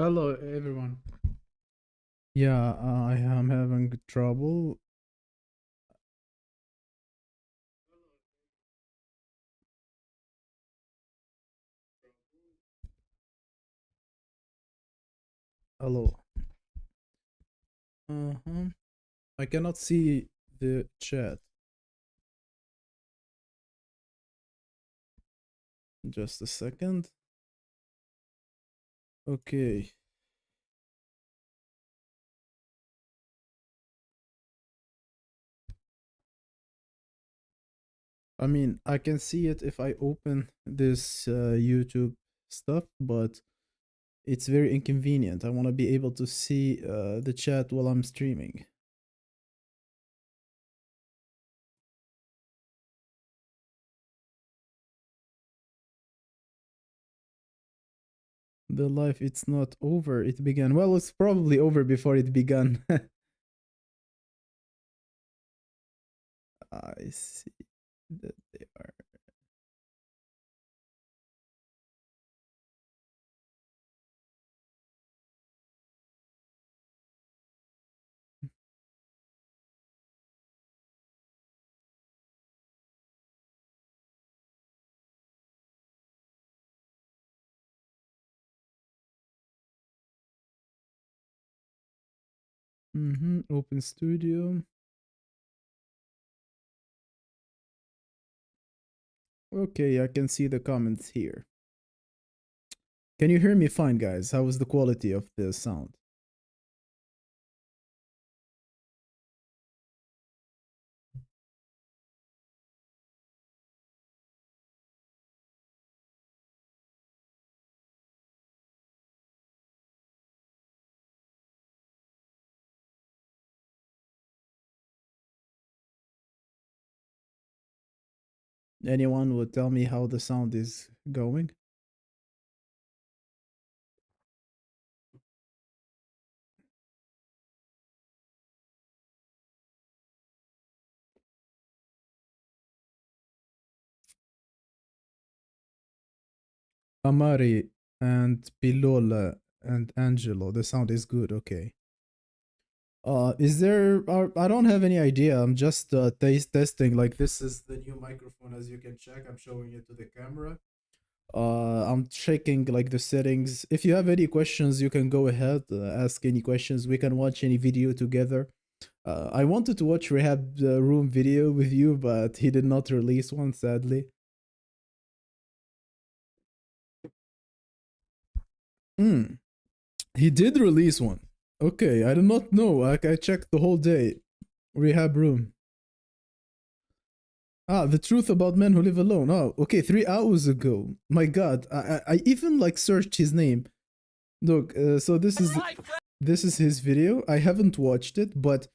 Hello, everyone. Yeah, I am having trouble. Hello. Uh-huh. I cannot see the chat. Just a second. Okay. I mean, I can see it if I open this YouTube stuff, but it's very inconvenient. I want to be able to see the chat while I'm streaming. The life, it's not over, it began. Well, it's probably over before it began. I see that they are. Open studio. Okay, I can see the comments here. Can you hear me fine, guys? How is the quality of the sound? Anyone would tell me how the sound is going? Amari and Pilola and Angelo, the sound is good, okay. Is there, I don't have any idea. I'm just testing. Like, this is the new microphone, as you can check. I'm showing it to the camera. I'm checking like the settings. If you have any questions, you can go ahead, ask any questions. We can watch any video together. I wanted to watch Rehab Room video with you, but he did not release one, sadly. Hmm. He did release one. Okay, I did not know. Like, I checked the whole day. Rehab Room. Ah, the truth about men who live alone. Oh, okay, 3 hours ago. My God, I even like searched his name. Look, so this is his video. I haven't watched it, but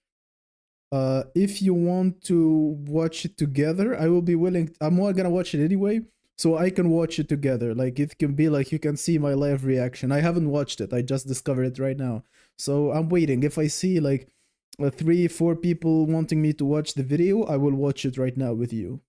if you want to watch it together, I will be willing. I'm not gonna watch it anyway, so I can watch it together. Like, it can be like you can see my live reaction. I haven't watched it. I just discovered it right now, so I'm waiting. If I see like 3, 4 people wanting me to watch the video, I will watch it right now with you.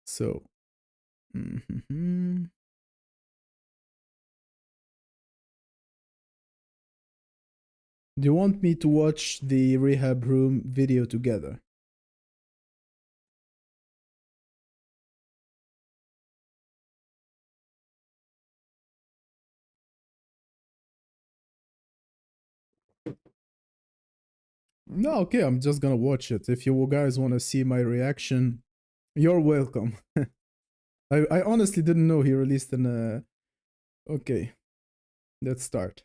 So, do you want me to watch the Rehab Room video together? No, okay, I'm just gonna watch it. If you guys want to see my reaction, you're welcome. I honestly didn't know he released an. Okay, let's start.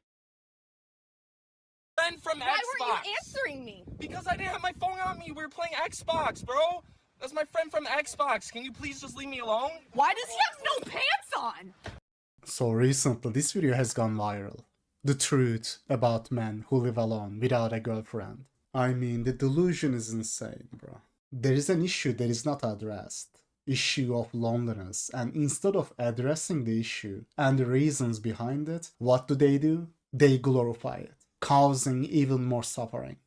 From Xbox. Why weren't you answering me? Because I didn't have my phone on me. We were playing Xbox, bro. That's my friend from Xbox. Can you please just leave me alone? Why does he have no pants on? So recently, this video has gone viral. The truth about men who live alone without a girlfriend. I mean, the delusion is insane, bro. There is an issue that is not addressed. Issue of loneliness. And instead of addressing the issue and the reasons behind it, what do? They glorify it, causing even more suffering.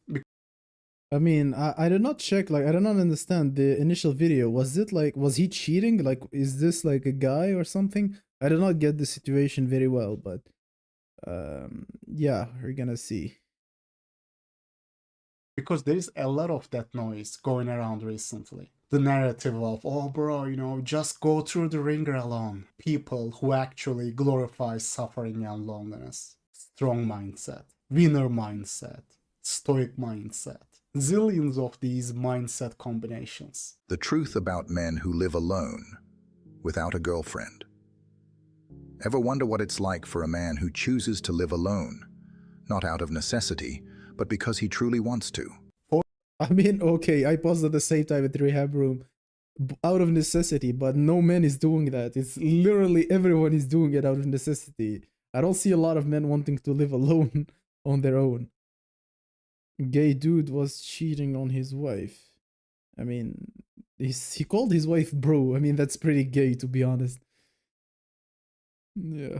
I mean, I did not check, like, I did not understand the initial video. Was it like, was he cheating? Like, is this like a guy or something? I did not get the situation very well, but yeah, we're gonna see. Because there is a lot of that noise going around recently. The narrative of, oh bro, just go through the ringer alone. People who actually glorify suffering and loneliness. Strong mindset, winner mindset, stoic mindset. Zillions of these mindset combinations. The truth about men who live alone, without a girlfriend. Ever wonder what it's like for a man who chooses to live alone, not out of necessity, but because he truly wants to? I mean, okay, I paused at the same time at the rehab room out of necessity, but no man is doing that. It's literally everyone is doing it out of necessity. I don't see a lot of men wanting to live alone on their own. Gay dude was cheating on his wife. I mean, he called his wife bro. I mean, that's pretty gay, to be honest. Yeah.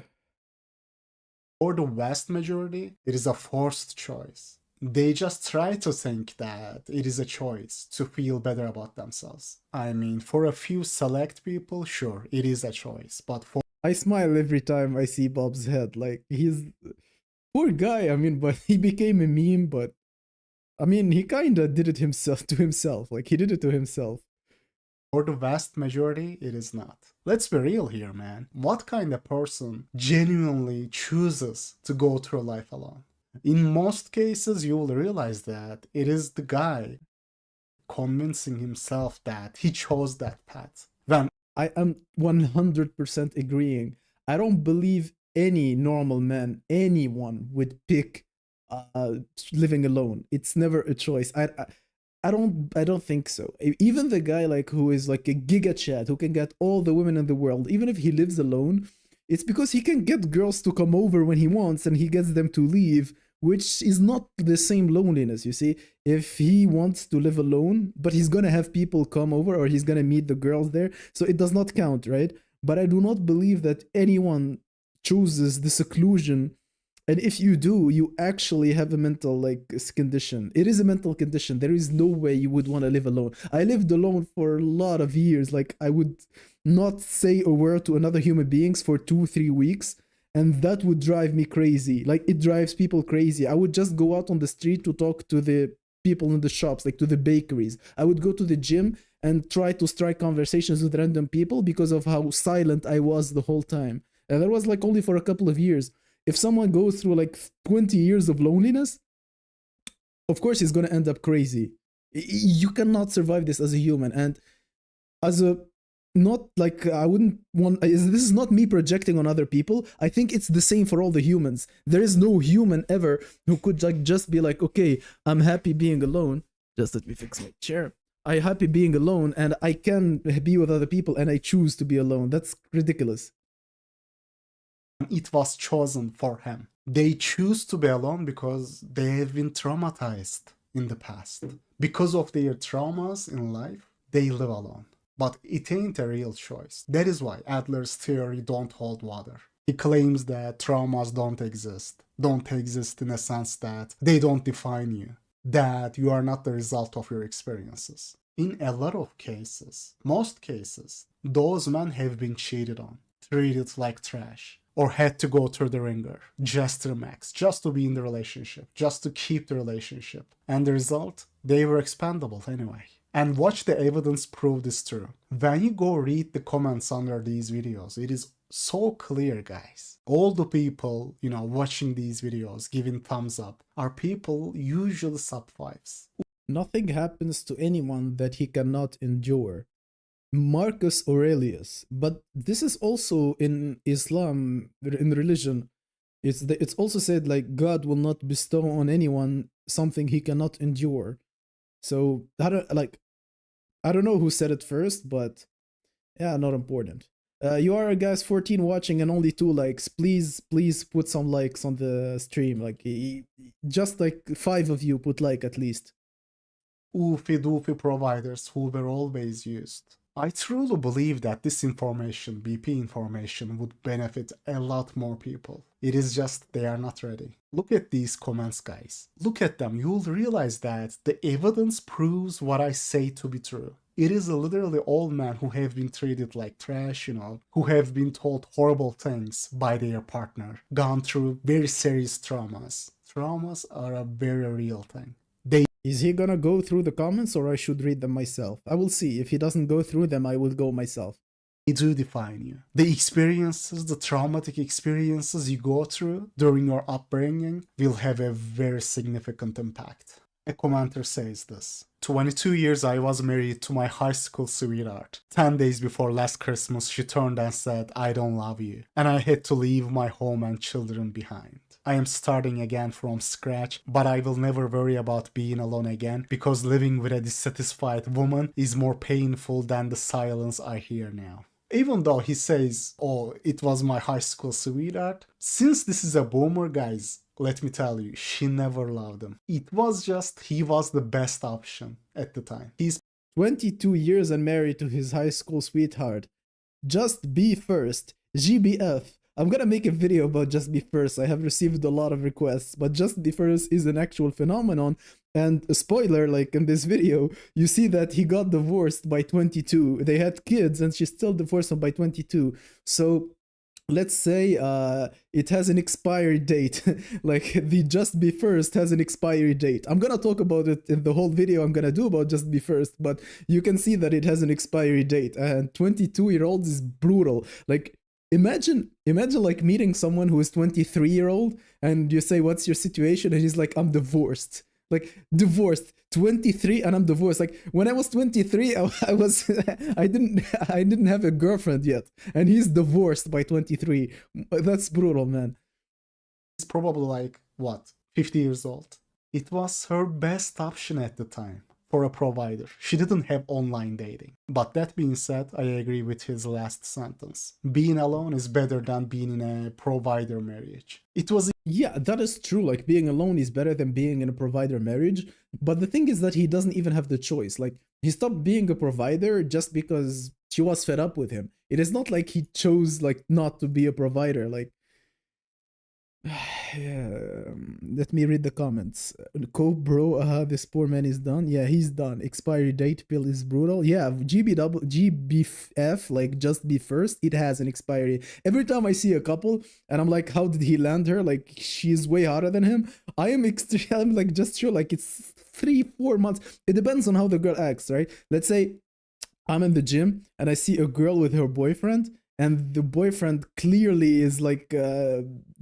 For the vast majority, it is a forced choice. They just try to think that it is a choice to feel better about themselves. I mean, for a few select people, sure, it is a choice, but for... I smile every time I see Bob's head. Like, he's... Poor guy, I mean, but he became a meme, but... I mean, he kinda did it himself to himself. Like, he did it to himself. For the vast majority, it is not. Let's be real here, man. What kind of person genuinely chooses to go through life alone? In most cases, you will realize that it is the guy convincing himself that he chose that path. When I am 100% agreeing. I don't believe any normal man, anyone would pick living alone. It's never a choice. I don't think so. Even the guy like who is like a giga chat who can get all the women in the world, even if he lives alone, it's because he can get girls to come over when he wants and he gets them to leave, which is not the same loneliness, you see. If he wants to live alone, but he's gonna have people come over or he's gonna meet the girls there, so it does not count, right? But I do not believe that anyone chooses the seclusion. And if you do, you actually have a mental condition. It is a mental condition. There is no way you would want to live alone. I lived alone for a lot of years. Like, I would not say a word to another human beings for 2-3 weeks, and that would drive me crazy. Like, it drives people crazy. I would just go out on the street to talk to the people in the shops, like to the bakeries. I would go to the gym and try to strike conversations with random people because of how silent I was the whole time. And that was like only for a couple of years. If someone goes through like 20 years of loneliness, of course he's going to end up crazy. You cannot survive this as a human. And as a, not like, I wouldn't want, this is not me projecting on other people. I think it's the same for all the humans. There is no human ever who could like just be like, okay, I'm happy being alone. Just let me fix my chair. I'm happy being alone and I can be with other people and I choose to be alone. That's ridiculous. It was chosen for him. They choose to be alone because they have been traumatized in the past. Because of their traumas in life, they live alone. But it ain't a real choice. That is why Adler's theory don't hold water. He claims that traumas don't exist. Don't exist in a sense that they don't define you. That you are not the result of your experiences. In a lot of cases, most cases, those men have been cheated on, treated like trash, or had to go through the ringer, just to the max, just to be in the relationship, just to keep the relationship. And the result? They were expendable anyway. And watch the evidence prove this true. When you go read the comments under these videos, it is so clear, guys. All the people, watching these videos, giving thumbs up, are people usually sub-5s. Nothing happens to anyone that he cannot endure. Marcus Aurelius, but this is also in Islam, in religion, it's also said like God will not bestow on anyone something he cannot endure. So I don't know who said it first, but yeah, not important. You are guys 14 watching and only 2 likes. Please put some likes on the stream. Like just like 5 of you put like at least. oofy doofy providers who were always used. I truly believe that this information, BP information, would benefit a lot more people. It is just they are not ready. Look at these comments, guys. Look at them. You'll realize that the evidence proves what I say to be true. It is literally all men who have been treated like trash, who have been told horrible things by their partner, gone through very serious traumas. Traumas are a very real thing. Is he gonna go through the comments or I should read them myself? I will see. If he doesn't go through them, I will go myself. They do define you. The experiences, the traumatic experiences you go through during your upbringing will have a very significant impact. A commenter says this. 22 years I was married to my high school sweetheart. 10 days before last Christmas, she turned and said, I don't love you. And I had to leave my home and children behind. I am starting again from scratch, but I will never worry about being alone again because living with a dissatisfied woman is more painful than the silence I hear now. Even though he says, oh, it was my high school sweetheart, since this is a boomer, guys, let me tell you, she never loved him. It was just he was the best option at the time. He's 22 years and married to his high school sweetheart. Just be first. GBF. I'm gonna make a video about Just Be First. I have received a lot of requests, but Just Be First is an actual phenomenon. And a spoiler, like in this video, you see that he got divorced by 22. They had kids and she still divorced him by 22. So let's say it has an expiry date. Like the Just Be First has an expiry date. I'm gonna talk about it in the whole video I'm gonna do about Just Be First, but you can see that it has an expiry date. And 22-year-olds is brutal. Like imagine like meeting someone who is 23-year-old and you say, what's your situation? And he's like, I'm divorced. Like divorced, 23 and I'm divorced. Like when I was 23, I didn't have a girlfriend yet, and he's divorced by 23. That's brutal, man. He's probably like, what, 50 years old? It was her best option at the time for a provider. She didn't have online dating. But that being said, I agree with his last sentence. Being alone is better than being in a provider marriage. It was... Yeah, that is true. Like being alone is better than being in a provider marriage. But the thing is that he doesn't even have the choice. Like he stopped being a provider just because she was fed up with him. It is not like he chose like not to be a provider. Like yeah, let me read the comments. Cope bro, this poor man is done. Yeah, he's done. Expiry date pill is brutal. Yeah, GBF, like Just Be First, it has an expiry. Every time I see a couple and I'm like, how did he land her? Like she's way hotter than him. I'm like just sure like it's 3-4 months. It depends on how the girl acts, right? Let's say I'm in the gym and I see a girl with her boyfriend, and the boyfriend clearly is like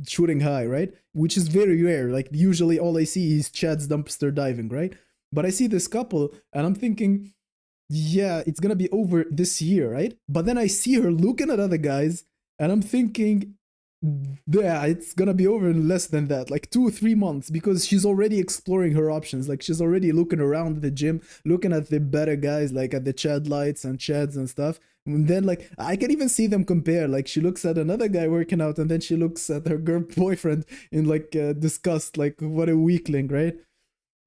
shooting high, right? Which is very rare. Like usually all I see is Chad's dumpster diving, right? But I see this couple and I'm thinking, yeah, it's gonna be over this year, right? But then I see her looking at other guys and I'm thinking, yeah, it's gonna be over in less than that, like 2 or 3 months, because she's already exploring her options. Like she's already looking around the gym, looking at the better guys, like at the Chad lights and Chads and stuff. And then like I can even see them compare. Like she looks at another guy working out and then she looks at her girl boyfriend in like disgust, like what a weakling, right?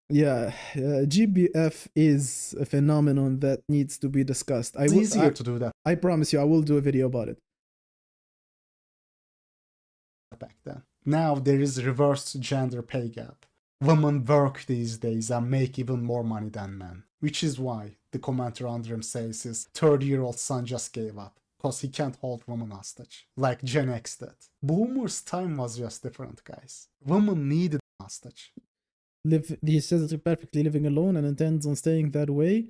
Yeah, GBF is a phenomenon that needs to be discussed. It's easier to do that. I promise you I will do a video about it. Back then. Now there is reversed gender pay gap. Women work these days and make even more money than men. Which is why the commenter under him says his 30-year-old son just gave up. Because he can't hold women hostage. Like Gen X did. Boomer's time was just different, guys. Women needed hostage. He says that he's perfectly living alone and intends on staying that way.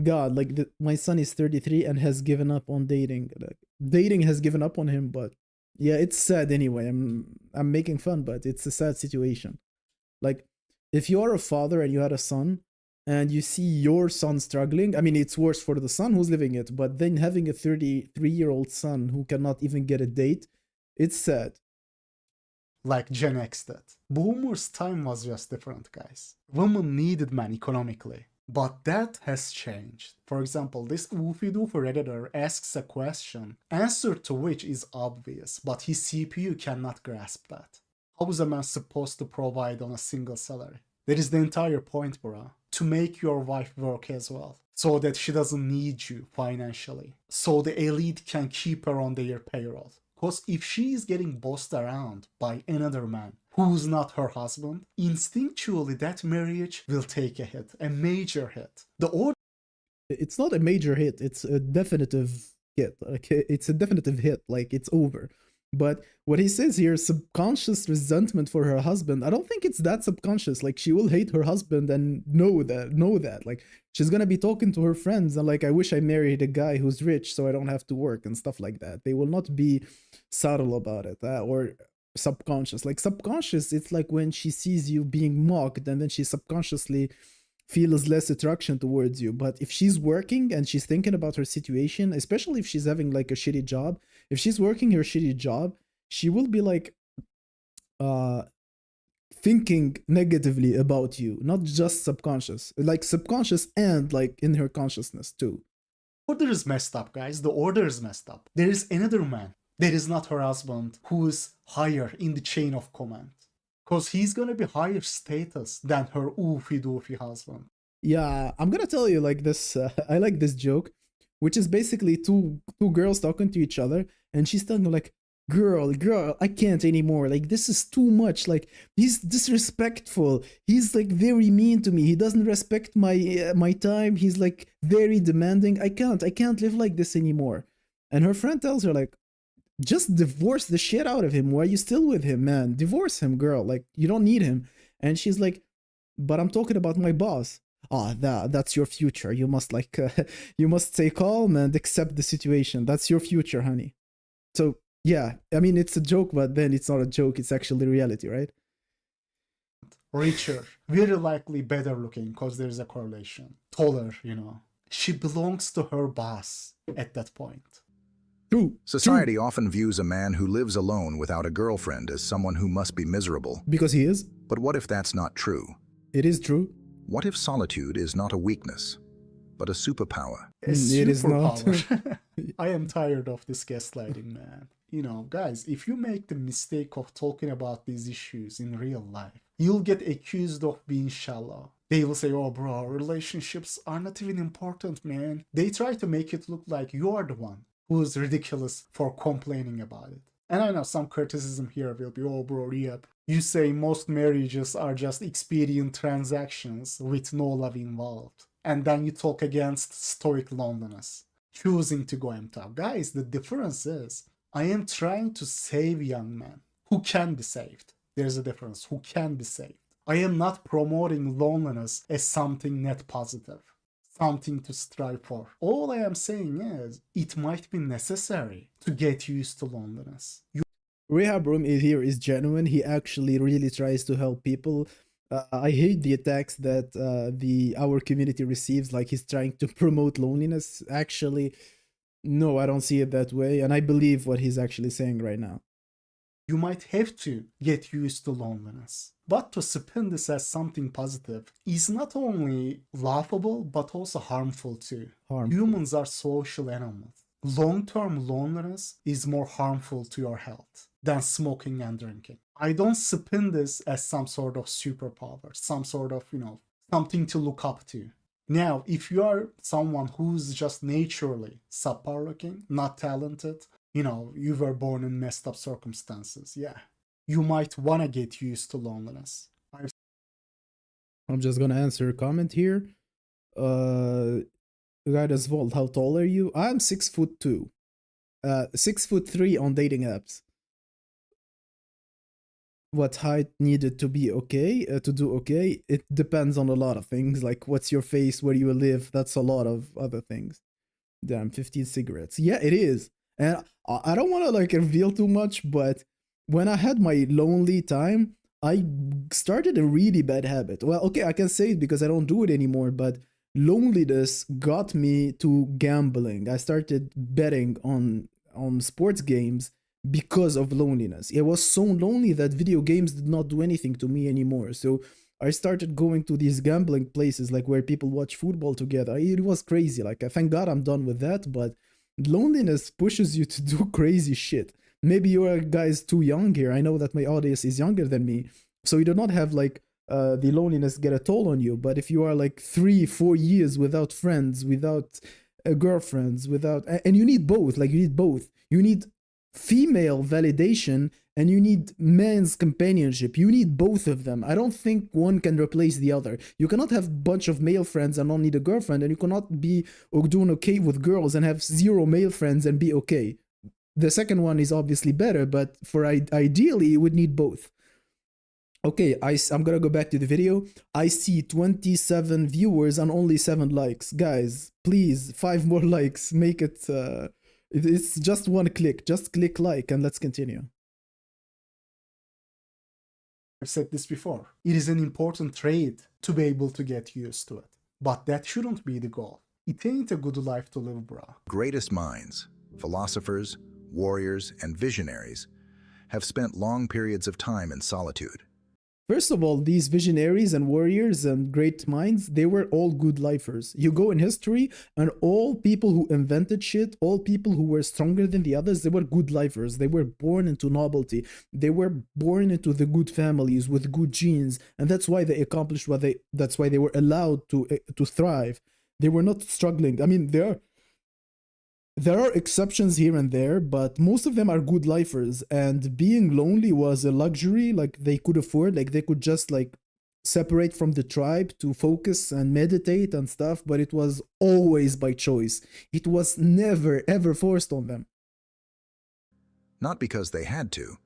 God, like my son is 33 and has given up on dating. Like, dating has given up on him, but yeah, it's sad anyway. I'm making fun, but it's a sad situation. Like, if you are a father and you had a son, and you see your son struggling, I mean, it's worse for the son who's living it, but then having a 33-year-old son who cannot even get a date, it's sad. Like Gen X did. Boomer's time was just different, guys. Women needed men economically. But that has changed. For example, this woofy doofy redditor asks a question, answer to which is obvious, but his CPU cannot grasp that. How is a man supposed to provide on a single salary? That is the entire point, bro. to make your wife work as well, so that she doesn't need you financially, so the elite can keep her on their payroll. Because if she is getting bossed around by another man who's not her husband, instinctually that marriage will take a hit, a major hit. The order It's not a major hit, it's a definitive hit. Like, it's a definitive hit, like it's over. But what he says here, subconscious resentment for her husband, I don't think it's that subconscious. Like, she will hate her husband and know that. Like, she's gonna be talking to her friends and like, I wish I married a guy who's rich so I don't have to work and stuff like that. They will not be subtle about it, or subconscious. Like, subconscious, it's like when she sees you being mocked and then she subconsciously feels less attraction towards you. But if she's working and she's thinking about her situation, especially if she's having like a shitty job, if she's working her shitty job, she will be like thinking negatively about you, not just subconscious, like subconscious and like in her consciousness too. order is messed up, guys. The order is messed up. There is another man that is not her husband who is higher in the chain of command. Because he's gonna be higher status than her oofy doofy husband. Yeah, I'm gonna tell you like this. I like this joke, which is basically two girls talking to each other, and she's telling them like, girl, I can't anymore. Like, this is too much. Like, he's disrespectful. He's like very mean to me. He doesn't respect my time. He's like very demanding. I can't live like this anymore. And her friend tells her like, just divorce the shit out of him. Why are you still with him, man? Divorce him, girl. Like, you don't need him. And she's like, but I'm talking about my boss. That's your future. You must like you must stay calm and accept the situation. That's your future, honey. So yeah, I mean, it's a joke, but then it's not a joke. It's actually reality, right? Richer, very likely better looking, because there's a correlation. Taller, you know. She belongs to her boss at that point. True. Society often views a man who lives alone without a girlfriend as someone who must be miserable. Because he is. But what if that's not true? It is true. What if solitude is not a weakness, but a superpower? A It is not. superpower. I am tired of this gaslighting, man. You know, guys, if you make the mistake of talking about these issues in real life, you'll get accused of being shallow. They will say, oh bro, relationships are not even important, man. They try to make it look like you're the one who's ridiculous for complaining about it. And I know some criticism here will be, oh bro, yep. You say most marriages are just expedient transactions with no love involved. And then you talk against stoic loneliness, choosing to go empty. Guys, the difference is, I am trying to save young men who can be saved. There's a difference, who can be saved. I am not promoting loneliness as something net positive, something to strive for. All I am saying is, it might be necessary to get used to loneliness. Rehab Room here is genuine. He actually really tries to help people. I hate the attacks that our community receives, like he's trying to promote loneliness. Actually, no, I don't see it that way, and I believe what he's actually saying right now. You might have to get used to loneliness. But to spin this as something positive is not only laughable, but also harmful too. Humans are social animals. Long-term loneliness is more harmful to your health than smoking and drinking. I don't spin this as some sort of superpower, some sort of, something to look up to. Now, if you are someone who's just naturally subpar looking, not talented, you were born in messed up circumstances, yeah, you might want to get used to loneliness. I'm just gonna answer a comment here. Guy as Vault, how tall are you? I'm 6'2". 6'3" on dating apps. What height needed to be okay, to do okay? It depends on a lot of things, like what's your face, where you live, that's a lot of other things. Damn, 15 cigarettes. Yeah, it is. And I don't want to like reveal too much, but when I had my lonely time, I started a really bad habit. Well, okay, I can say it because I don't do it anymore, but loneliness got me to gambling. I started betting on sports games because of loneliness. It was so lonely that video games did not do anything to me anymore. So I started going to these gambling places, like where people watch football together. It was crazy. Like, thank God I'm done with that, but loneliness pushes you to do crazy shit. Maybe you guys too young here. I know that my audience is younger than me, so you do not have like the loneliness get a toll on you. But if you are like 3-4 years without friends, without girlfriends, without, and you need both, like you need both. You need female validation and you need men's companionship. You need both of them. I don't think one can replace the other. You cannot have a bunch of male friends and not need a girlfriend, and you cannot be doing okay with girls and have 0 male friends and be okay. The second one is obviously better, but for ideally, you would need both. Okay, I'm gonna go back to the video. I see 27 viewers and only 7 likes. Guys, please, 5 more likes. Make it, it's just 1 click. Just click like and let's continue. I've said this before. It is an important trait to be able to get used to it. But that shouldn't be the goal. It ain't a good life to live, bro. Greatest minds, philosophers, warriors, and visionaries have spent long periods of time in solitude. First of all, these visionaries and warriors and great minds, they were all good lifers. You go in history and all people who invented shit, all people who were stronger than the others, they were good lifers. They were born into nobility. They were born into the good families with good genes. And that's why they accomplished that's why they were allowed to thrive. They were not struggling. I mean, there are exceptions here and there, but most of them are good lifers, and being lonely was a luxury like they could afford. Like they could just like separate from the tribe to focus and meditate and stuff, but it was always by choice. It was never ever forced on them. Not because they had to,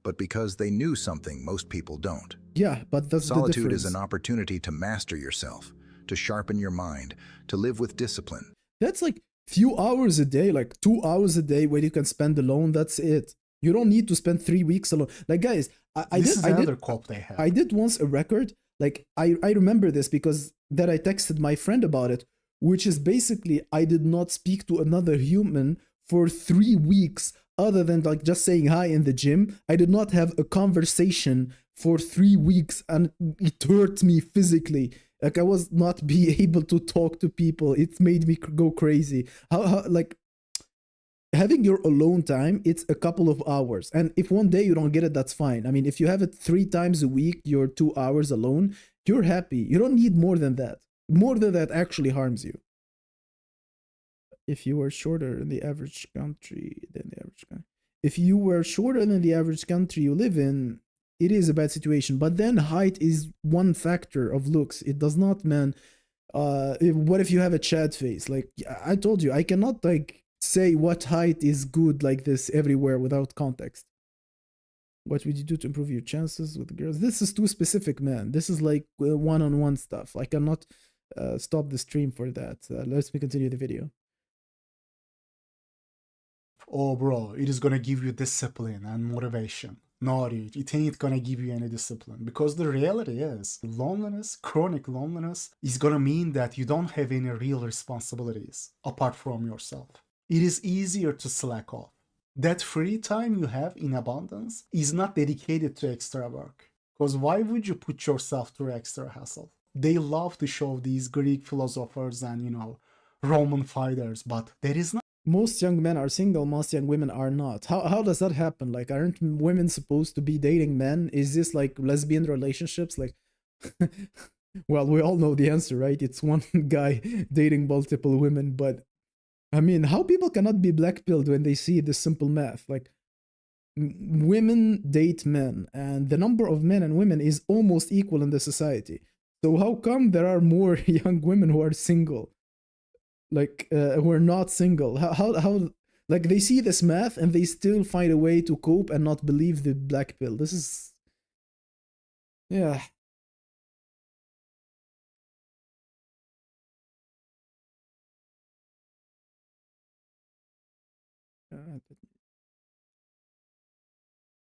but because they knew something most people don't. Yeah, but that's the difference. Solitude is an opportunity to master yourself, to sharpen your mind, to live with discipline. That's like few hours a day, like 2 hours a day where you can spend alone. That's it. You don't need to spend 3 weeks alone. Like guys, I did once a record. Like I remember this because that I texted my friend about it, which is basically I did not speak to another human for 3 weeks other than like just saying hi in the gym. I did not have a conversation for 3 weeks and it hurt me physically. Like I was not be able to talk to people. It made me go crazy. How like having your alone time, it's a couple of hours. And if one day you don't get it, that's fine. I mean, if you have it 3 times a week, you're 2 hours alone, you're happy. You don't need more than that. More than that actually harms you. If you were shorter than the average country, if you were shorter than the average country you live in, it is a bad situation. But then height is one factor of looks. It does not, man. What if you have a Chad face? Like I told you, I cannot like say what height is good like this everywhere without context. What would you do to improve your chances with girls? This is too specific, man. This is like one-on-one stuff. I cannot stop the stream for that. Let's continue the video. Oh, bro, it is gonna give you discipline and motivation. No, dude, it ain't gonna give you any discipline, because the reality is loneliness, chronic loneliness, is gonna mean that you don't have any real responsibilities apart from yourself. It is easier to slack off. That free time you have in abundance is not dedicated to extra work. Because why would you put yourself through extra hassle? They love to show these Greek philosophers and, Roman fighters, but there is not. Most young men are single, most young women are not. How does that happen? Like, aren't women supposed to be dating men? Is this like lesbian relationships? Like, well, we all know the answer, right? It's one guy dating multiple women, but I mean, how people cannot be black-pilled when they see this simple math? Like, women date men, and the number of men and women is almost equal in the society. So how come there are more young women who are single? Like, who are not single? How like they see this math and they still find a way to cope and not believe the black pill. This is, yeah.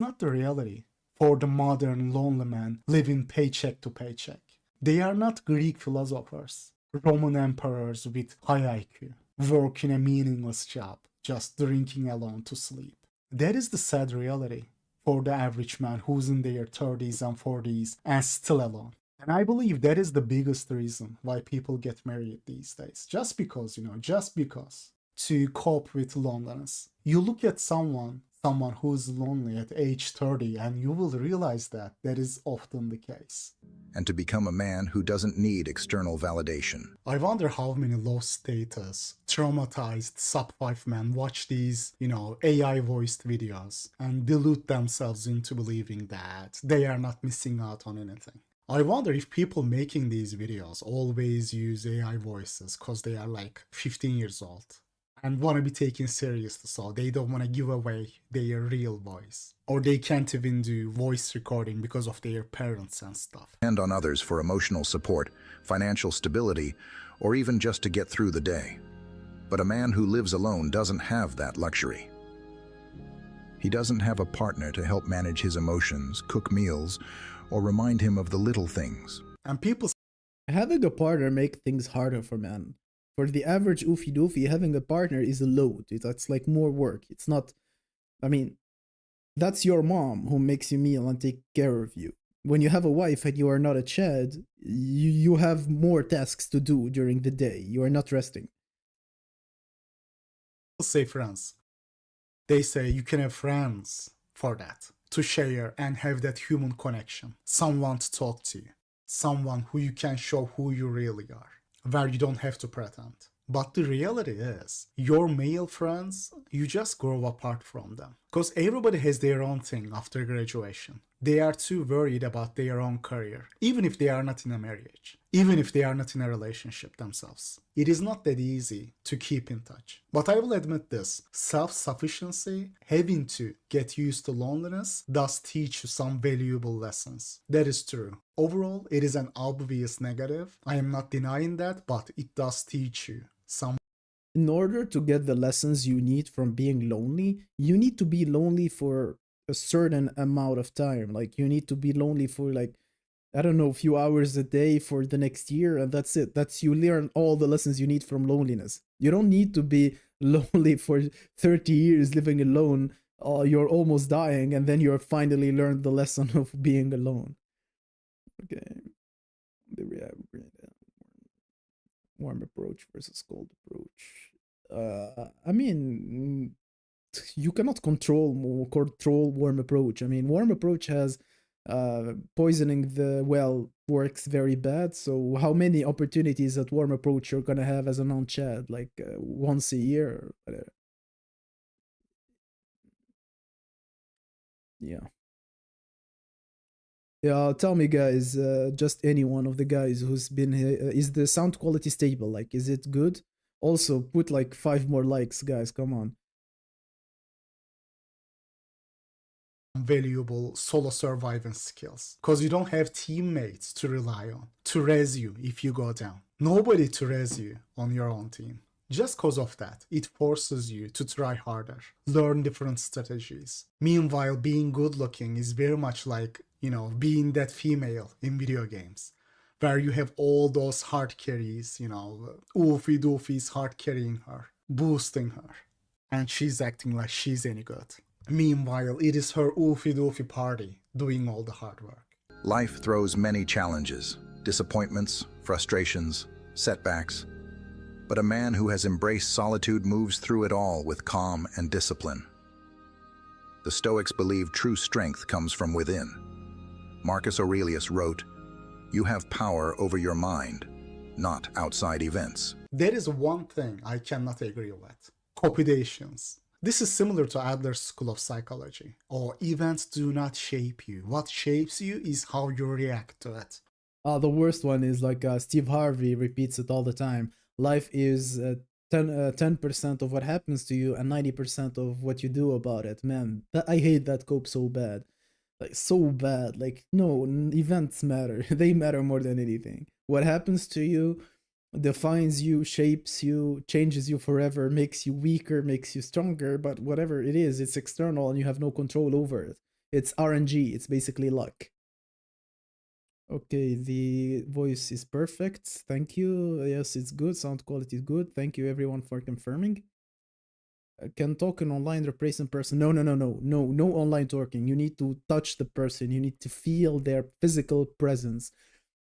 Not the reality for the modern lonely man living paycheck to paycheck. They are not Greek philosophers, Roman emperors with high IQ, working a meaningless job, just drinking alone to sleep. That is the sad reality for the average man who's in their 30s and 40s and still alone. And I believe that is the biggest reason why people get married these days. Just because, just because. To cope with loneliness. You look at someone someone who's lonely at age 30, and you will realize that that is often the case. And to become a man who doesn't need external validation. I wonder how many low status, traumatized sub-5 men watch these, AI voiced videos and delude themselves into believing that they are not missing out on anything. I wonder if people making these videos always use AI voices because they are like 15 years old and want to be taken seriously, so they don't want to give away their real voice. Or they can't even do voice recording because of their parents and stuff. Depend on others for emotional support, financial stability, or even just to get through the day. But a man who lives alone doesn't have that luxury. He doesn't have a partner to help manage his emotions, cook meals, or remind him of the little things. And people Having a partner make things harder for men. For the average oofy doofy, having a partner is a load. That's like more work. It's not, I mean, that's your mom who makes you meal and take care of you. When you have a wife and you are not a Chad, you have more tasks to do during the day. You are not resting. say friends. They say you can have friends for that, to share and have that human connection. Someone to talk to, someone who you can show who you really are, where you don't have to pretend. But the reality is, your male friends, you just grow apart from them. Because everybody has their own thing after graduation. They are too worried about their own career, even if they are not in a marriage, even if they are not in a relationship themselves. It is not that easy to keep in touch. But I will admit this, self-sufficiency, having to get used to loneliness, does teach you some valuable lessons. That is true. Overall, it is an obvious negative. I am not denying that, but it does teach you some. In order to get the lessons you need from being lonely, you need to be lonely for a certain amount of time. Like, you need to be lonely for, like, I don't know, a few hours a day for the next year, and that's it. That's, you learn all the lessons you need from loneliness. You don't need to be lonely for 30 years living alone. You're almost dying, and then you're finally learned the lesson of being alone. Okay. Warm approach versus cold approach. I mean, you cannot control warm approach. I mean, warm approach has poisoning the well works very bad. So how many opportunities at warm approach you're gonna have as a non-Chad, like once a year or whatever? Yeah. Yeah, tell me, guys, just any one of the guys who's been here, is the sound quality stable? Like, is it good? Also, put like 5 more likes, guys, come on. Valuable solo surviving skills, because you don't have teammates to rely on to raise you if you go down. Nobody to raise you on your own team. Just because of that, it forces you to try harder, learn different strategies. Meanwhile, being good looking is very much like, being that female in video games, where you have all those hard carries, oofy doofies hard carrying her, boosting her, and she's acting like she's any good. Meanwhile, it is her oofy doofy party doing all the hard work. Life throws many challenges, disappointments, frustrations, setbacks. But a man who has embraced solitude moves through it all with calm and discipline. The Stoics believe true strength comes from within. Marcus Aurelius wrote, "You have power over your mind, not outside events." There is one thing I cannot agree with. Copidations. This is similar to Adler's School of Psychology. Or events do not shape you. What shapes you is how you react to it. The worst one is like Steve Harvey repeats it all the time. Life is 10% of what happens to you and 90% of what you do about it. Man, I hate that quote so bad. Like, so bad. Like, no, events matter. They matter more than anything. What happens to you defines you, shapes you, changes you forever, makes you weaker, makes you stronger, but whatever it is, it's external and you have no control over it. It's RNG, it's basically luck. Okay, the voice is perfect. Thank you. Yes, it's good. Sound quality is good. Thank you everyone for confirming. Can talk in online replace in person? No online talking. You need to touch the person. You need to feel their physical presence.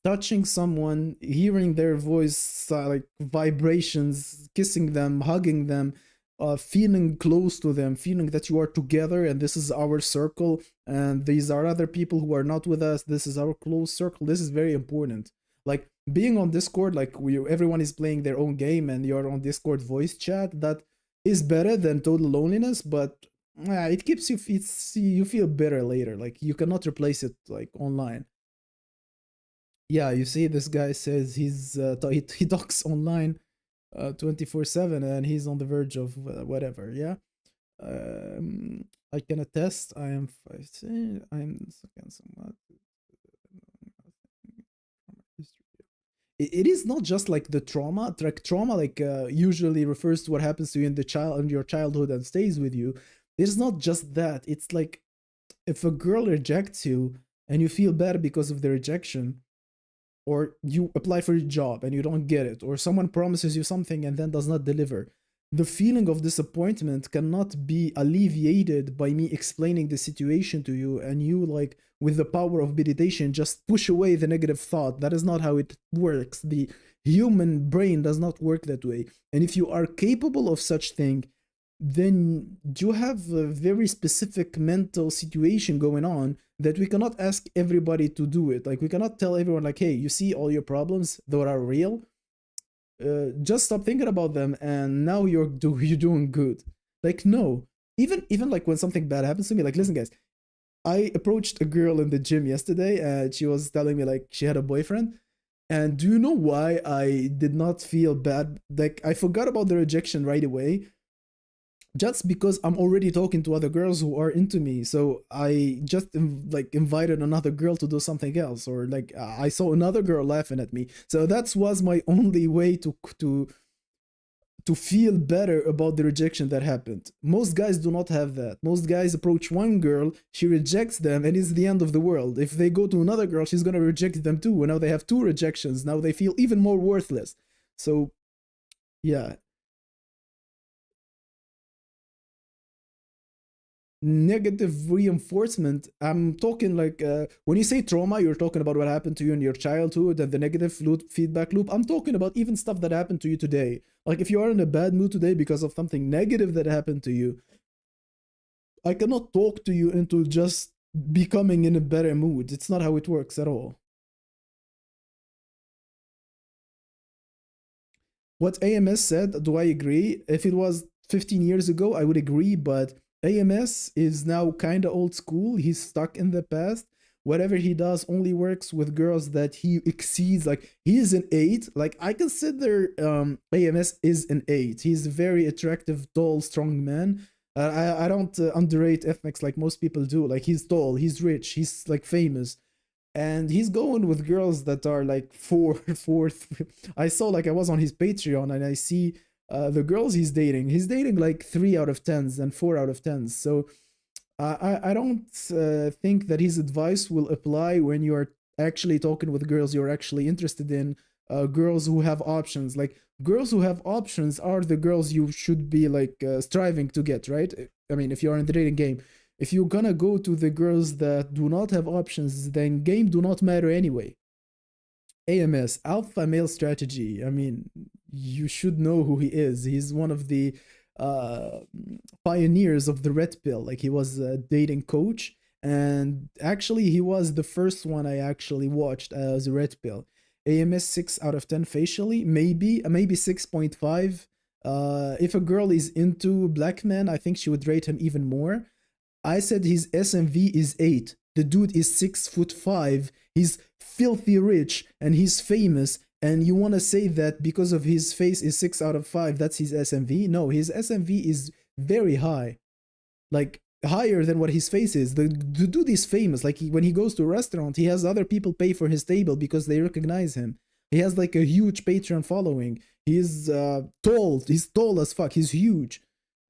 Touching someone, hearing their voice, like vibrations, kissing them, hugging them, feeling close to them, feeling that you are together and this is our circle and these are other people who are not with us, this is our close circle. This is very important. Like being on Discord, like everyone is playing their own game and you're on Discord voice chat, that is better than total loneliness, but it keeps you, you feel better later. Like you cannot replace it like online. Yeah, you see, this guy says he talks online 24/7 and he's on the verge of whatever. Yeah, I can attest. I'm somewhat. It is not just like the trauma. Like trauma, like usually refers to what happens to you in your childhood and stays with you. It's not just that. It's like if a girl rejects you and you feel bad because of the rejection, or you apply for a job and you don't get it, or someone promises you something and then does not deliver. The feeling of disappointment cannot be alleviated by me explaining the situation to you and you, like, with the power of meditation, just push away the negative thought. That is not how it works. The human brain does not work that way. And if you are capable of such thing, then you have a very specific mental situation going on that we cannot ask everybody to do it. Like we cannot tell everyone like, hey, you see all your problems that are real, just stop thinking about them and now you're doing good. Like no, even like when something bad happens to me, like listen guys, I approached a girl in the gym yesterday and she was telling me like she had a boyfriend. And do you know why I did not feel bad? Like I forgot about the rejection right away, just because I'm already talking to other girls who are into me. So I just like invited another girl to do something else, or like I saw another girl laughing at me. So that was my only way to feel better about the rejection that happened. Most guys do not have that. Most guys approach one girl, she rejects them, and it's the end of the world. If they go to another girl, she's gonna reject them too. And now they have 2 rejections. Now they feel even more worthless. So yeah. Negative reinforcement, I'm talking like when you say trauma, you're talking about what happened to you in your childhood and the negative feedback loop. I'm talking about even stuff that happened to you today. Like if you are in a bad mood today because of something negative that happened to you, I cannot talk to you into just becoming in a better mood. It's not how it works at all. What AMS said, do I agree? If it was 15 years ago, I would agree, but AMS is now kind of old school. He's stuck in the past. Whatever he does only works with girls that he exceeds. Like he is an 8. Like I consider AMS is an 8. He's a very attractive, tall, strong man. I don't underrate ethnics like most people do. Like he's tall, he's rich, he's like famous. And he's going with girls that are like four. I saw, like, I was on his Patreon and I see the girls he's dating like 3 out of 10s and 4 out of 10s. So I don't think that his advice will apply when you're actually talking with girls you're actually interested in, girls who have options. Like girls who have options are the girls you should be like striving to get, right? I mean, if you're in the dating game, if you're gonna go to the girls that do not have options, then game do not matter anyway. AMS, alpha male strategy. I mean, you should know who he is. He's one of the pioneers of the red pill. Like he was a dating coach, and actually he was the first one I actually watched as a red pill. AMS 6 out of 10 facially, maybe 6.5. If a girl is into black men, I think she would rate him even more. I said his SMV is 8. The dude is 6'5". He's filthy rich and he's famous. And you want to say that because of his face is 6 out of 5, that's his SMV? No, his SMV is very high. Like higher than what his face is. The dude is famous. Like when he goes to a restaurant, he has other people pay for his table because they recognize him. He has like a huge Patreon following. He's tall. He's tall as fuck. He's huge.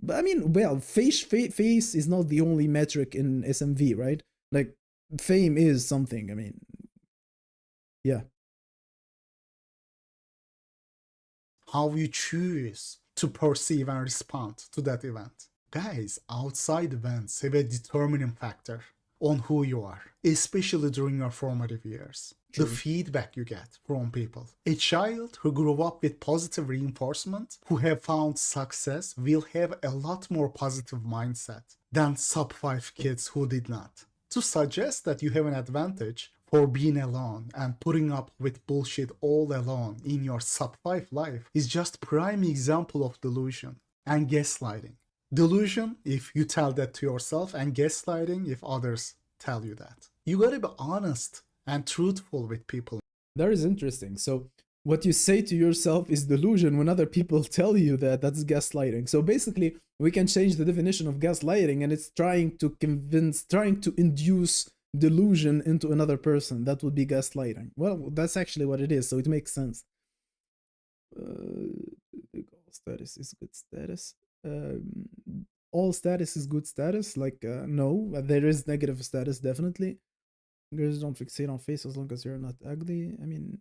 But I mean, well, face is not the only metric in SMV, right? Like, fame is something. I mean, yeah. How you choose to perceive and respond to that event. Guys, outside events have a determining factor on who you are. especially during your formative years. The feedback you get from people. A child who grew up with positive reinforcement, who have found success, will have a lot more positive mindset than sub 5 kids who did not. To suggest that you have an advantage for being alone and putting up with bullshit all alone in your sub 5 life is just prime example of delusion and gaslighting. Delusion if you tell that to yourself, and gaslighting if others tell you that. You gotta be honest and truthful with people. That is interesting. So what you say to yourself is delusion when other people tell you that. That's gaslighting. So basically, we can change the definition of gaslighting, and it's trying to convince, trying to induce delusion into another person. That would be gaslighting. Well, that's actually what it is, so it makes sense. Status is good status. All status is good status. Like, no, there is negative status, definitely. Girls don't fixate on face as long as you're not ugly. I mean,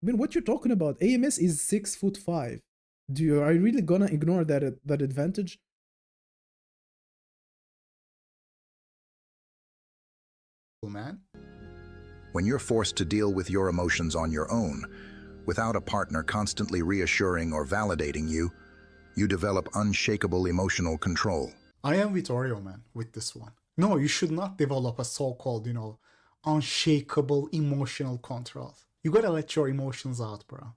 what you're talking about? AMS is 6'5". Are you really gonna ignore that advantage? Man. When you're forced to deal with your emotions on your own, without a partner constantly reassuring or validating you, you develop unshakable emotional control. I am with Oreo, man, with this one. No, you should not develop a so-called, unshakable emotional control. You gotta let your emotions out, bro.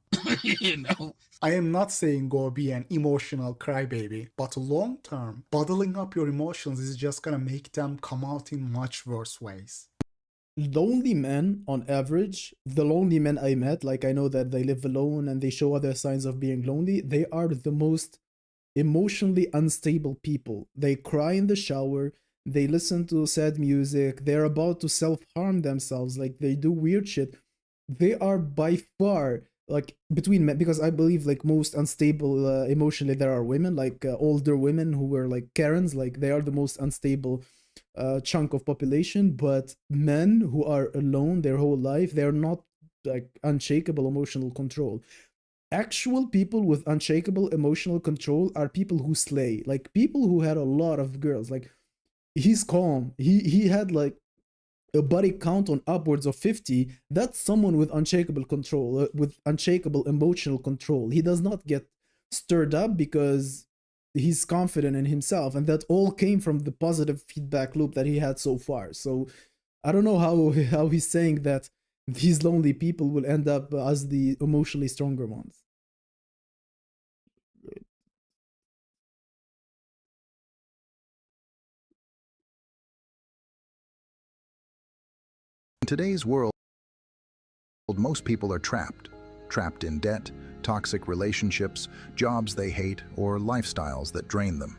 I am not saying go be an emotional crybaby, but long term, bottling up your emotions is just gonna make them come out in much worse ways. Lonely men, on average, the lonely men I met, like I know that they live alone and they show other signs of being lonely, they are the most emotionally unstable people. They cry in the shower, they listen to sad music, they're about to self-harm themselves, like they do weird shit. They are by far, like, between men, because I believe like most unstable emotionally there are women, like older women who were like Karens, like they are the most unstable chunk of population. But men who are alone their whole life, they're not like unshakable emotional control. Actual people with unshakable emotional control are people who slay, like people who had a lot of girls. Like, he's calm, he had like a body count on upwards of 50. That's someone with unshakable control, with unshakable emotional control. He does not get stirred up because he's confident in himself, and that all came from the positive feedback loop that he had so far. So I don't know how he's saying that these lonely people will end up as the emotionally stronger ones. In today's world, most people are trapped in debt, toxic relationships, jobs they hate, or lifestyles that drain them.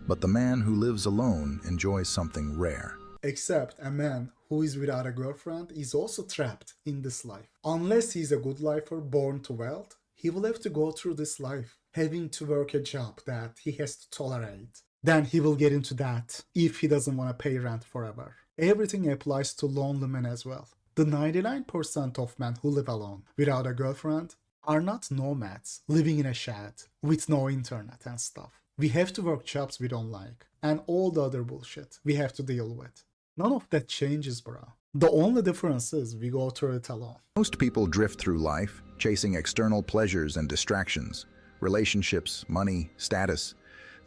But the man who lives alone enjoys something rare. Except a man who is without a girlfriend is also trapped in this life. Unless he's a good lifer born to wealth, he will have to go through this life having to work a job that he has to tolerate. Then he will get into that if he doesn't want to pay rent forever. Everything applies to lonely men as well. The 99% of men who live alone without a girlfriend are not nomads living in a shed with no internet and stuff. We have to work jobs we don't like, and all the other bullshit we have to deal with. None of that changes, bro. The only difference is we go through it alone. Most people drift through life, chasing external pleasures and distractions, relationships, money, status,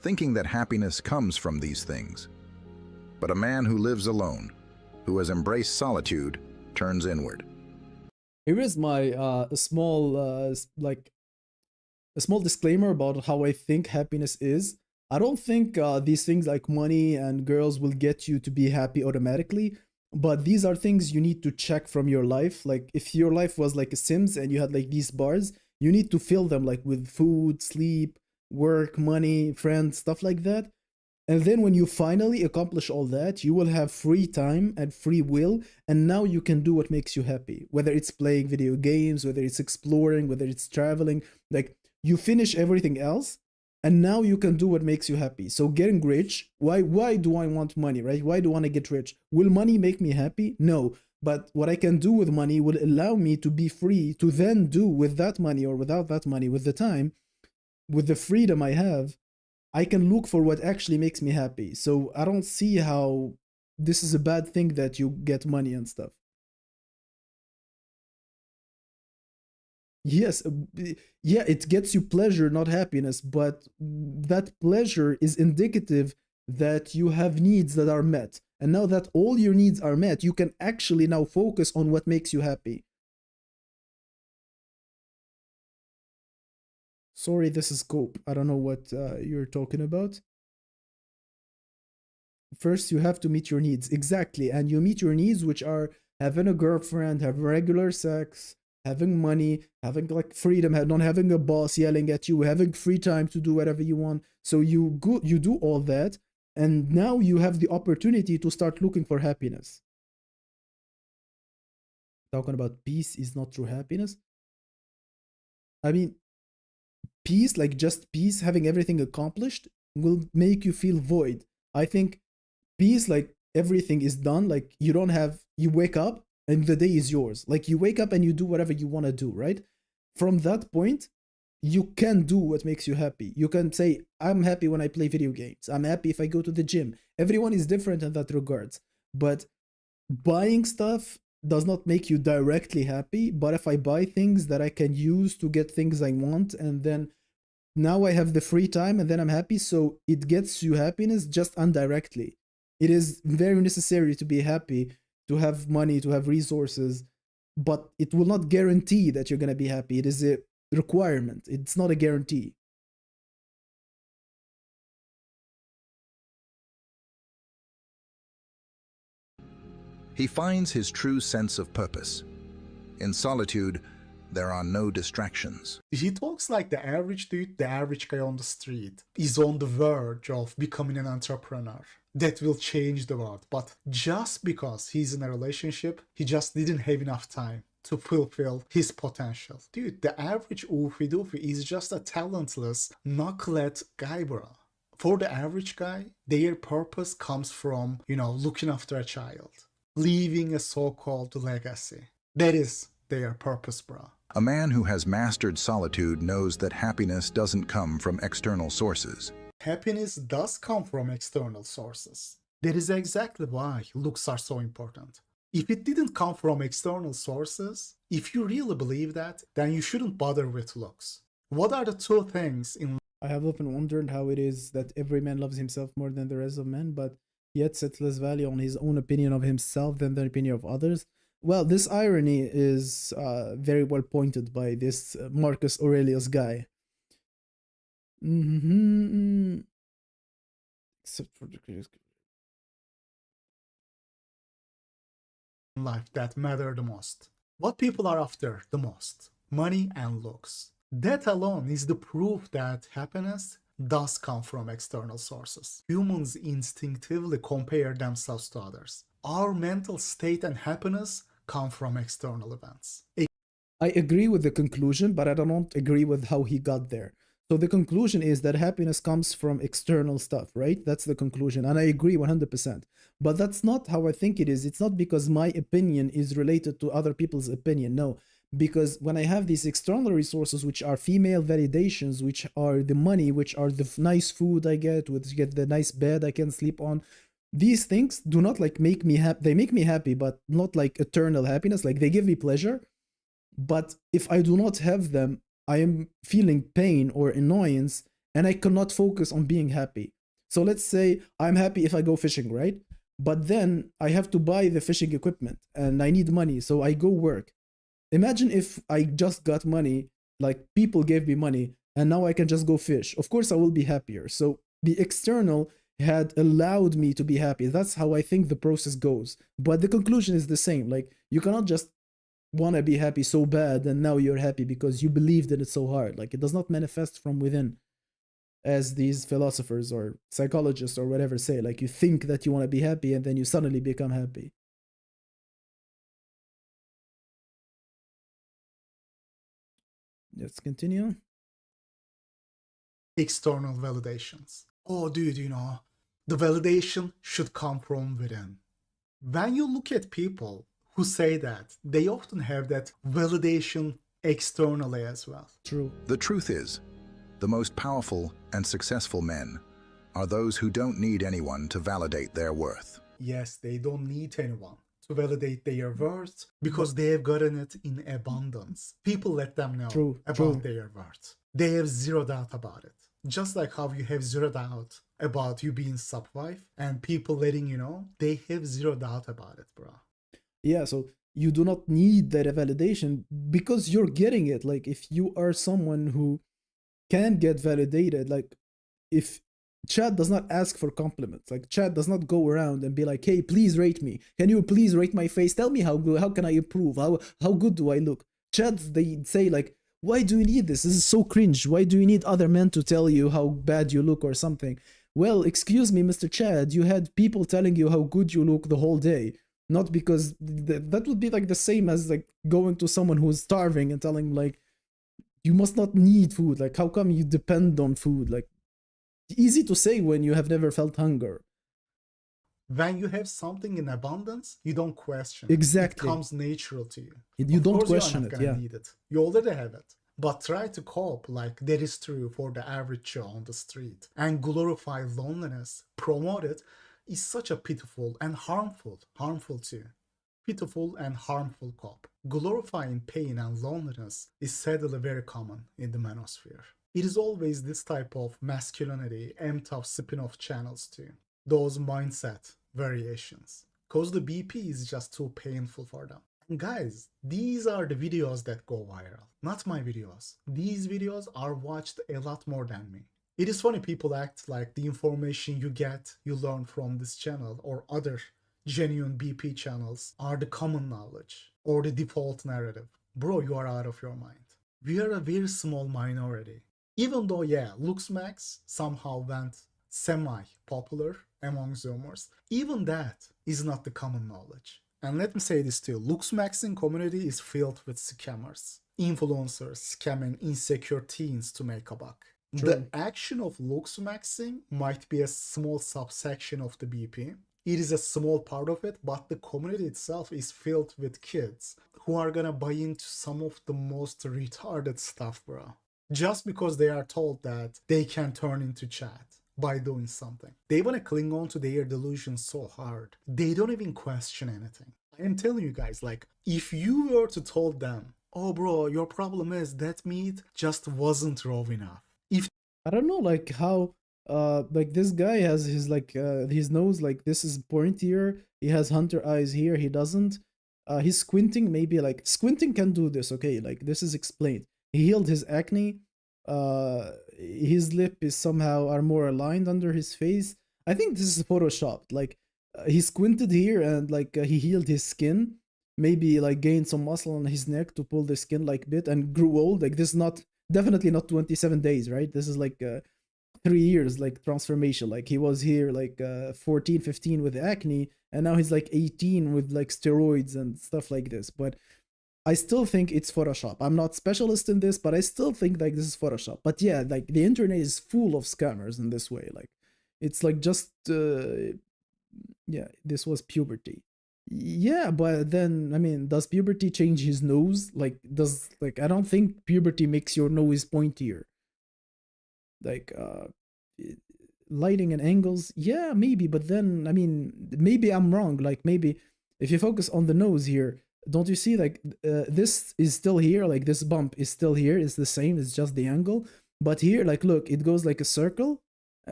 thinking that happiness comes from these things. But a man who lives alone, who has embraced solitude, turns inward. Here is my small disclaimer about how I think happiness is. I don't think these things like money and girls will get you to be happy automatically, but these are things you need to check from your life. Like, if your life was like a Sims and you had like these bars, you need to fill them like with food, sleep, work, money, friends, stuff like that. And then when you finally accomplish all that, you will have free time and free will, and now you can do what makes you happy. Whether it's playing video games, whether it's exploring, whether it's traveling, like, you finish everything else, and now you can do what makes you happy. So getting rich, why do I want money, right? Why do I want to get rich? Will money make me happy? No. But what I can do with money will allow me to be free to then do with that money or without that money, with the time, with the freedom I have, I can look for what actually makes me happy. So I don't see how this is a bad thing that you get money and stuff. Yes, yeah, it gets you pleasure, not happiness, but that pleasure is indicative that you have needs that are met. And now that all your needs are met, you can actually now focus on what makes you happy. Sorry, this is Cope. I don't know what you're talking about. First, you have to meet your needs. Exactly. And you meet your needs, which are having a girlfriend, having regular sex, having money, having like freedom, not having a boss yelling at you, having free time to do whatever you want. So you do all that, and now you have the opportunity to start looking for happiness. Talking about peace is not true happiness. I mean, peace, like just peace, having everything accomplished, will make you feel void. I think peace, like everything is done, like you don't have, you wake up and the day is yours. Like you wake up and you do whatever you want to do, right? From that point, you can do what makes you happy. You can say, I'm happy when I play video games. I'm happy if I go to the gym. Everyone is different in that regards. But buying stuff does not make you directly happy. But if I buy things that I can use to get things I want, and then now I have the free time and then I'm happy, so it gets you happiness just indirectly. It is very necessary to be happy, to have money, to have resources, but it will not guarantee that you're going to be happy. It is a requirement. It's not a guarantee. He finds his true sense of purpose. In solitude, there are no distractions. He talks like the average dude, the average guy on the street, is on the verge of becoming an entrepreneur that will change the world. But just because he's in a relationship, he just didn't have enough time to fulfill his potential. Dude, the average oofy doofy is just a talentless, knucklehead guy, bro. For the average guy, their purpose comes from, looking after a child, leaving a so-called legacy. That is their purpose, bro. A man who has mastered solitude knows that happiness doesn't come from external sources. Happiness does come from external sources. That is exactly why looks are so important. If it didn't come from external sources, if you really believe that, then you shouldn't bother with looks. What are the two things in I have often wondered how it is that every man loves himself more than the rest of men, but yet sets less value on his own opinion of himself than the opinion of others. Well, this irony is very well pointed by this Marcus Aurelius guy. Except for the life that matter the most? What people are after the most? Money and looks. That alone is the proof that happiness does come from external sources. Humans instinctively compare themselves to others. Our mental state and happiness come from external events. I agree with the conclusion, but I don't agree with how he got there. So the conclusion is that happiness comes from external stuff, right? That's the conclusion. And I agree 100%. But that's not how I think it is. It's not because my opinion is related to other people's opinion. No, because when I have these external resources, which are female validations, which are the money, which are the nice food I get, which get the nice bed I can sleep on, these things do not like make me happy. They make me happy, but not like eternal happiness. Like they give me pleasure. But if I do not have them, I am feeling pain or annoyance and I cannot focus on being happy. So let's say I'm happy if I go fishing, right? But then I have to buy the fishing equipment and I need money, so I go work. Imagine if I just got money, like people gave me money, and now I can just go fish. Of course, I will be happier. So the external had allowed me to be happy. That's how I think the process goes. But the conclusion is the same. Like you cannot just want to be happy so bad and now you're happy because you believed in it so hard. Like it does not manifest from within, as these philosophers or psychologists or whatever say. Like you think that you want to be happy and then you suddenly become happy. Let's continue. External validations. Oh, dude, the validation should come from within. When you look at people who say that, they often have that validation externally as well. True. The truth is, the most powerful and successful men are those who don't need anyone to validate their worth. Yes, they don't need anyone to validate their worth because they have gotten it in abundance. People let them know True, about true. their worth. They have zero doubt about it. Just like how you have zero doubt about you being subwife and people letting you know, they have zero doubt about it, bro. Yeah, so you do not need that validation because you're getting it. Like if you are someone who can get validated, like if Chad does not ask for compliments, like Chad does not go around and be like, hey, please rate me, can you please rate my face, tell me how good, how can I improve, how good do I look. Chads, they say like, why do you need this is so cringe, why do you need other men to tell you how bad you look or something. Well, excuse me, Mr. Chad, you had people telling you how good you look the whole day, not because that would be like the same as like going to someone who's starving and telling like, you must not need food, like how come you depend on food, like easy to say when you have never felt hunger. When you have something in abundance, you don't question Exactly. it. It comes natural to you. You Of don't course question you're not it, gonna yeah. need it. You already have it. But try to cope like that is true for the average Joe on the street. And glorify loneliness, promote it, is such a pitiful and harmful too. Pitiful and harmful cop. Glorifying pain and loneliness is sadly very common in the manosphere. It is always this type of masculinity aimed at spin-off channels too. Those mindset variations. Cause the BP is just too painful for them. And guys, these are the videos that go viral, not my videos. These videos are watched a lot more than me. It is funny people act like the information you learn from this channel or other genuine BP channels are the common knowledge or the default narrative. Bro, you are out of your mind. We are a very small minority. Even though, yeah, Looksmaxx somehow went semi-popular among Zoomers, even that is not the common knowledge. And let me say this too, Looksmaxxing community is filled with scammers. Influencers scamming insecure teens to make a buck. True. The action of Looksmaxxing might be a small subsection of the BP. It is a small part of it, but the community itself is filled with kids who are gonna buy into some of the most retarded stuff, bro. Just because they are told that they can turn into Chad by doing something. They want to cling on to their delusions so hard. They don't even question anything. I am telling you guys, like, if you were to told them, oh bro, your problem is that meat just wasn't raw enough. I don't know, like how like this guy has his like his nose like this is pointier, he has hunter eyes here, he doesn't. He's squinting, maybe like squinting can do this, okay, like this is explained. He healed his acne. His lip is somehow are more aligned under his face. I think this is photoshopped. Like he squinted here and like he healed his skin. Maybe like gained some muscle on his neck to pull the skin like bit and grew old. Like this is not definitely not 27 days, right? This is like 3 years like transformation. Like he was here like 14, 15 with acne, and now he's like 18 with like steroids and stuff like this. But I still think it's Photoshop. I'm not specialist in this, but I still think like this is Photoshop. But yeah, like the internet is full of scammers in this way. Like it's like just yeah, this was puberty. Yeah, but then I mean, does puberty change his nose? Like does like I don't think puberty makes your nose pointier. Like lighting and angles, yeah, maybe, but then I mean, maybe I'm wrong. Like maybe if you focus on the nose here, don't you see like this is still here, like this bump is still here, it's the same, it's just the angle. But here, like look, it goes like a circle,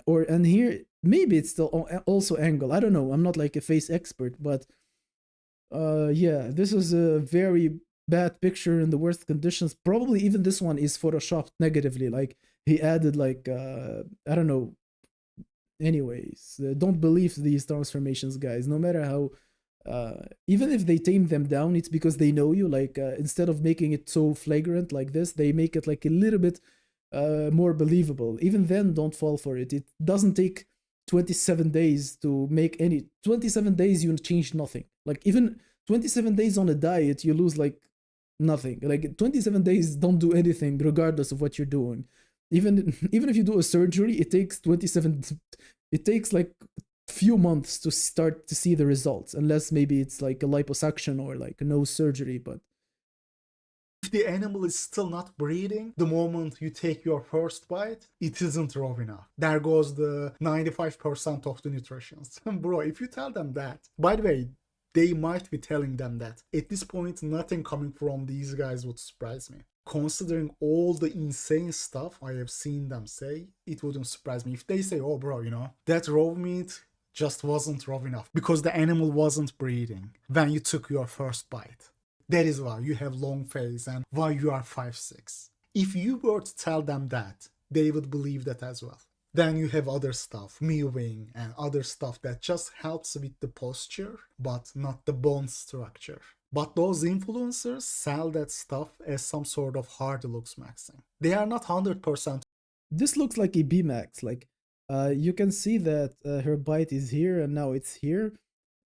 or and here maybe it's still also angle. I don't know, I'm not like a face expert, but yeah, this is a very bad picture in the worst conditions. Probably even this one is photoshopped negatively, like he added like I don't know. Anyways, don't believe these transformations, guys, no matter how even if they tame them down, it's because they know you. Like instead of making it so flagrant like this, they make it like a little bit more believable. Even then, don't fall for it. It doesn't take 27 days to make any 27 days you change nothing. Like even 27 days on a diet, you lose like nothing. Like 27 days don't do anything regardless of what you're doing. Even if you do a surgery, it takes 27, it takes like few months to start to see the results, unless maybe it's like a liposuction or like no surgery. But the animal is still not breathing the moment you take your first bite, it isn't raw enough. There goes the 95% of the nutrients. Bro, if you tell them that, by the way, they might be telling them that. At this point, nothing coming from these guys would surprise me. Considering all the insane stuff I have seen them say, it wouldn't surprise me if they say, oh bro, you know, that raw meat just wasn't raw enough because the animal wasn't breathing when you took your first bite. That is why you have long face and why you are 5'6". If you were to tell them that, they would believe that as well. Then you have other stuff, mewing and other stuff that just helps with the posture, but not the bone structure. But those influencers sell that stuff as some sort of hard Looksmaxxing. They are not 100%. This looks like a B-Max. Like, you can see that her bite is here and now it's here.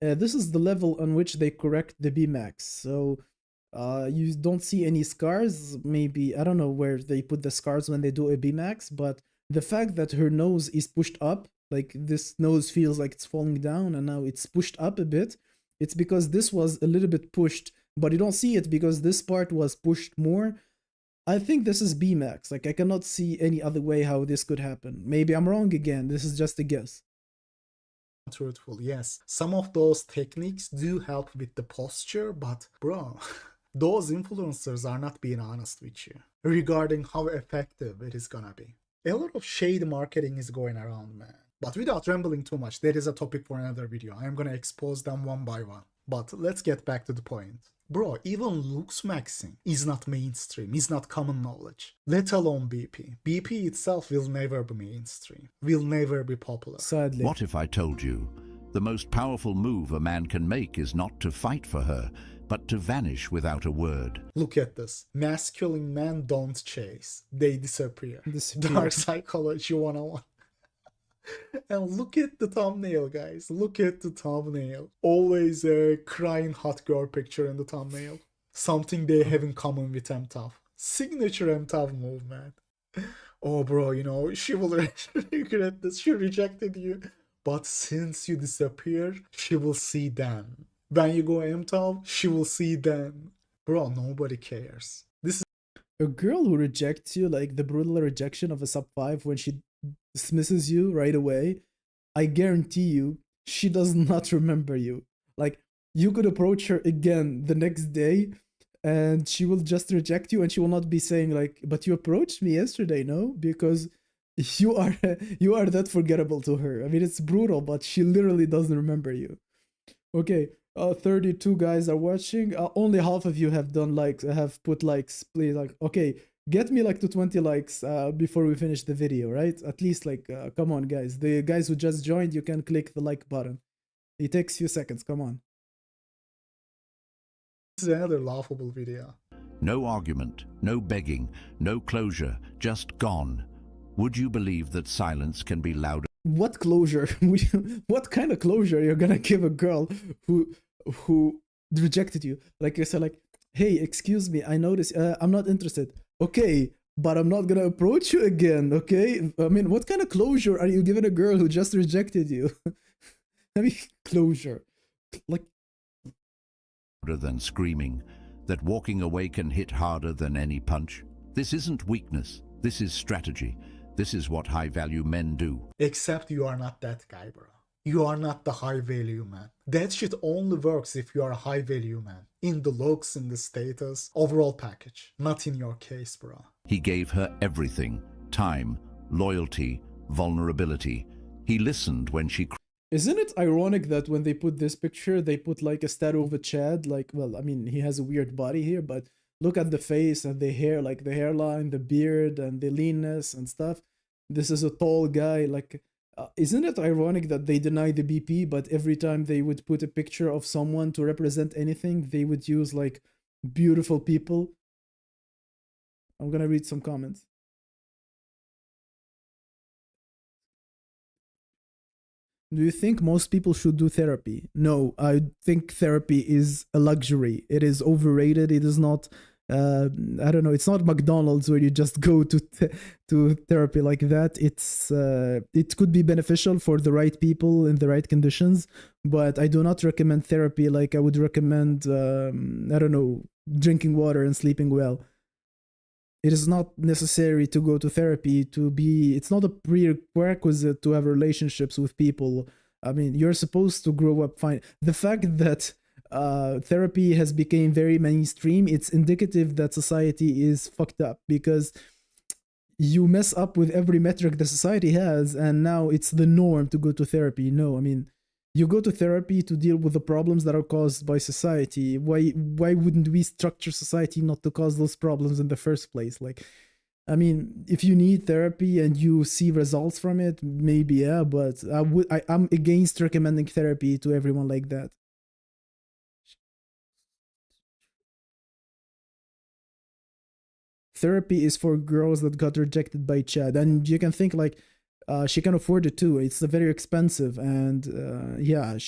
This is the level on which they correct the B-Max. So you don't see any scars. Maybe, I don't know where they put the scars when they do a B-Max, but the fact that her nose is pushed up, like this nose feels like it's falling down and now it's pushed up a bit, it's because this was a little bit pushed, but you don't see it because this part was pushed more. I think this is B-Max. Like, I cannot see any other way how this could happen. Maybe I'm wrong again. This is just a guess. Truthful, yes. Some of those techniques do help with the posture, but bro, those influencers are not being honest with you regarding how effective it is gonna be. A lot of shade marketing is going around, man. But without rambling too much, that is a topic for another video. I am gonna expose them one by one. But let's get back to the point. Bro, even Looksmaxxing is not mainstream, is not common knowledge. Let alone BP. BP itself will never be mainstream, will never be popular. Sadly. What if I told you the most powerful move a man can make is not to fight for her, but to vanish without a word? Look at this. Masculine men don't chase, they disappear. Dark Psychology 101. And look at the thumbnail, guys. Look at the thumbnail. Always a crying hot girl picture in the thumbnail. Something they have in common with MTOV. Signature MTOV move, man. Oh, bro, you know, she will regret this. She rejected you. But since you disappear, she will see them. When you go MTOV, she will see them. Bro, nobody cares. This is a girl who rejects you, like the brutal rejection of a sub 5 when she dismisses you right away, I guarantee you she does not remember you. Like, you could approach her again the next day and she will just reject you and she will not be saying like, but you approached me yesterday, no? Because you are that forgettable to her. I mean, it's brutal, but she literally doesn't remember you. Okay, 32 guys are watching. Only half of you have done likes, have put likes. Please, like, okay, get me like to 20 likes before we finish the video, right? At least like, come on guys. The guys who just joined, you can click the like button. It takes a few seconds, come on. This is another laughable video. No argument, no begging, no closure, just gone. Would you believe that silence can be louder? What closure? What kind of closure you're gonna give a girl who rejected you? Like you said, like, hey, excuse me, I noticed, I'm not interested. Okay, but I'm not gonna approach you again, okay? I mean, what kind of closure are you giving a girl who just rejected you? I mean, closure. Like, louder than screaming, that walking away can hit harder than any punch. This isn't weakness, this is strategy. This is what high-value men do. Except you are not that guy, bro. You are not the high-value man. That shit only works if you are a high-value man. In the looks, in the status, overall package. Not in your case, bro. He gave her everything. Time, loyalty, vulnerability. He listened when she... Isn't it ironic that when they put this picture, they put like a statue of a Chad? Like, well, I mean, he has a weird body here, but look at the face and the hair, like the hairline, the beard, and the leanness and stuff. This is a tall guy. Like, isn't it ironic that they deny the BP, but every time they would put a picture of someone to represent anything, they would use like beautiful people? I'm gonna read some comments. Do you think most people should do therapy? No, I think therapy is a luxury. It is overrated. It is not, I don't know, it's not McDonald's where you just go to therapy like that. It could be beneficial for the right people in the right conditions, but I do not recommend therapy like I would recommend, I don't know, drinking water and sleeping well. it is not necessary to go to therapy to be, it's not a prerequisite to have relationships with people. I mean, you're supposed to grow up fine. The fact that therapy has become very mainstream, it's indicative that society is fucked up, because you mess up with every metric the society has, and now it's the norm to go to therapy. No, I mean, you go to therapy to deal with the problems that are caused by society. Why wouldn't we structure society not to cause those problems in the first place? Like, I mean, if you need therapy and you see results from it, maybe, yeah, but I'm against recommending therapy to everyone like that. Therapy is for girls that got rejected by Chad, and you can think like, she can afford it too. It's very expensive, and yeah,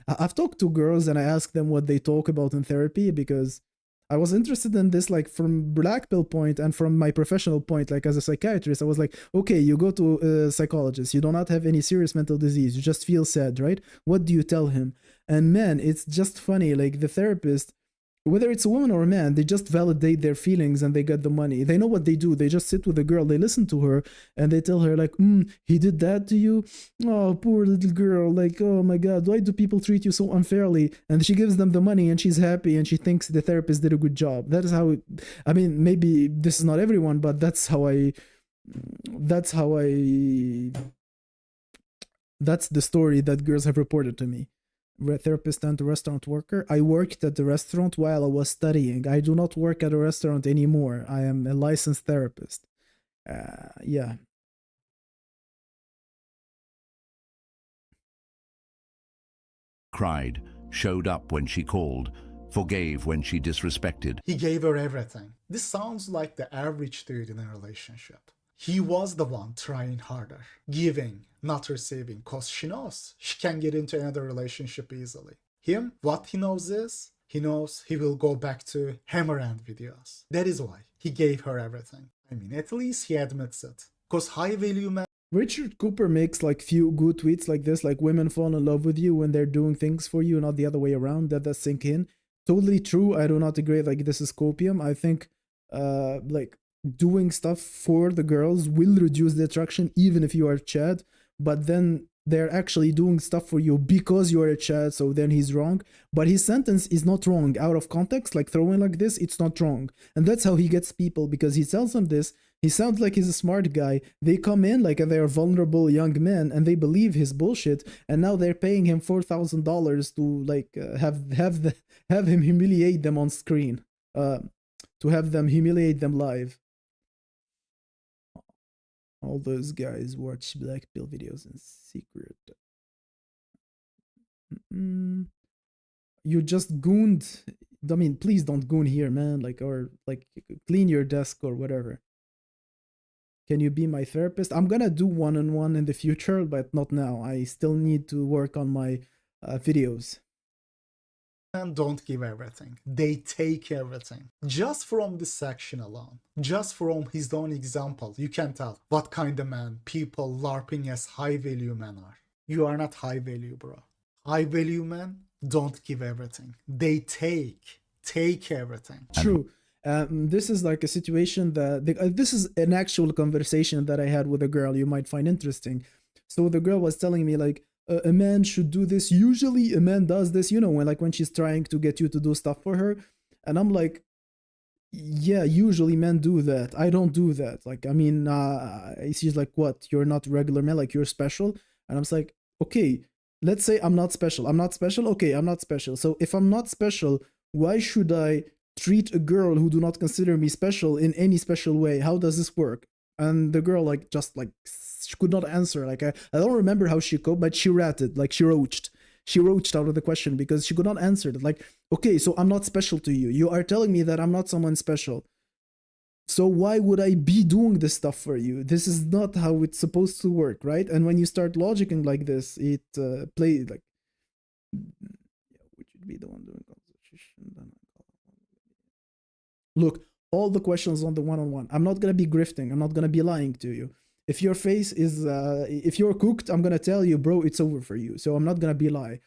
I've talked to girls and I asked them what they talk about in therapy, because I was interested in this, like from black pill point and from my professional point, like as a psychiatrist. I was like, okay, you go to a psychologist, you do not have any serious mental disease, you just feel sad, right? What do you tell him? And man, it's just funny, like the therapist, whether it's a woman or a man, they just validate their feelings and they get the money. They know what they do. They just sit with the girl, they listen to her, and they tell her like, he did that to you? Oh, poor little girl. Like, oh my God, why do people treat you so unfairly? And she gives them the money and she's happy and she thinks the therapist did a good job. That is how it, I mean, maybe this is not everyone, but that's the story that girls have reported to me. Therapist and restaurant worker. I worked at the restaurant while I was studying. I do not work at a restaurant anymore. I am a licensed therapist. Yeah. Cried, showed up when she called, forgave when she disrespected. He gave her everything. This sounds like the average dude in a relationship. He was the one trying harder, giving, not receiving, cause she knows she can get into another relationship easily. Him, what he knows is, he knows he will go back to hammer-hand videos. That is why he gave her everything. I mean, at least he admits it. Cause high-value men... Richard Cooper makes like few good tweets like this, like women fall in love with you when they're doing things for you, not the other way around. That does sink in. Totally true. I do not agree. Like, this is copium. I think, like, doing stuff for the girls will reduce the attraction even if you are Chad, but then they're actually doing stuff for you because you are a Chad, so then he's wrong. But his sentence is not wrong. Out of context, like throwing like this, it's not wrong. And that's how he gets people, because he tells them this, he sounds like he's a smart guy. They come in like they're vulnerable young men and they believe his bullshit, and now they're paying him $4,000 to like have him humiliate them on screen, to have them humiliate them live. All those guys watch black pill videos in secret. You just gooned. I mean, please don't goon here, man. Like, or like clean your desk or whatever. Can you be my therapist? I'm gonna do one-on-one in the future, but not now. I still need to work on my videos. And don't give everything. They take everything. Just from this section alone, just from his own example, you can tell what kind of man people LARPing as high value men are. You are not high value, bro. High value men don't give everything. They take everything. True. This is like a situation that this is an actual conversation that I had with a girl you might find interesting. So the girl was telling me like, a man should do this. Usually a man does this, you know, when she's trying to get you to do stuff for her. And I'm like, yeah, usually men do that. I don't do that. Like, I mean, she's like, what? You're not regular man, like you're special? And I was like, okay, let's say I'm not special. I'm not special? Okay, I'm not special. So if I'm not special, why should I treat a girl who do not consider me special in any special way? How does this work? And the girl like just like she could not answer. Like I don't remember how she coped, but she ratted, like she roached out of the question because she could not answer it. Like, okay, so I'm not special to you. You are telling me that I'm not someone special. So why would I be doing this stuff for you? This is not how it's supposed to work, right? And when you start logicking like this, it plays like, which would be the one doing conversation. Look, all the questions on the one-on-one. I'm not gonna be grifting. I'm not gonna be lying to you. If your face is, if you're cooked, I'm gonna tell you, bro, it's over for you. So I'm not gonna be lie.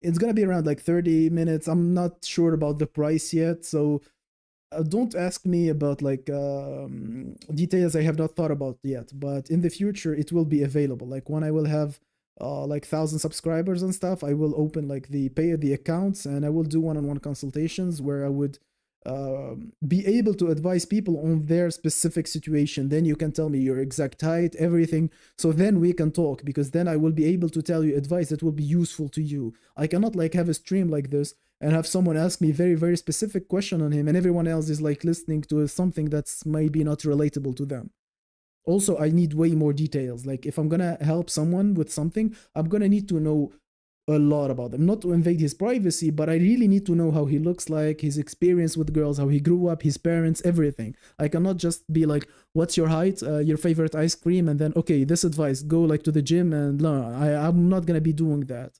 It's gonna be around like 30 minutes. I'm not sure about the price yet. So don't ask me about like details I have not thought about yet, but in the future it will be available. Like when I will have like 1,000 subscribers and stuff, I will open like the accounts, and I will do one-on-one consultations where I would be able to advise people on their specific situation. Then you can tell me your exact height, everything. So then we can talk, because then I will be able to tell you advice that will be useful to you. I cannot like have a stream like this and have someone ask me very, very specific question on him, and everyone else is like listening to something that's maybe not relatable to them. Also, I need way more details. Like if I'm gonna help someone with something, I'm gonna need to know a lot about them, not to invade his privacy, but I really need to know how he looks like, his experience with girls, how he grew up, his parents, everything. I cannot just be like, what's your height, your favorite ice cream, and then, okay, this advice, go like to the gym, and no, I'm not gonna be doing that.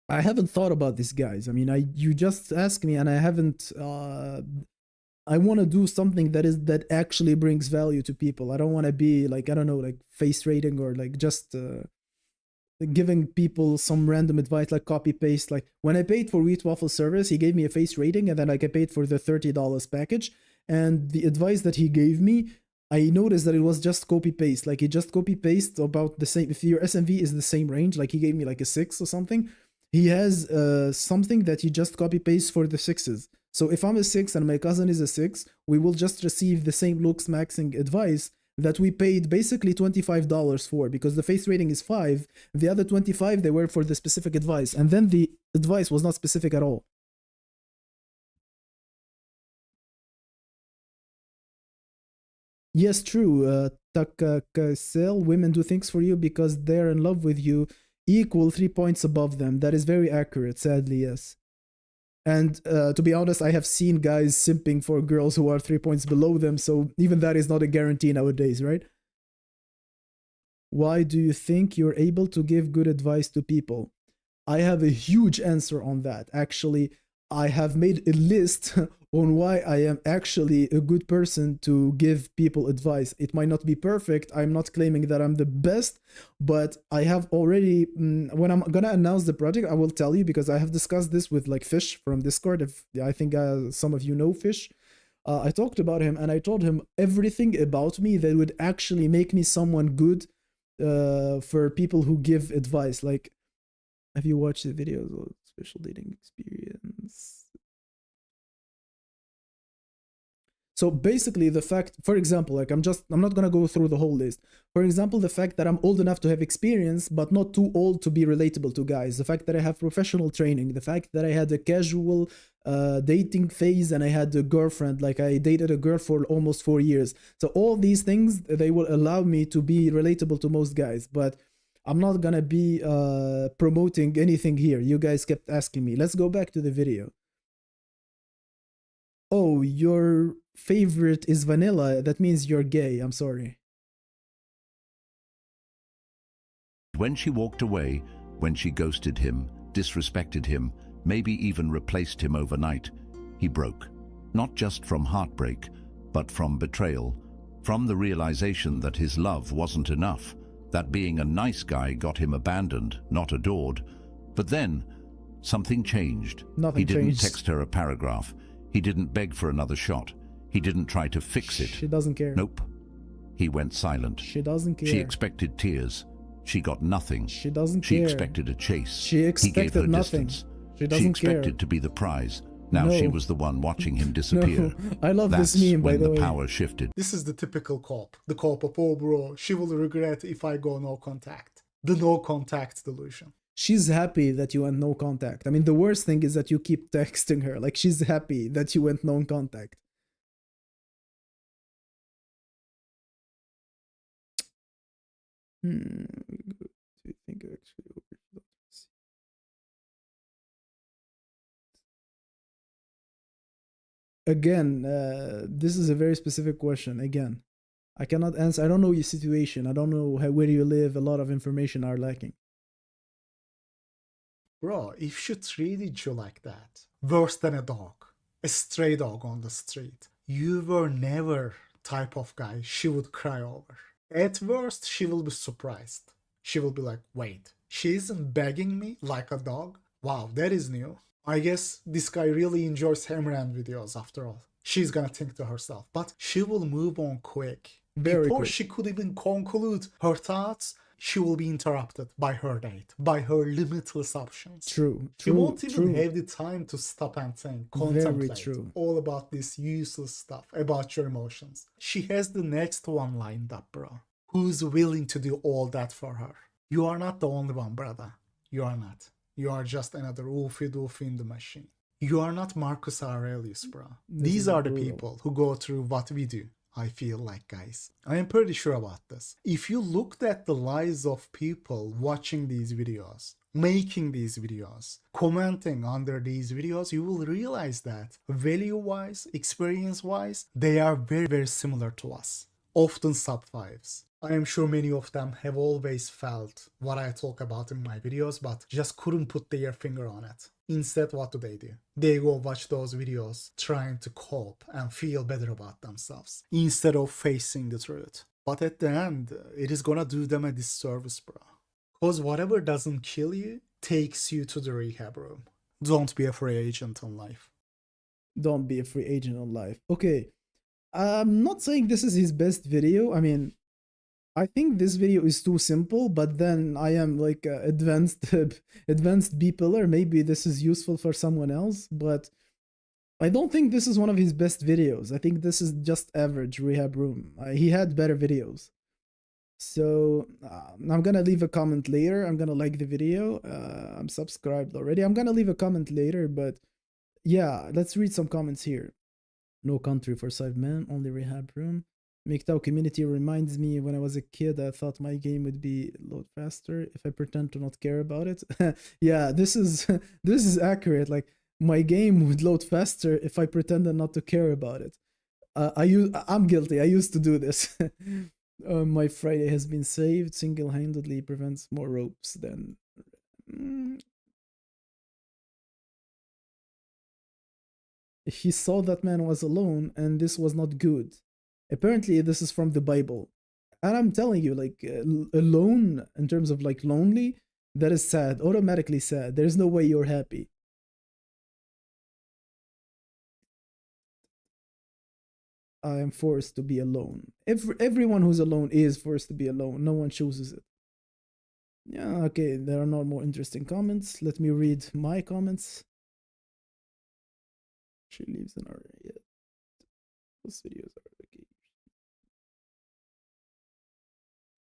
I haven't thought about this, guys. I mean, you just asked me, and I haven't. I want to do something that actually brings value to people. I don't want to be like, I don't know, like face rating, or like just giving people some random advice, like copy paste. Like when I paid for Wheat Waffle service, he gave me a face rating, and then like I paid for the $30 package, and the advice that he gave me, I noticed that it was just copy paste. Like he just copy paste about the same. If your SMV is the same range, like he gave me like a 6 or something, he has something that he just copy paste for the 6s. So if I'm a 6 and my cousin is a 6, we will just receive the same Looksmaxxing advice that we paid basically $25 for, because the face rating is 5. The other 25, they were for the specific advice, and then the advice was not specific at all. Yes, true. Takakasel, women do things for you because they're in love with you, equal 3 points above them. That is very accurate, sadly, yes. And to be honest, I have seen guys simping for girls who are 3 points below them, so even that is not a guarantee nowadays, right? Why do you think you're able to give good advice to people? I have a huge answer on that. Actually, I have made a list on why I am actually a good person to give people advice. It might not be perfect. I'm not claiming that I'm the best, but I have already, when I'm gonna announce the project, I will tell you, because I have discussed this with like Fish from Discord. If I think some of you know Fish. I talked about him, and I told him everything about me that would actually make me someone good for people who give advice. Like, have you watched the videos of special dating experience? So basically the fact, for example, like I'm not gonna go through the whole list. For example, the fact that I'm old enough to have experience, but not too old to be relatable to guys. The fact that I have professional training. The fact that I had a casual dating phase, and I had a girlfriend. Like I dated a girl for almost 4 years. So all these things, they will allow me to be relatable to most guys. But I'm not gonna be promoting anything here. You guys kept asking me. Let's go back to the video. Oh, your favorite is vanilla. That means you're gay. I'm sorry. When she walked away, when she ghosted him, disrespected him, maybe even replaced him overnight, he broke. Not just from heartbreak, but from betrayal, from the realization that his love wasn't enough, that being a nice guy got him abandoned, not adored. But then, something changed. Nothing changed. He didn't changed. text her a paragraph. He didn't beg for another shot. He didn't try to fix it. She doesn't care. Nope. He went silent. She doesn't care. She expected tears. She got nothing. She doesn't She care. expected a chase. She expected he gave her nothing. distance. She doesn't She expected care. to be the prize. Now No. she was the one watching him disappear. No, I love That's this meme, by when the the way. power shifted. This is the typical cop. The cop of, oh bro, she will regret if I go no contact. The no contact delusion. She's happy that you went no contact. I mean, the worst thing is that you keep texting her. Like, she's happy that you went no contact. Do you think actually? Again, this is a very specific question. Again, I cannot answer. I don't know your situation. I don't know where you live. A lot of information are lacking. Bro, if she treated you like that, worse than a dog, a stray dog on the street, you were never type of guy she would cry over. At worst, she will be surprised. She will be like, wait, she isn't begging me like a dog? Wow, that is new. I guess this guy really enjoys Hamran videos after all. she's gonna think to herself, but she will move on quick. Very Before quick. she could even conclude her thoughts, she will be interrupted by her date, by her limitless options. True, She true, won't even true. have the time to stop and think, Very contemplate true. all about this useless stuff, about your emotions. She has the next one lined up, bro. Who's willing to do all that for her? You are not the only one, brother. You are not. You are just another oofy doofy in the machine. You are not Marcus Aurelius, bro. These are the brutal. people who go through what we do. I feel like, guys. I am pretty sure about this. If you looked at the lives of people watching these videos, making these videos, commenting under these videos, you will realize that value-wise, experience-wise, they are very, very similar to us. Often sub-5s. I am sure many of them have always felt what I talk about in my videos, but just couldn't put their finger on it. Instead, what do? They go watch those videos trying to cope and feel better about themselves instead of facing the truth. But at the end, it is gonna do them a disservice, bro. Because whatever doesn't kill you takes you to the rehab room. Don't be a free agent in life. Don't be a free agent in life. Okay, I'm not saying this is his best video. I mean, I think this video is too simple, but then I am like advanced advanced B pillar. Maybe this is useful for someone else, but I don't think this is one of his best videos. I think this is just average rehab room. He had better videos. So I'm gonna leave a comment later. I'm gonna like the video. I'm subscribed already. I'm gonna leave a comment later, but yeah, let's read some comments here. No country for 5 men, only rehab room. MGTOW community reminds me when I was a kid, I thought my game would be load faster if I pretend to not care about it. Yeah, this is this is accurate. Like my game would load faster if I pretended not to care about it. I'm guilty. I used to do this. My Friday has been saved. Single-handedly prevents more ropes than. He saw that man was alone, and this was not good. Apparently, this is from the Bible. And I'm telling you, like, alone, in terms of, like, lonely, that is sad, automatically sad. There's no way you're happy. I am forced to be alone. Everyone who's alone is forced to be alone. No one chooses it. Yeah, okay, there are no more interesting comments. Let me read my comments. She lives in our area. Those videos are okay.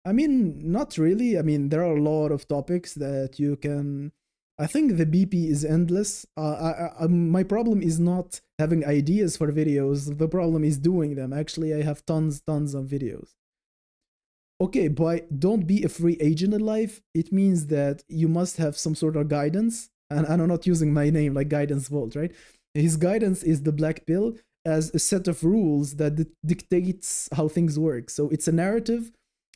I mean, not really. I mean, there are a lot of topics that you can. I think the BP is endless. My problem is not having ideas for videos. The problem is doing them. Actually, I have tons of videos. Okay, but don't be a free agent in life. It means that you must have some sort of guidance. And I'm not using my name like Guidance Vault, right? His guidance is the black pill as a set of rules that dictates how things work. So it's a narrative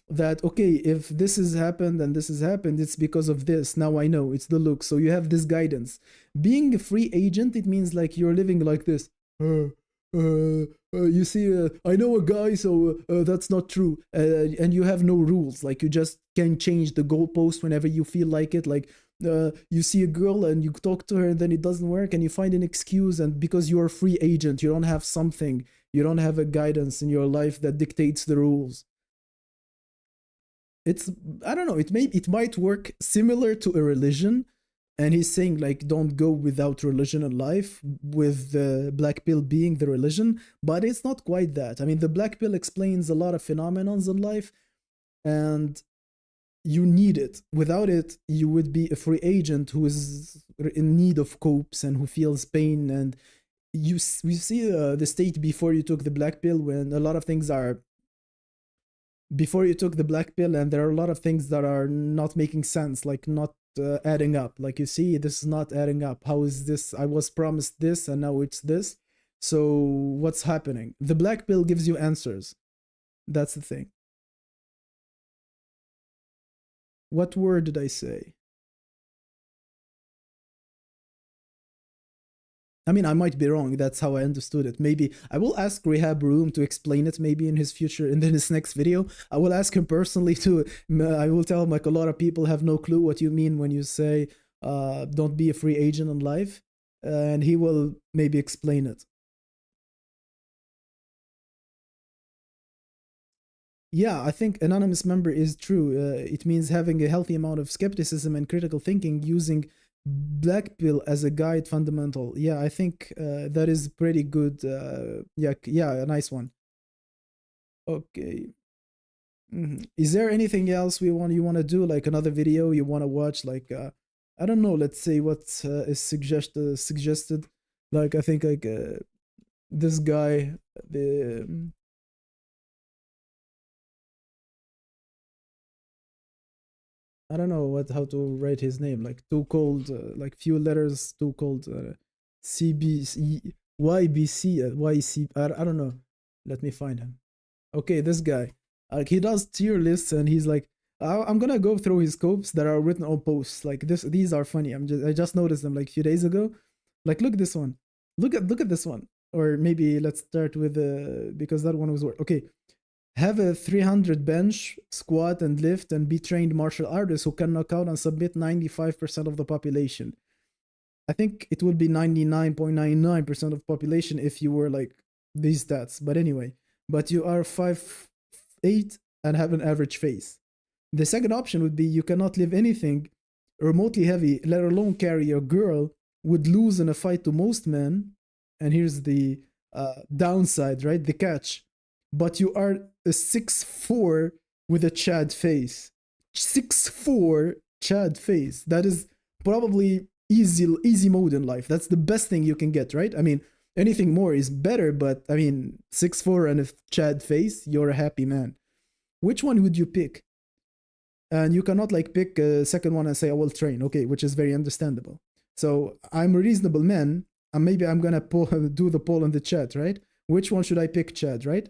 that, okay, if this has happened and this has happened, it's because of this. Now I know, it's the look. So you have this guidance. Being a free agent, it means like you're living like this. You see, I know a guy, so that's not true. And you have no rules. Like you just can change the goalpost whenever you feel like it. Like you see a girl and you talk to her and then it doesn't work and you find an excuse, and because you're a free agent, you don't have something, you don't have a guidance in your life that dictates the rules. It's, I don't know, it might work similar to a religion, and he's saying like don't go without religion in life, with the black pill being the religion, but it's not quite that. I mean, the black pill explains a lot of phenomenons in life, and you need it. Without it, you would be a free agent who is in need of copes and who feels pain. And we see the state before you took the black pill, when a lot of things are before you took the black pill, and there are a lot of things that are not making sense, like not adding up. Like, you see, this is not adding up. How is this? I was promised this and now it's this. So what's happening? The black pill gives you answers. That's the thing. What word did I say? I mean, I might be wrong. That's how I understood it. Maybe I will ask Rehab Room to explain it maybe in his future, in his next video. I will ask him personally to, I will tell him like a lot of people have no clue what you mean when you say don't be a free agent in life. And he will maybe explain it. Yeah, I think anonymous member is true. It means having a healthy amount of skepticism and critical thinking, using black pill as a guide fundamental. Yeah, I think that is pretty good. Yeah, a nice one. Okay. Is there anything else you want to do, like another video you want to watch, like I don't know, let's say what is suggested, like I think like this guy, the I don't know how to write his name, like too cold, like few letters, too cold, CBC, YBC, YC, I don't know. Let me find him. Okay, this guy, like he does tier lists, and he's like, I'm gonna go through his scopes that are written on posts. Like these are funny. I just noticed them like a few days ago. Like look at this one. Look at this one. Or maybe let's start with because that one was okay. Have a 300 bench, squat and lift, and be trained martial artists who can knock out and submit 95% of the population. I think it would be 99.99% of population if you were like these stats. But anyway, but you are 5'8" and have an average face. The second option would be you cannot lift anything remotely heavy, let alone carry a girl, would lose in a fight to most men. And here's the downside, right? The catch. But you are a 6'4" with a Chad face. 6'4" Chad face. That is probably easy mode in life. That's the best thing you can get, right? I mean, anything more is better, but I mean, 6'4" and a Chad face, you're a happy man. Which one would you pick? And you cannot like pick a second one and say I will train, okay, which is very understandable. So I'm a reasonable man, and maybe I'm gonna do the poll in the chat, right? Which one should I pick, Chad, right?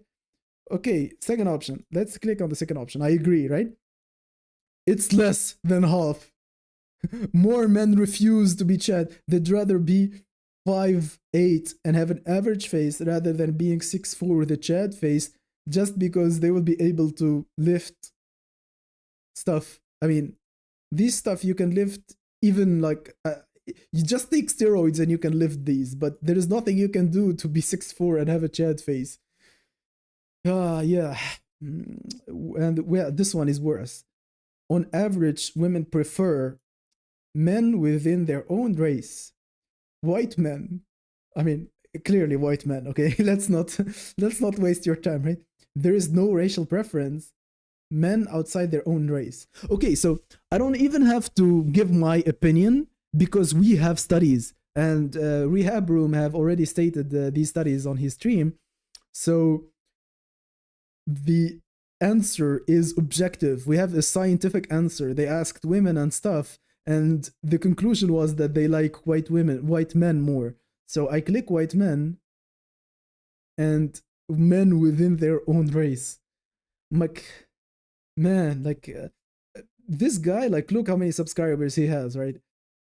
Okay, second option. Let's click on the second option. I agree, right? It's less than half. More men refuse to be Chad. They'd rather be 5'8" and have an average face rather than being 6'4" with a Chad face, just because they will be able to lift stuff. I mean, these stuff you can lift even like you just take steroids and you can lift these, but there is nothing you can do to be 6'4" and have a Chad face. Yeah. And well, this one is worse. On average, women prefer men within their own race. White men. I mean, clearly white men, okay? let's not waste your time, right? There is no racial preference. Men outside their own race. Okay, so I don't even have to give my opinion because we have studies, and Rehab Room have already stated these studies on his stream. So the answer is objective. We have a scientific answer. They asked women and stuff, and the conclusion was that they like white men more. So I click white men and men within their own race. Like, man, like this guy, like look how many subscribers he has, right?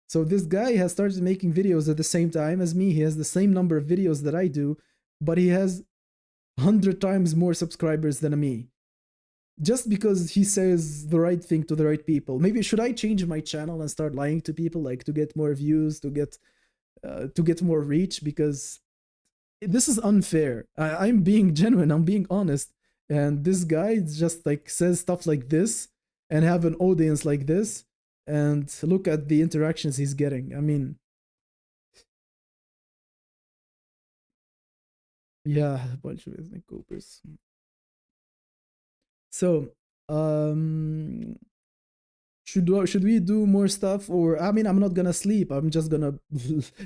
So this guy has started making videos at the same time as me. He has the same number of videos that I do, but he has 100 times more subscribers than me, just because he says the right thing to the right people. Maybe should I change my channel and start lying to people, like to get more views, to get more reach? Because this is unfair. I'm being genuine, I'm being honest, and this guy just like says stuff like this and have an audience like this, and look at the interactions he's getting. I mean, yeah, a bunch of ethnic Coopers. So, should we do more stuff? Or I mean, I'm not gonna sleep. I'm just gonna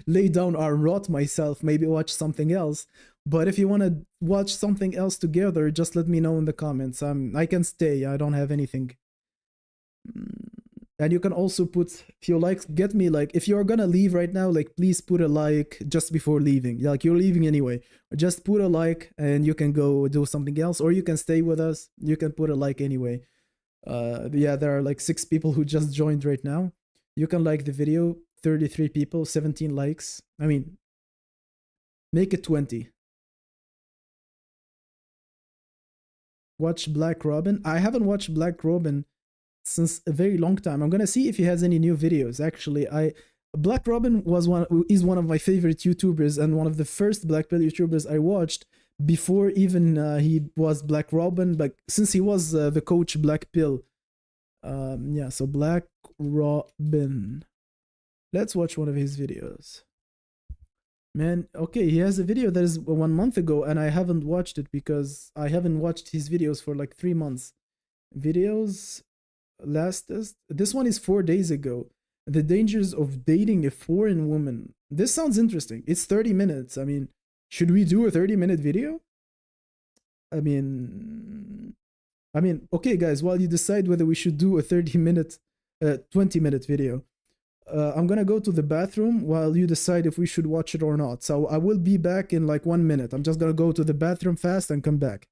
lay down or rot myself. Maybe watch something else. But if you want to watch something else together, just let me know in the comments. I can stay. I don't have anything. And you can also put, if you like, get me like, if you're gonna leave right now, like please put a like just before leaving. Like you're leaving anyway, just put a like and you can go do something else, or you can stay with us. You can put a like anyway. Yeah, there are like 6 people who just joined right now. You can like the video, 33 people, 17 likes. I mean, make it 20. Watch Black Robin. I haven't watched Black Robin since a very long time. I'm gonna see if he has any new videos. Actually, Black Robin is one of my favorite YouTubers and one of the first Black Pill YouTubers I watched, before even he was Black Robin, like since he was the coach Black Pill. Yeah, so Black Robin. Let's watch one of his videos. Man, okay, he has a video that is 1 month ago, and I haven't watched it because I haven't watched his videos for like 3 months. Videos lastest. This one is 4 days ago. The dangers of dating a foreign woman. This sounds interesting. It's 30 minutes. I mean, should we do a 30-minute video? I mean, okay, guys, while you decide whether we should do a 30-minute, 20-minute video, I'm gonna go to the bathroom while you decide if we should watch it or not. So I will be back in like 1 minute. I'm just gonna go to the bathroom fast and come back.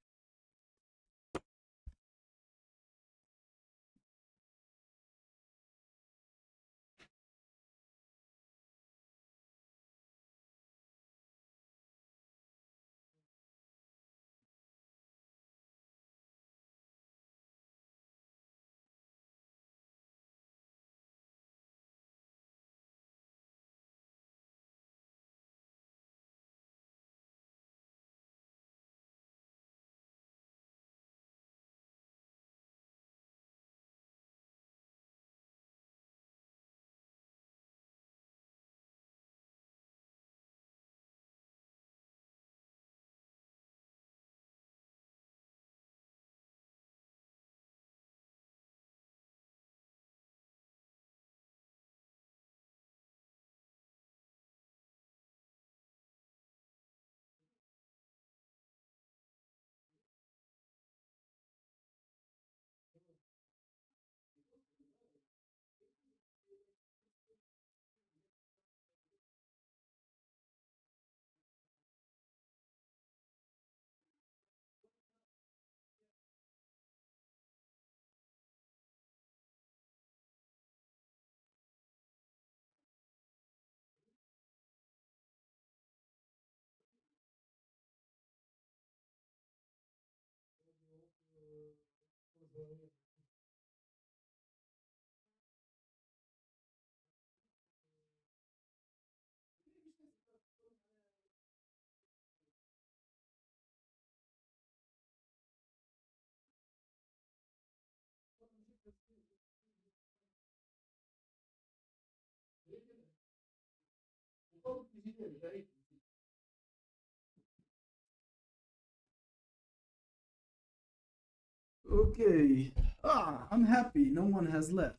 Okay. I'm happy. No one has left.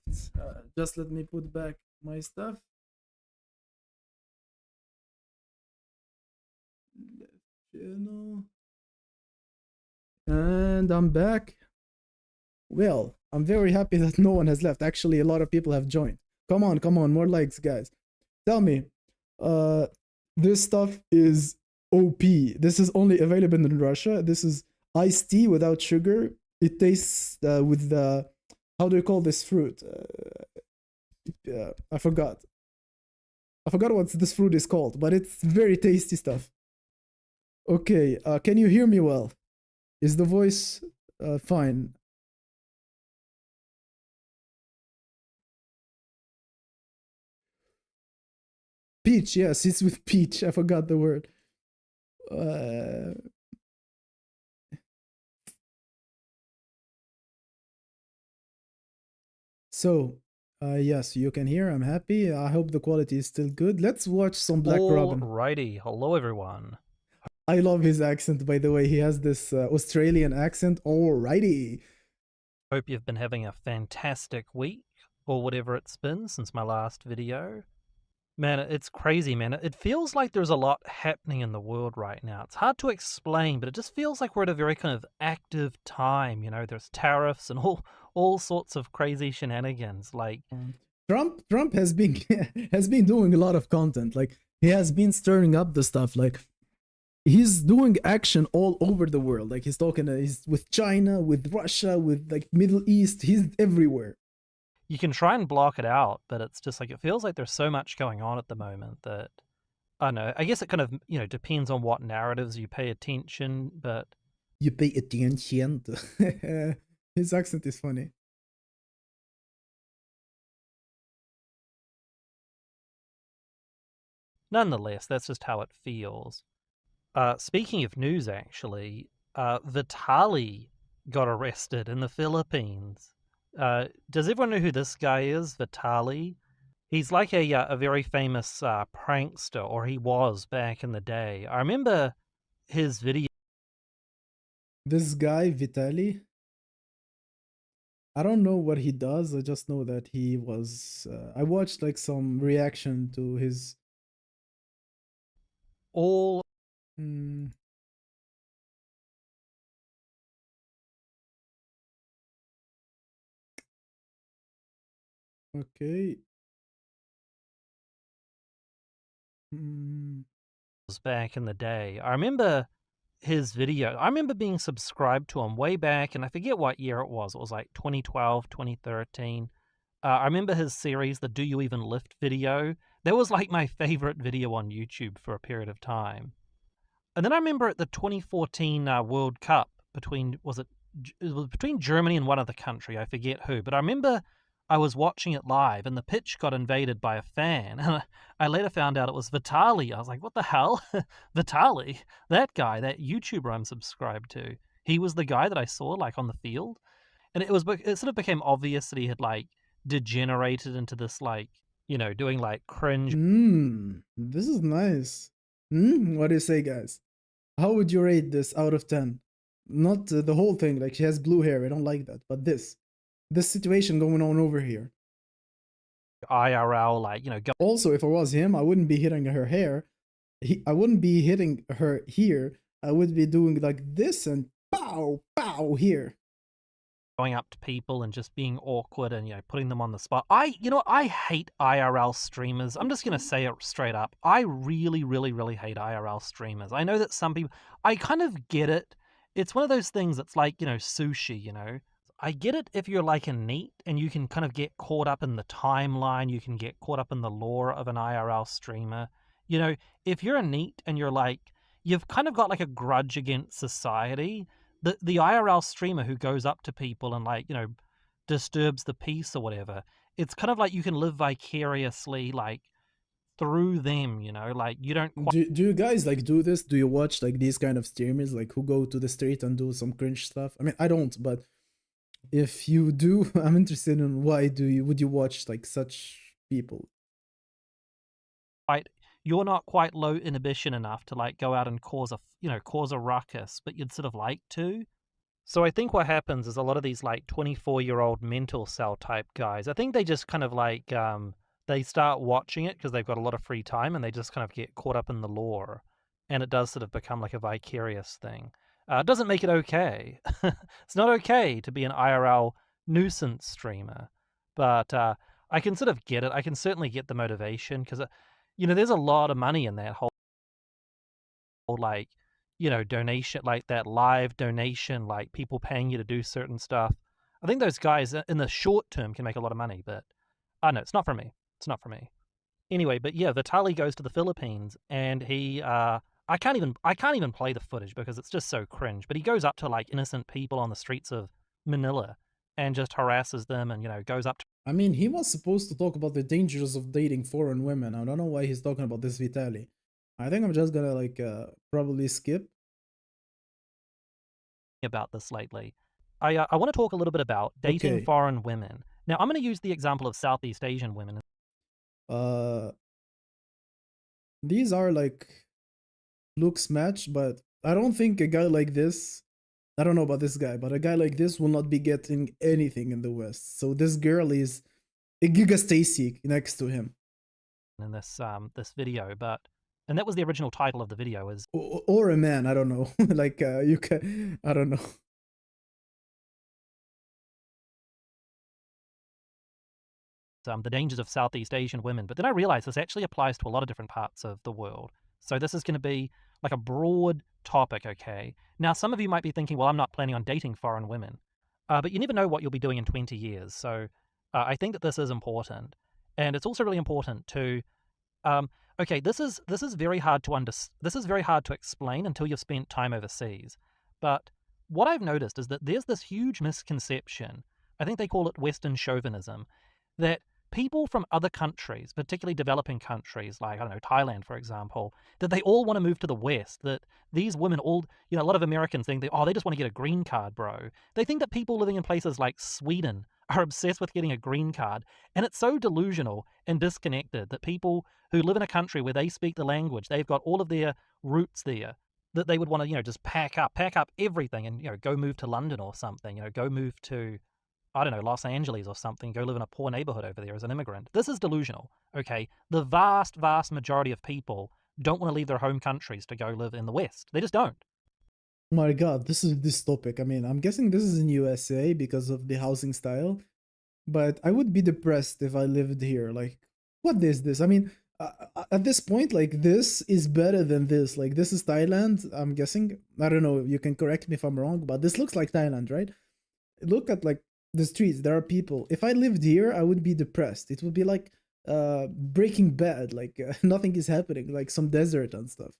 Just let me put back my stuff. Left channel. And I'm back. Well, I'm very happy that no one has left. Actually, a lot of people have joined. Come on, more likes, guys. Tell me, this stuff is OP. This is only available in Russia. This is iced tea without sugar. It tastes with the, how do you call this fruit? I forgot. I forgot what this fruit is called, but it's very tasty stuff. Okay, can you hear me well? Is the voice fine? Peach, yes, it's with peach. I forgot the word. So, yes, you can hear. I'm happy. I hope the quality is still good. Let's watch some Black Robin. Alrighty, hello everyone. I love his accent, by the way. He has this Australian accent. Alrighty. Hope you've been having a fantastic week, or whatever it's been since my last video. Man, it's crazy, man. It feels like there's a lot happening in the world right now. It's hard to explain, but it just feels like we're at a very kind of active time. You know, there's tariffs and all sorts of crazy shenanigans. Like Trump has been has been doing a lot of content. Like he has been stirring up the stuff. Like he's doing action all over the world. Like he's talking, he's with China, with Russia, with like Middle East. He's everywhere. you can try and block it out, but it's just like it feels like there's so much going on at the moment that I don't know. I guess it kind of, you know, depends on what narratives you pay attention, but You pay attention. His accent is funny. nonetheless, that's just how it feels. Speaking of news, actually, Vitali got arrested in the Philippines. Does everyone know who this guy is, Vitali? He's like a very famous prankster, or he was back in the day. I remember his video. This guy, Vitali, I don't know what he does. I just know that he was. I watched like some reaction to his. All Hmm, okay. Hmm, was back in the day. I remember his video. I remember being subscribed to him way back, and I forget what year it was. It was like 2012, 2013. I remember his series, the Do You Even Lift video. That was like my favorite video on YouTube for a period of time. And then I remember at the 2014 World Cup between, it was between Germany and one other country, I forget who, but I remember I was watching it live and the pitch got invaded by a fan. And I later found out it was Vitali. I was like, what the hell? Vitali? That guy, that YouTuber I'm subscribed to. He was the guy that I saw like on the field. And it sort of became obvious that he had like degenerated into this like, doing like cringe. this is nice. What do you say, guys? How would you rate this out of 10? Not the whole thing, like she has blue hair, I don't like that, but this situation going on over here. IRL, like, Also, if I was him, I wouldn't be hitting her hair. I wouldn't be hitting her here. I would be doing like this and pow, pow here. Going up to people and just being awkward and, putting them on the spot. I hate IRL streamers. I'm just going to say it straight up. I really, really, really hate IRL streamers. I know that some people, I kind of get it. It's one of those things that's like, sushi, I get it if you're like a NEET and you can kind of get caught up in the timeline, you can get caught up in the lore of an IRL streamer. If you're a NEET and you're like, you've kind of got like a grudge against society, the IRL streamer who goes up to people and like, disturbs the peace or whatever, it's kind of like you can live vicariously like through them, like you don't do you guys like do this? Do you watch like these kind of streamers like who go to the street and do some cringe stuff? I mean, I don't, but if you do, I'm interested in why would you watch like such people? You're not quite low inhibition enough to like go out and cause a ruckus, but you'd sort of like to. So I think what happens is a lot of these like 24-year-old mental cell type guys, I think they just kind of like they start watching it because they've got a lot of free time and they just kind of get caught up in the lore, and it does sort of become like a vicarious thing. It doesn't make it okay. It's not okay to be an IRL nuisance streamer, but I can sort of get it. I can certainly get the motivation because there's a lot of money in that whole like, donation, like that live donation, like people paying you to do certain stuff. I think those guys in the short term can make a lot of money, but I know it's not for me. It's not for me. Anyway, but yeah, Vitali goes to the Philippines and he I can't even play the footage because it's just so cringe, but he goes up to like innocent people on the streets of Manila and just harasses them and goes up to I mean, he was supposed to talk about the dangers of dating foreign women. I don't know why he's talking about this Vitali. I think I'm just gonna like probably skip. about this lately. I want to talk a little bit about dating Okay. foreign women. Now, I'm going to use the example of Southeast Asian women. These are like looks match, but I don't think a guy like this, I don't know about this guy, but a guy like this will not be getting anything in the West. So this girl is a Giga Stacy next to him. In this video, and that was the original title of the video is or a man, I don't know. Like you can, I don't know. The dangers of Southeast Asian women. But then I realized this actually applies to a lot of different parts of the world. So this is going to be like a broad topic, okay? Now, some of you might be thinking, well, I'm not planning on dating foreign women. But you never know what you'll be doing in 20 years. So I think that this is important. And it's also really important to, okay, this is very hard to this is very hard to explain until you've spent time overseas. But what I've noticed is that there's this huge misconception, I think they call it Western chauvinism, that people from other countries, particularly developing countries like, I don't know, Thailand, for example, that they all want to move to the West, that these women all, a lot of Americans think, they just want to get a green card, bro. They think that people living in places like Sweden are obsessed with getting a green card. And it's so delusional and disconnected that people who live in a country where they speak the language, they've got all of their roots there, that they would want to, just pack up everything and, go move to London or something, go move to, I don't know, Los Angeles or something, go live in a poor neighborhood over there as an immigrant. This is delusional, okay? The vast, vast majority of people don't want to leave their home countries to go live in the West. They just don't. My God, this is dystopic. I mean, I'm guessing this is in USA because of the housing style, but I would be depressed if I lived here. Like, what is this? I mean, at this point, like, this is better than this. Like, this is Thailand, I'm guessing. I don't know, you can correct me if I'm wrong, but this looks like Thailand, right? Look at, like, the streets, there are people. If I lived here, I would be depressed. It would be like Breaking Bad, like nothing is happening, like some desert and stuff.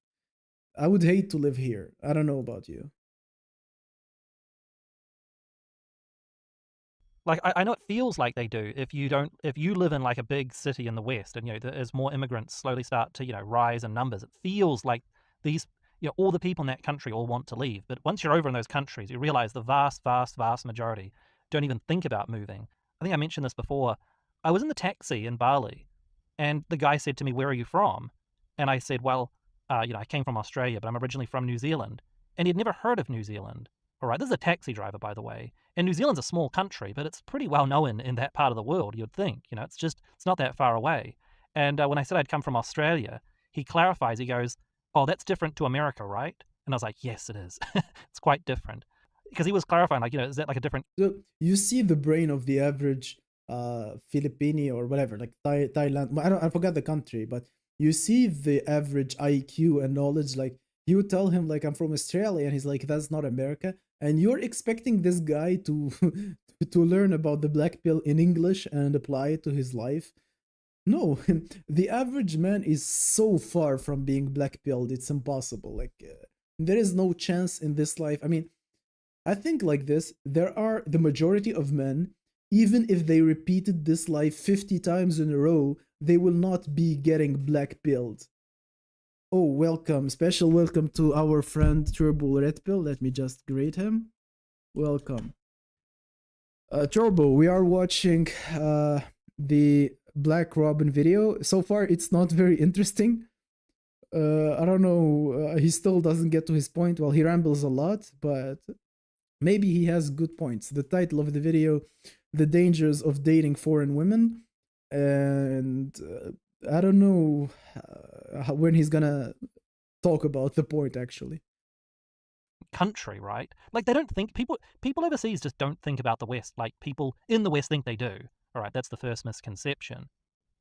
I would hate to live here. I don't know about you. Like, I know it feels like they do if you live in like a big city in the West and, as more immigrants slowly start to, rise in numbers, it feels like these, all the people in that country all want to leave. But once you're over in those countries, you realize the vast, vast, vast majority don't even think about moving. I think I mentioned this before. I was in the taxi in Bali and the guy said to me, "Where are you from?" And I said, well, I came from Australia, but I'm originally from New Zealand. And he'd never heard of New Zealand. All right, this is a taxi driver, by the way. And New Zealand's a small country, but it's pretty well known in that part of the world, you'd think. It's not that far away. And when I said I'd come from Australia, he clarifies, he goes, "Oh, that's different to America, right?" And I was like, yes, it is. It's quite different. Because he was clarifying, like, is that like a different... So you see the brain of the average Filipino or whatever, like Thailand. I forgot the country, but you see the average IQ and knowledge. Like, you tell him, like, I'm from Australia, and he's like, that's not America. And you're expecting this guy to to learn about the black pill in English and apply it to his life. No, the average man is so far from being black pilled. It's impossible. Like, there is no chance in this life. I mean, I think like this, there are the majority of men, even if they repeated this life 50 times in a row, they will not be getting black pilled. Oh, welcome. Special welcome to our friend Turbo Red Pill. Let me just greet him. Welcome. Turbo, we are watching the Black Robin video. So far, it's not very interesting. I don't know. He still doesn't get to his point. Well, he rambles a lot, but maybe he has good points. The title of the video, The Dangers of Dating Foreign Women. And I don't know when he's gonna talk about the point, actually. Country, right? Like, they don't think... People overseas just don't think about the West like people in the West think they do. All right, that's the first misconception.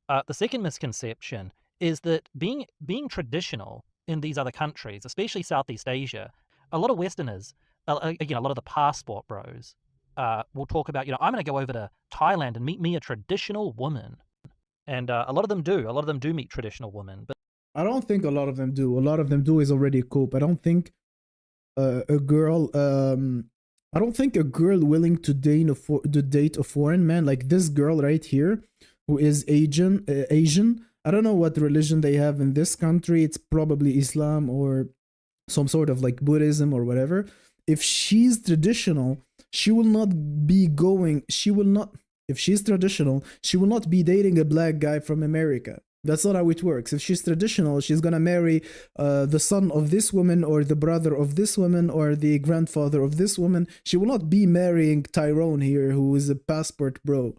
The second misconception is that being traditional in these other countries, especially Southeast Asia, a lot of Westerners, again, a lot of the passport bros, will talk about, I'm going to go over to Thailand and meet me a traditional woman. And a lot of them do. A lot of them do meet traditional women. But I don't think a lot of them do. A lot of them do is already a cope. I don't think a girl... I don't think a girl willing to date a foreign man, like this girl right here, who is Asian. I don't know what religion they have in this country. It's probably Islam or some sort of like Buddhism or whatever. If she's traditional, she will not be going... If she's traditional, she will not be dating a black guy from America. That's not how it works. If she's traditional, she's gonna marry the son of this woman or the brother of this woman or the grandfather of this woman. She will not be marrying Tyrone here, who is a passport bro.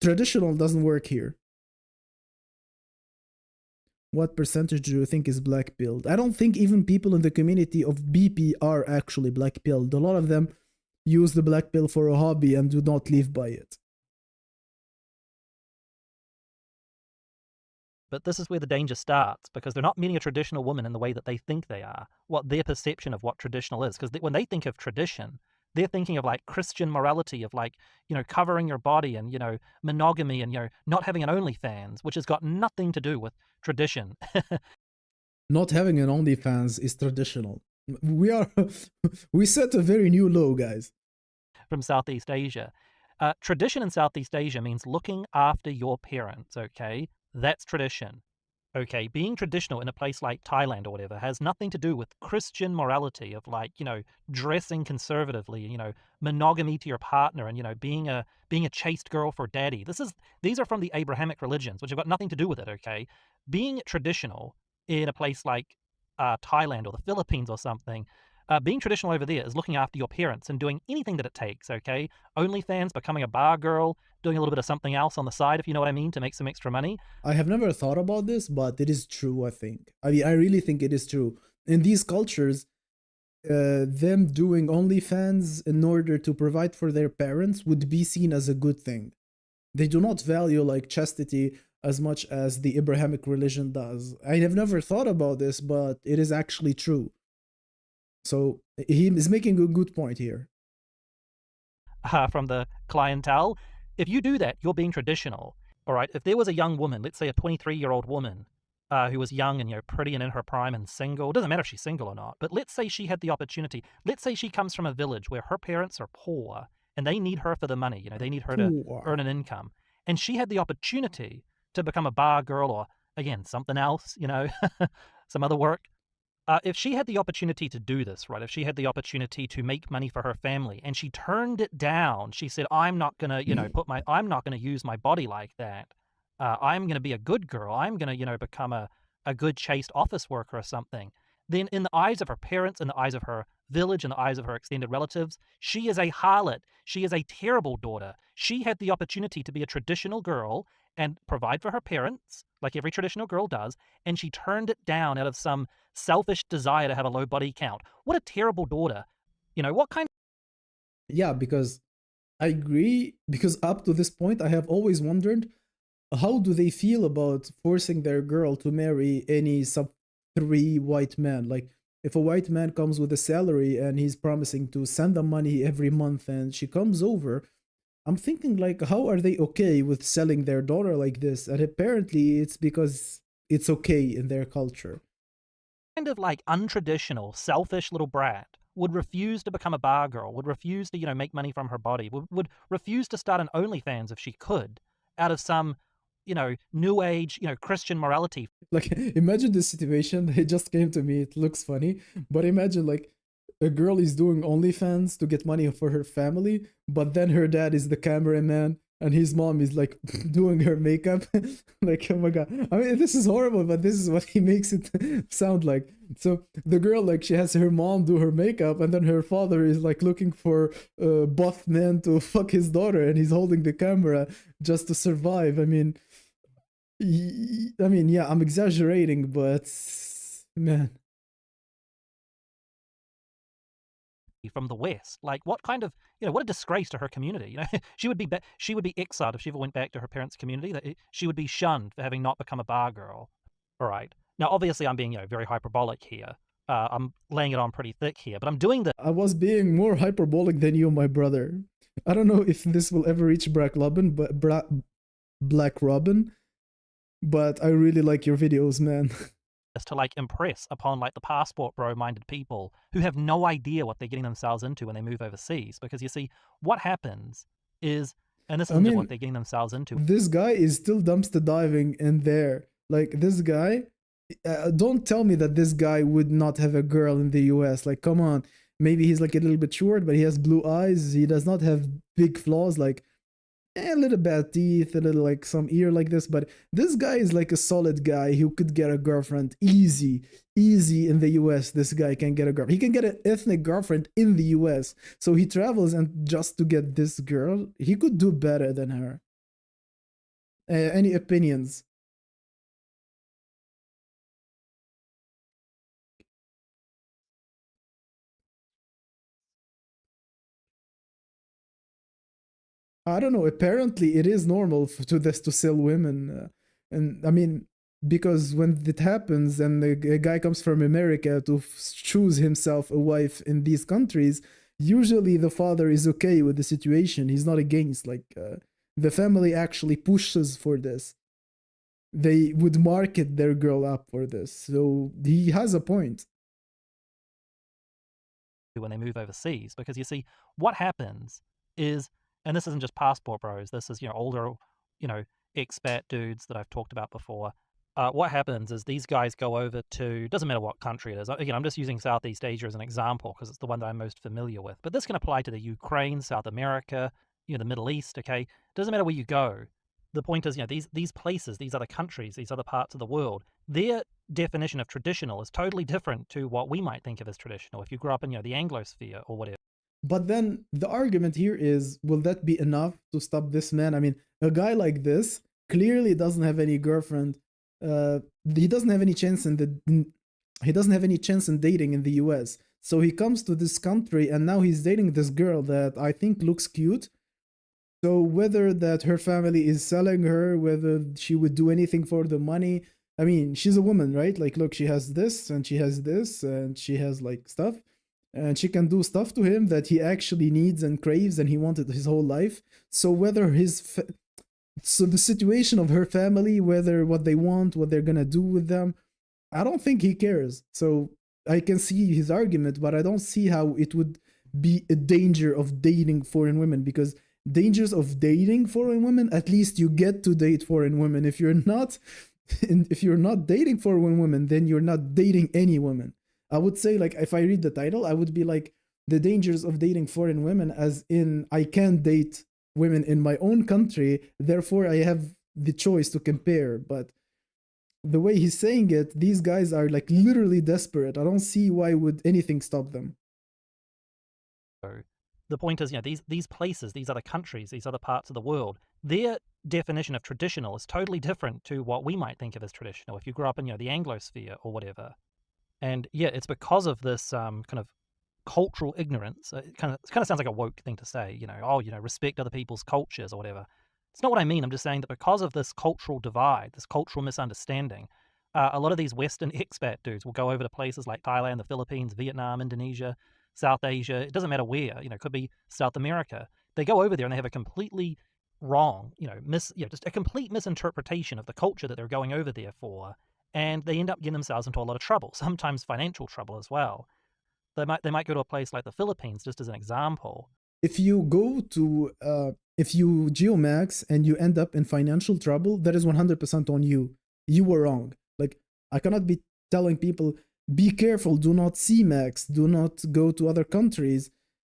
Traditional doesn't work here. What percentage do you think is black pilled? I don't think even people in the community of BP are actually black pilled. A lot of them use the black pill for a hobby and do not live by it. But this is where the danger starts, because they're not meeting a traditional woman in the way that they think they are, what their perception of what traditional is. Because when they think of tradition, they're thinking of like Christian morality, of like, covering your body and, monogamy and, not having an OnlyFans, which has got nothing to do with tradition. Not having an OnlyFans is traditional. We set a very new low, guys. From Southeast Asia. Tradition in Southeast Asia means looking after your parents, okay? That's tradition. Okay, being traditional in a place like Thailand or whatever has nothing to do with Christian morality of like, dressing conservatively, monogamy to your partner and, being a chaste girl for daddy. These are from the Abrahamic religions, which have got nothing to do with it, okay? Being traditional in a place like Thailand or the Philippines or something, being traditional over there is looking after your parents and doing anything that it takes, okay? OnlyFans, becoming a bar girl, doing a little bit of something else on the side, if you know what I mean, to make some extra money. I have never thought about this, but it is true, I think. I mean, I really think it is true. In these cultures, them doing OnlyFans in order to provide for their parents would be seen as a good thing. They do not value like chastity as much as the Abrahamic religion does. I have never thought about this, but it is actually true. So he is making a good point here. From the clientele. If you do that, you're being traditional. All right. If there was a young woman, let's say a 23-year-old woman, who was young and pretty and in her prime and single, it doesn't matter if she's single or not, but let's say she had the opportunity. Let's say she comes from a village where her parents are poor and they need her for the money. They need her to earn an income, and she had the opportunity to become a bar girl or again something else, some other work. If she had the opportunity to do this, right? If she had the opportunity to make money for her family, and she turned it down, she said, "I'm not gonna, I'm not gonna use my body like that. I'm gonna be a good girl. I'm gonna, become a good chaste office worker or something." Then, in the eyes of her parents, in the eyes of her village, in the eyes of her extended relatives, she is a harlot. She is a terrible daughter. She had the opportunity to be a traditional girl and provide for her parents, like every traditional girl does, and she turned it down out of some selfish desire to have a low body count. What a terrible daughter. What kind Yeah, because I agree, because up to this point, I have always wondered how do they feel about forcing their girl to marry any sub-3 white man? Like, if a white man comes with a salary and he's promising to send them money every month and she comes over, I'm thinking, like, how are they okay with selling their daughter like this? And apparently it's because it's okay in their culture. of like untraditional, selfish little brat would refuse to become a bar girl, would refuse to, make money from her body, would refuse to start an OnlyFans if she could, out of some, new age, Christian morality. Like, imagine this situation. It just came to me. It looks funny, but imagine like a girl is doing OnlyFans to get money for her family, but then her dad is the cameraman and his mom is like doing her makeup. Like, oh my god. I mean, this is horrible, but this is what he makes it sound like. So the girl, like, she has her mom do her makeup, and then her father is like looking for buff men to fuck his daughter, and he's holding the camera just to survive. I mean, yeah, I'm exaggerating, but man. From the West, like what kind of, what a disgrace to her community. She would be exiled if she ever went back to her parents' community. That she would be shunned for having not become a bar girl. All right. Now, obviously, I'm being very hyperbolic here. I'm laying it on pretty thick here, but I'm doing this. I was being more hyperbolic than you, my brother. I don't know if this will ever reach Black Robin, but I really like your videos, man. To like impress upon like the passport bro minded people who have no idea what they're getting themselves into when they move overseas. Because you see, what happens is, and this isn't what they're getting themselves into. This guy is still dumpster diving in there. Like, this guy, don't tell me that this guy would not have a girl in the US. Like, come on. Maybe he's like a little bit short, but he has blue eyes. He does not have big flaws. Like, a little bad teeth, a little like some ear like this, but this guy is like a solid guy who could get a girlfriend easy in the US. This guy can get a girlfriend. He can get an ethnic girlfriend in the US. So he travels, and just to get this girl, he could do better than her. Any opinions? I don't know. Apparently, it is normal to sell women, and I mean, because when it happens and a guy comes from America to choose himself a wife in these countries, usually the father is okay with the situation. He's not against. Like, the family actually pushes for this. They would market their girl up for this. So he has a point. When they move overseas, because you see, what happens is, and this isn't just passport bros, this is, older, expat dudes that I've talked about before. What happens is these guys go over to, doesn't matter what country it is. Again, I'm just using Southeast Asia as an example because it's the one that I'm most familiar with. But this can apply to the Ukraine, South America, the Middle East, okay? Doesn't matter where you go. The point is, these places, these other countries, these other parts of the world, their definition of traditional is totally different to what we might think of as traditional if you grew up in, the Anglosphere or whatever. But then the argument here is, will that be enough to stop this man? I mean, a guy like this clearly doesn't have any girlfriend. He doesn't have any chance he doesn't have any chance in dating in the US. So he comes to this country and now he's dating this girl that I think looks cute. So whether that her family is selling her, whether she would do anything for the money, I mean, she's a woman, right? Like, look, she has this and she has this and she has like stuff. And she can do stuff to him that he actually needs and craves and he wanted his whole life. So whether so the situation of her family, whether what they want, what they're gonna do with them, I don't think he cares. So I can see his argument, but I don't see how it would be a danger of dating foreign women, because dangers of dating foreign women, at least you get to date foreign women. If you're not dating foreign women, then you're not dating any woman. I would say, like, if I read the title, I would be like, the dangers of dating foreign women, as in I can't date women in my own country, therefore I have the choice to compare. But the way he's saying it, these guys are like literally desperate. I don't see why would anything stop them. The point is, these places, these other countries, these other parts of the world, their definition of traditional is totally different to what we might think of as traditional if you grew up in, the Anglosphere or whatever. And yeah, it's because of this kind of cultural ignorance. It kind of sounds like a woke thing to say, respect other people's cultures or whatever. It's not what I mean. I'm just saying that because of this cultural divide, this cultural misunderstanding, a lot of these Western expat dudes will go over to places like Thailand, the Philippines, Vietnam, Indonesia, South Asia. It doesn't matter where, it could be South America. They go over there and they have a completely wrong, just a complete misinterpretation of the culture that they're going over there for. And they end up getting themselves into a lot of trouble, sometimes financial trouble as well. They might go to a place like the Philippines, just as an example. If you go to, if you geomax and you end up in financial trouble, that is 100% on you. You were wrong. Like, I cannot be telling people, be careful, do not C-max, do not go to other countries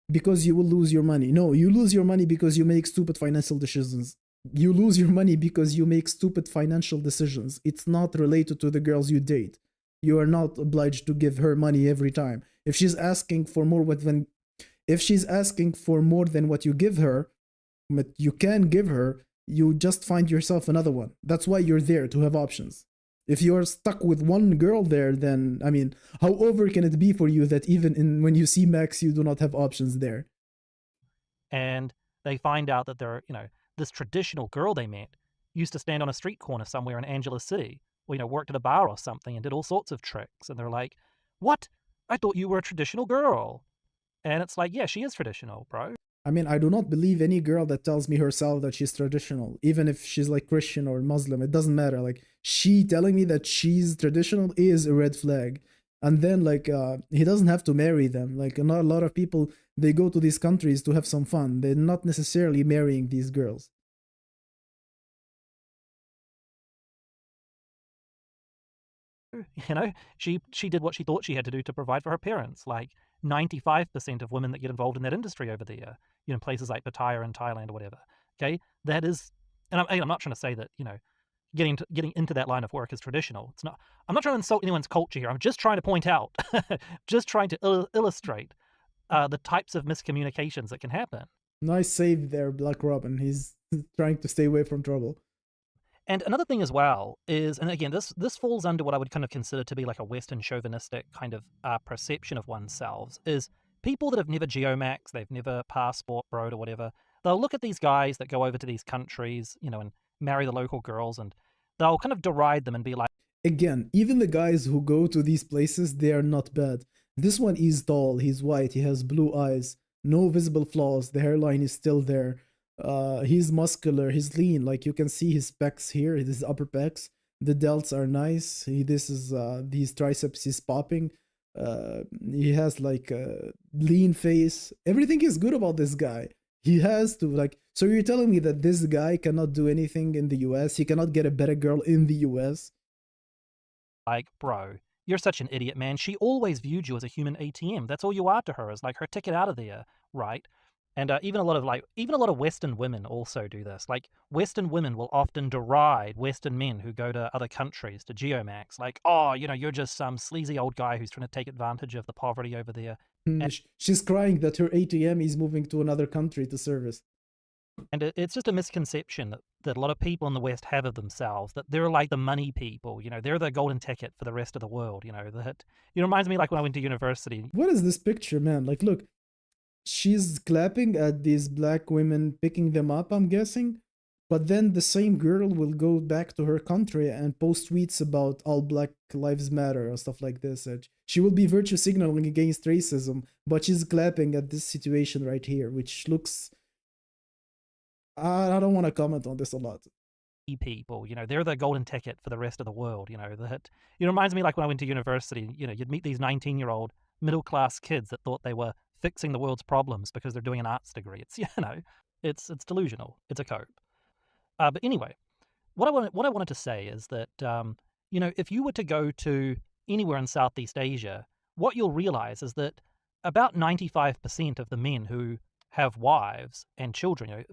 because you will lose your money. No, you lose your money because you make stupid financial decisions. You lose your money because you make stupid financial decisions. It's not related to the girls you date. You are not obliged to give her money every time. If she's asking for more than what you give her, but you can give her, you just find yourself another one. That's why you're there, to have options. If you're stuck with one girl there, then, I mean, how over can it be for you that even when you see Max, you do not have options there? And they find out that they're, this traditional girl they met used to stand on a street corner somewhere in Angeles City, or, worked at a bar or something and did all sorts of tricks. And they're like, what? I thought you were a traditional girl. And it's like, yeah, she is traditional, bro. I mean, I do not believe any girl that tells me herself that she's traditional, even if she's like Christian or Muslim. It doesn't matter. Like, she telling me that she's traditional is a red flag. And then, like, he doesn't have to marry them. Like, not a lot of people, they go to these countries to have some fun. They're not necessarily marrying these girls. She did what she thought she had to do to provide for her parents. Like 95% of women that get involved in that industry over there, places like Pattaya and Thailand or whatever. Okay, that is, and I'm not trying to say that getting into that line of work is traditional. It's not. I'm not trying to insult anyone's culture here. I'm just trying to point out, just trying to illustrate the types of miscommunications that can happen. Nice save there, Black Robin. He's trying to stay away from trouble. And another thing as well is, and again, this falls under what I would kind of consider to be like a Western chauvinistic kind of perception of oneself, is people that have never geomaxed, they've never passport broed or whatever, they'll look at these guys that go over to these countries, and marry the local girls, and they'll kind of deride them and be like... Again, even the guys who go to these places, they are not bad. This one is tall, he's white, he has blue eyes, no visible flaws, the hairline is still there. He's muscular, he's lean, like you can see his pecs here, his upper pecs, the delts are nice, these triceps is popping, he has like a lean face, everything is good about this guy. He has to, like, so you're telling me that this guy cannot do anything in the US? He cannot get a better girl in the US? Like, bro, you're such an idiot, man. She always viewed you as a human ATM. That's all you are to her, is like her ticket out of there, right? And even a lot of Western women also do this. Like, Western women will often deride Western men who go to other countries to geomax. Like, oh, you're just some sleazy old guy who's trying to take advantage of the poverty over there. She's crying that her ATM is moving to another country to service. And it's just a misconception that a lot of people in the West have of themselves, that they're like the money people, they're the golden ticket for the rest of the world, that it reminds me like when I went to university. What is this picture, man? Like, look, she's clapping at these black women, picking them up, I'm guessing. But then the same girl will go back to her country and post tweets about all Black Lives Matter or stuff like this. She will be virtue signaling against racism, but she's clapping at this situation right here, which looks... I don't want to comment on this a lot. People, they're the golden ticket for the rest of the world, that it reminds me like when I went to university, you'd meet these 19-year-old middle-class kids that thought they were fixing the world's problems because they're doing an arts degree. It's, it's delusional. It's a cope. But anyway, what I wanted to say is that, if you were to go to anywhere in Southeast Asia, what you'll realize is that about 95% of the men who have wives and children,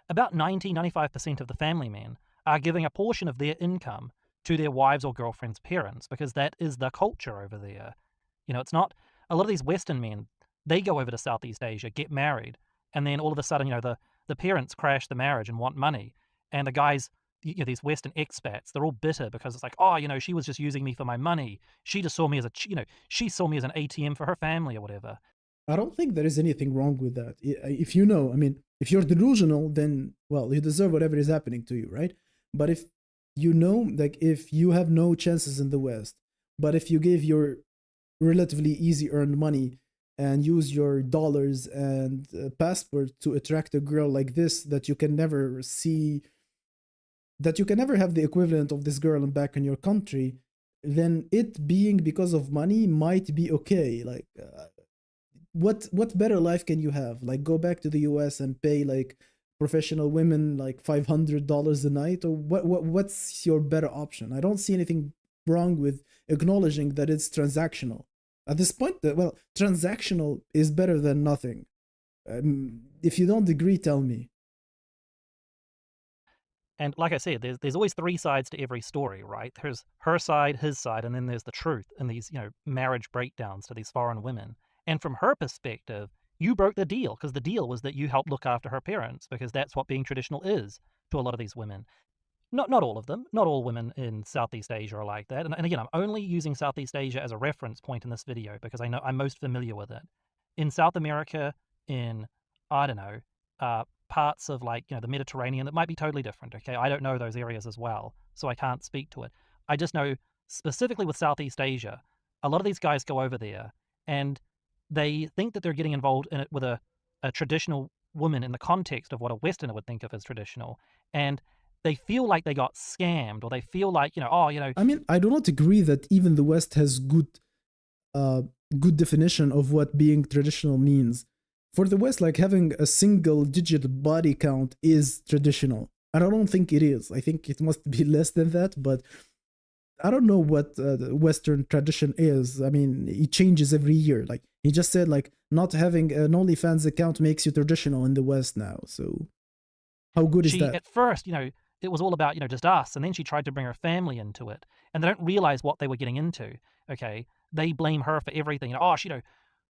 about 95% of the family men are giving a portion of their income to their wives or girlfriends' parents, because that is the culture over there. It's not a lot of these Western men, they go over to Southeast Asia, get married, and then all of a sudden, the parents crash the marriage and want money. And the guys, these Western expats, they're all bitter because it's like, oh, she was just using me for my money. She just saw me as she saw me as an ATM for her family or whatever. I don't think there is anything wrong with that. If if you're delusional, then, well, you deserve whatever is happening to you, right? But if like, if you have no chances in the West, but if you give your relatively easy earned money and use your dollars and passport to attract a girl like this, that you can never see, that you can never have the equivalent of this girl back in your country, then it being because of money might be okay. Like, what better life can you have? Like, go back to the US and pay like professional women like $500 a night, or what's your better option? I don't see anything wrong with acknowledging that it's transactional. At this point, well, transactional is better than nothing. If you don't agree, tell me. And like I said, there's always three sides to every story, right? There's her side, his side, and then there's the truth in these, marriage breakdowns to these foreign women. And from her perspective, you broke the deal, because the deal was that you helped look after her parents, because that's what being traditional is to a lot of these women. Not all of them. Not all women in Southeast Asia are like that. And again, I'm only using Southeast Asia as a reference point in this video because I know I'm most familiar with it. In South America, in, I don't know, parts of like, the Mediterranean, that might be totally different, okay? I don't know those areas as well, so I can't speak to it. I just know specifically with Southeast Asia, a lot of these guys go over there and they think that they're getting involved in it with a traditional woman in the context of what a Westerner would think of as traditional. And they feel like they got scammed, or they feel like, I mean, I do not agree that even the West has good definition of what being traditional means. For the West, like, having a single digit body count is traditional. And I don't think it is. I think it must be less than that, but I don't know what the Western tradition is. I mean, it changes every year. Like, he just said, like, not having an OnlyFans account makes you traditional in the West now. So how good is that? At first, it was all about, just us. And then she tried to bring her family into it. And they don't realize what they were getting into, okay? They blame her for everything.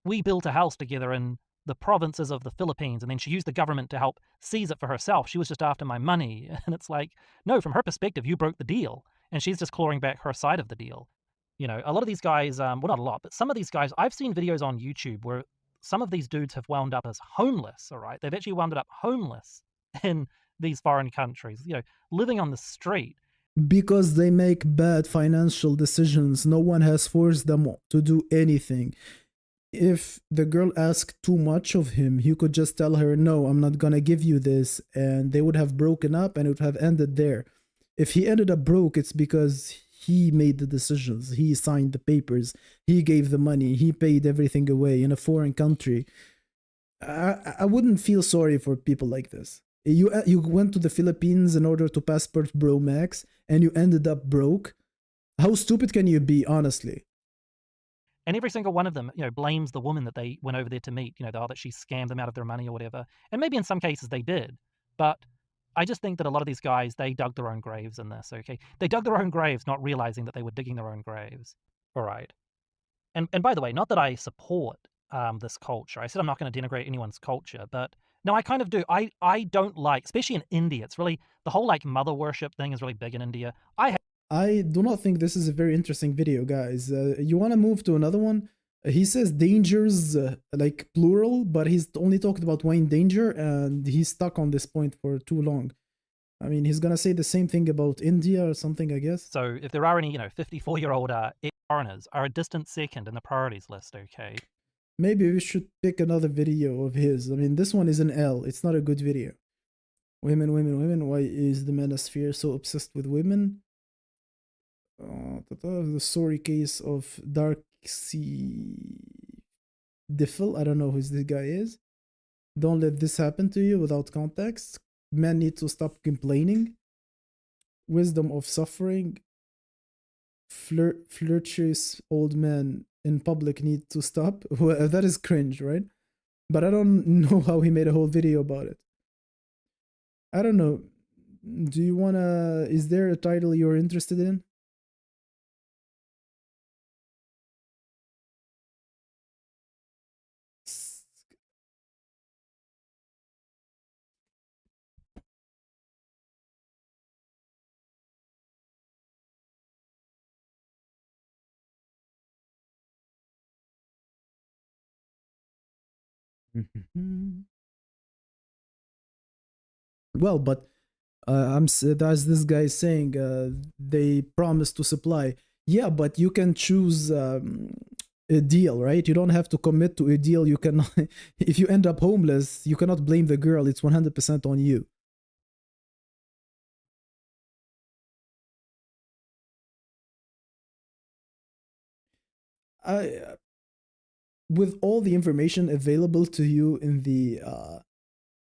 We built a house together in the provinces of the Philippines, and then she used the government to help seize it for herself. She was just after my money. And it's like, no, from her perspective, you broke the deal. And she's just clawing back her side of the deal. A lot of these guys, well, not a lot, but some of these guys, I've seen videos on YouTube where some of these dudes have wound up as homeless, all right? They've actually wound up homeless in these foreign countries, living on the street. Because they make bad financial decisions. No one has forced them to do anything. If the girl asked too much of him, he could just tell her, no, I'm not gonna give you this, and they would have broken up and it would have ended there. If he ended up broke, it's because he made the decisions, he signed the papers, he gave the money, he paid everything away in a foreign country. I wouldn't feel sorry for people like this. You went to the Philippines in order to passport Bro Max, and you ended up broke. How stupid can you be, honestly? And every single one of them, blames the woman that they went over there to meet, that she scammed them out of their money or whatever. And maybe in some cases they did. But I just think that a lot of these guys, they dug their own graves in this, okay? They dug their own graves, not realizing that they were digging their own graves. All right. And by the way, not that I support this culture. I said I'm not going to denigrate anyone's culture, but no, I kind of do. I don't like, especially in India, it's really, the whole mother worship thing is really big in India. I do not think this is a very interesting video, guys. You want to move to another one? He says dangers, like plural, but he's only talked about Wayne Danger, and he's stuck on this point for too long. I mean, he's gonna say the same thing about India or something, I guess. So if there are any, 54-year-old foreigners are a distant second in the priorities list, okay? Maybe we should pick another video of his. I mean, this one is an L. It's not a good video. Women, women, women. Why is the manosphere so obsessed with women? The sorry case of Darcy Diffel. I don't know who this guy is. Don't let this happen to you without context. Men need to stop complaining. Wisdom of suffering. Flirtatious old men in public need to stop. Well, that is cringe, right? But I don't know how he made a whole video about it. I don't know. Do you wanna... Is there a title you're interested in? Well, but as this guy is saying, they promise to supply. Yeah, but you can choose a deal, right? You don't have to commit to a deal. You cannot. If you end up homeless, you cannot blame the girl. It's 100% on you. With all the information available to you in the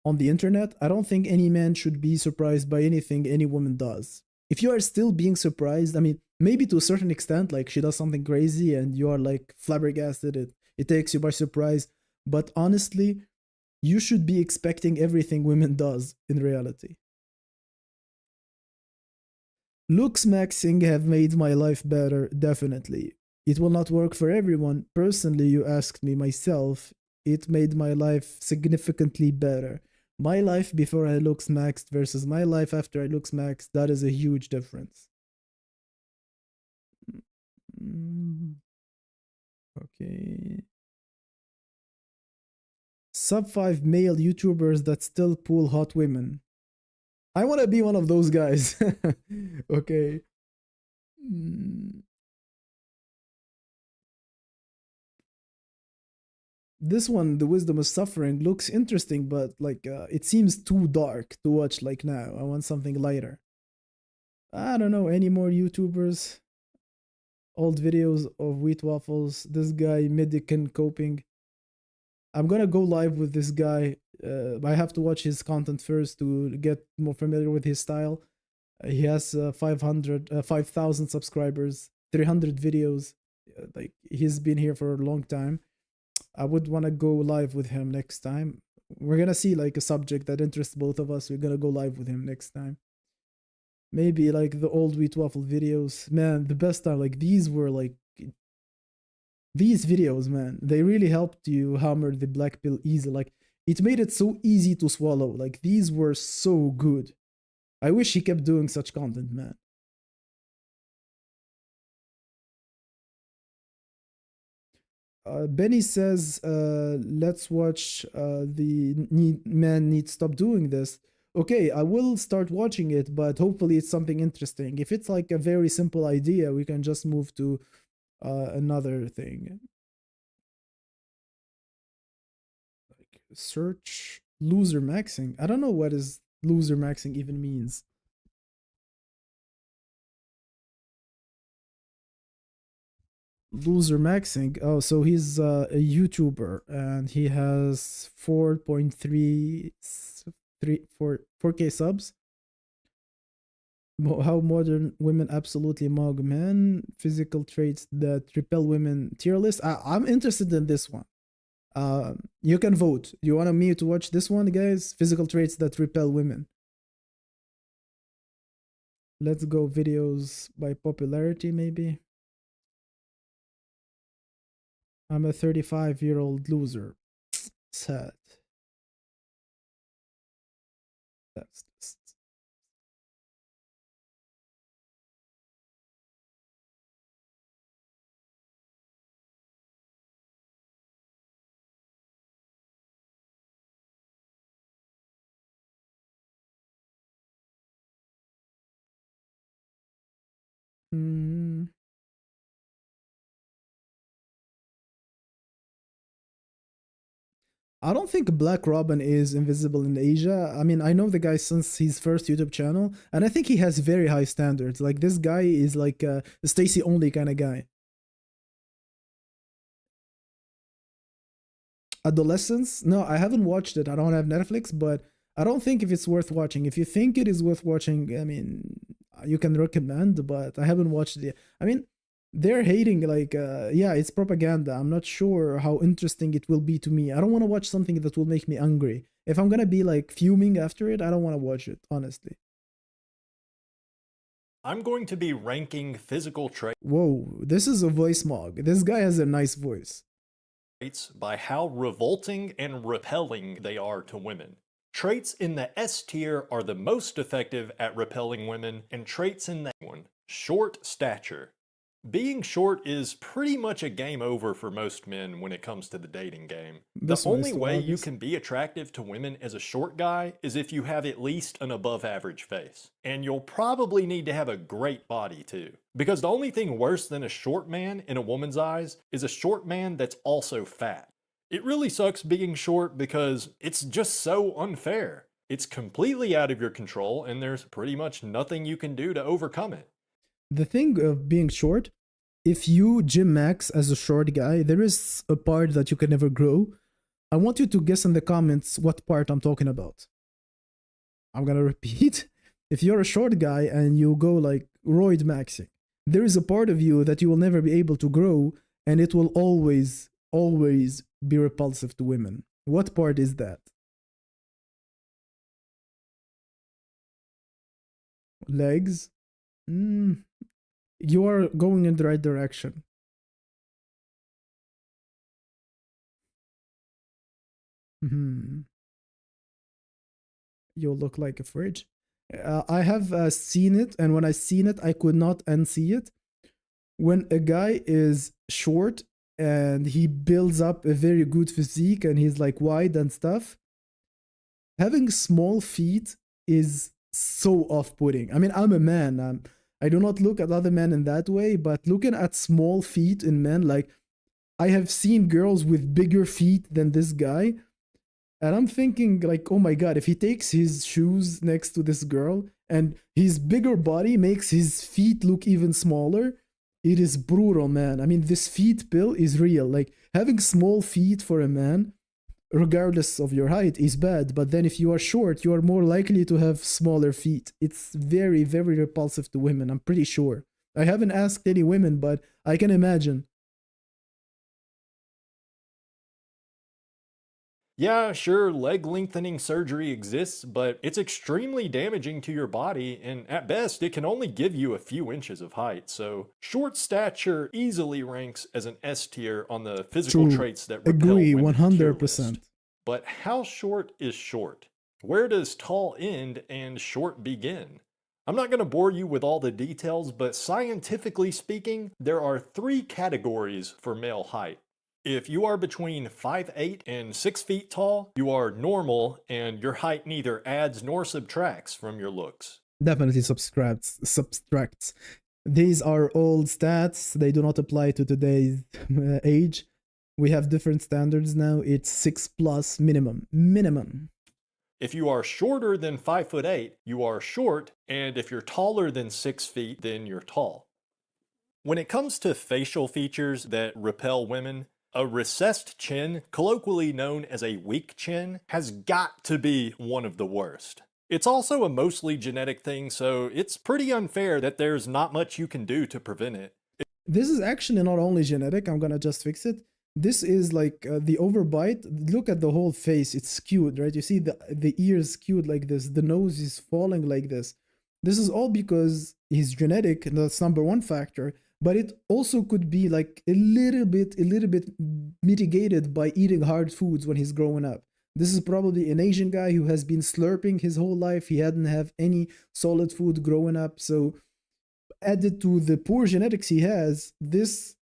on the internet, I don't think any man should be surprised by anything any woman does. If you are still being surprised, I mean, maybe to a certain extent, like she does something crazy and you are like flabbergasted, it takes you by surprise. But honestly, you should be expecting everything women does in reality. Looksmaxxing have made my life better, definitely. It will not work for everyone. Personally, you asked me myself, it made my life significantly better. My life before I Looksmaxxed versus my life after I Looksmaxxed, that is a huge difference. Okay. Sub 5 male YouTubers that still pull hot women. I want to be one of those guys. Okay. This one, The Wisdom of Suffering, looks interesting, but like it seems too dark to watch like now. I want something lighter. I don't know any more YouTubers. Old videos of wheat waffles. This guy, Medican Coping. I'm gonna go live with this guy. I have to watch his content first to get more familiar with his style. He has 5,000 subscribers, 300 videos. Like he's been here for a long time. I would want to go live with him next time. We're gonna see like a subject that interests both of us. We're gonna go live with him next time. Maybe like the old wheat waffle videos. Man, the best time, like these were like these videos, man, they really helped you hammer the black pill easy. Like it made it so easy to swallow. Like these were so good. I wish he kept doing such content, man. Benny says, let's watch Man Need Stop Doing This. Okay, I will start watching it, but hopefully it's something interesting. If it's like a very simple idea, we can just move to another thing. Like search loser maxing. I don't know what is loser maxing even means. Loosmaxxing. Oh, so he's a YouTuber and he has 4K subs. How modern women absolutely mug men. Physical traits that repel women. Tier list. I'm interested in this one. You can vote. You want me to watch this one, guys? Physical traits that repel women. Let's go videos by popularity, maybe. I'm a 35-year-old loser. Sad. That's just... I don't think Black Robin is invisible in Asia. I mean, I know the guy since his first YouTube channel, and I think he has very high standards. Like, this guy is like a Stacy only kind of guy. Adolescence? No, I haven't watched it. I don't have Netflix, but I don't think if it's worth watching. If you think it is worth watching, I mean, you can recommend, but I haven't watched it yet. I mean, they're hating, like, yeah, it's propaganda. I'm not sure how interesting it will be to me. I don't want to watch something that will make me angry. If I'm gonna be like fuming after it, I don't want to watch it, honestly. I'm going to be ranking physical traits. Whoa, this is a voice mog. This guy has a nice voice. By how revolting and repelling they are to women. Traits in the S tier are the most effective at repelling women, and traits in the one, short stature. Being short is pretty much a game over for most men when it comes to the dating game. The only way you can be attractive to women as a short guy is if you have at least an above average face. And you'll probably need to have a great body too. Because the only thing worse than a short man in a woman's eyes is a short man that's also fat. It really sucks being short because it's just so unfair. It's completely out of your control and there's pretty much nothing you can do to overcome it. The thing of being short, if you gym max as a short guy, there is a part that you can never grow. I want you to guess in the comments what part I'm talking about. I'm gonna repeat. If you're a short guy and you go like roid maxing, there is a part of you that you will never be able to grow, and it will always be repulsive to women. What part is that? Legs? You are going in the right direction. You look like a fridge. I have seen it, and when I seen it, I could not unsee it. When a guy is short and he builds up a very good physique and he's like wide and stuff, having small feet is so off-putting. I mean, I'm a man. I do not look at other men in that way, but looking at small feet in men, like, I have seen girls with bigger feet than this guy, and I'm thinking, like, oh my god, if he takes his shoes next to this girl and his bigger body makes his feet look even smaller, it is brutal, man. I mean, this feet pill is real. Like, having small feet for a man, regardless of your height, is bad, but then if you are short, you are more likely to have smaller feet. It's very repulsive to women, I'm pretty sure. I haven't asked any women, but I can imagine. Yeah, sure, leg lengthening surgery exists, but it's extremely damaging to your body, and at best, it can only give you a few inches of height, so short stature easily ranks as an S tier on the physical traits that repel Agree, women 100%. list. But how short is short? Where does tall end and short begin? I'm not going to bore you with all the details, but scientifically speaking, there are 3 categories for male height. If you are between 5'8" and 6 feet tall, you are normal and your height neither adds nor subtracts from your looks. Definitely subtracts. These are old stats. They do not apply to today's age. We have different standards now. It's 6+ minimum. If you are shorter than 5'8", you are short, and if you're taller than 6 feet, then you're tall. When it comes to facial features that repel women, a recessed chin, colloquially known as a weak chin, has got to be one of the worst. It's also a mostly genetic thing, so it's pretty unfair that there's not much you can do to prevent it. This is actually not only genetic, I'm gonna just fix it. This is like the overbite. Look at the whole face, it's skewed, right? You see the ears skewed like this, the nose is falling like this. This is all because he's genetic, and that's number one factor. But it also could be like a little bit mitigated by eating hard foods when he's growing up. This is probably an Asian guy who has been slurping his whole life. He hadn't have any solid food growing up. So added to the poor genetics he has, this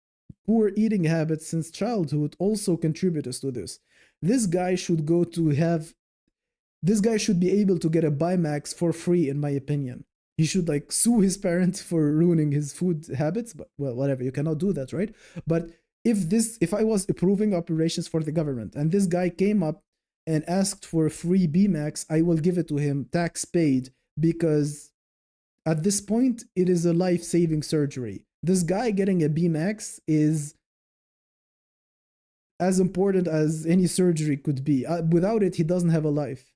poor eating habits since childhood also contributes to this. This guy should be able to get a Bimax for free, in my opinion. He should like sue his parents for ruining his food habits, but well, whatever, you cannot do that, right? But if I was approving operations for the government and this guy came up and asked for a free Bmax, I will give it to him, tax paid, because at this point it is a life-saving surgery. This guy getting a Bmax is as important as any surgery could be. Without it, he doesn't have a life.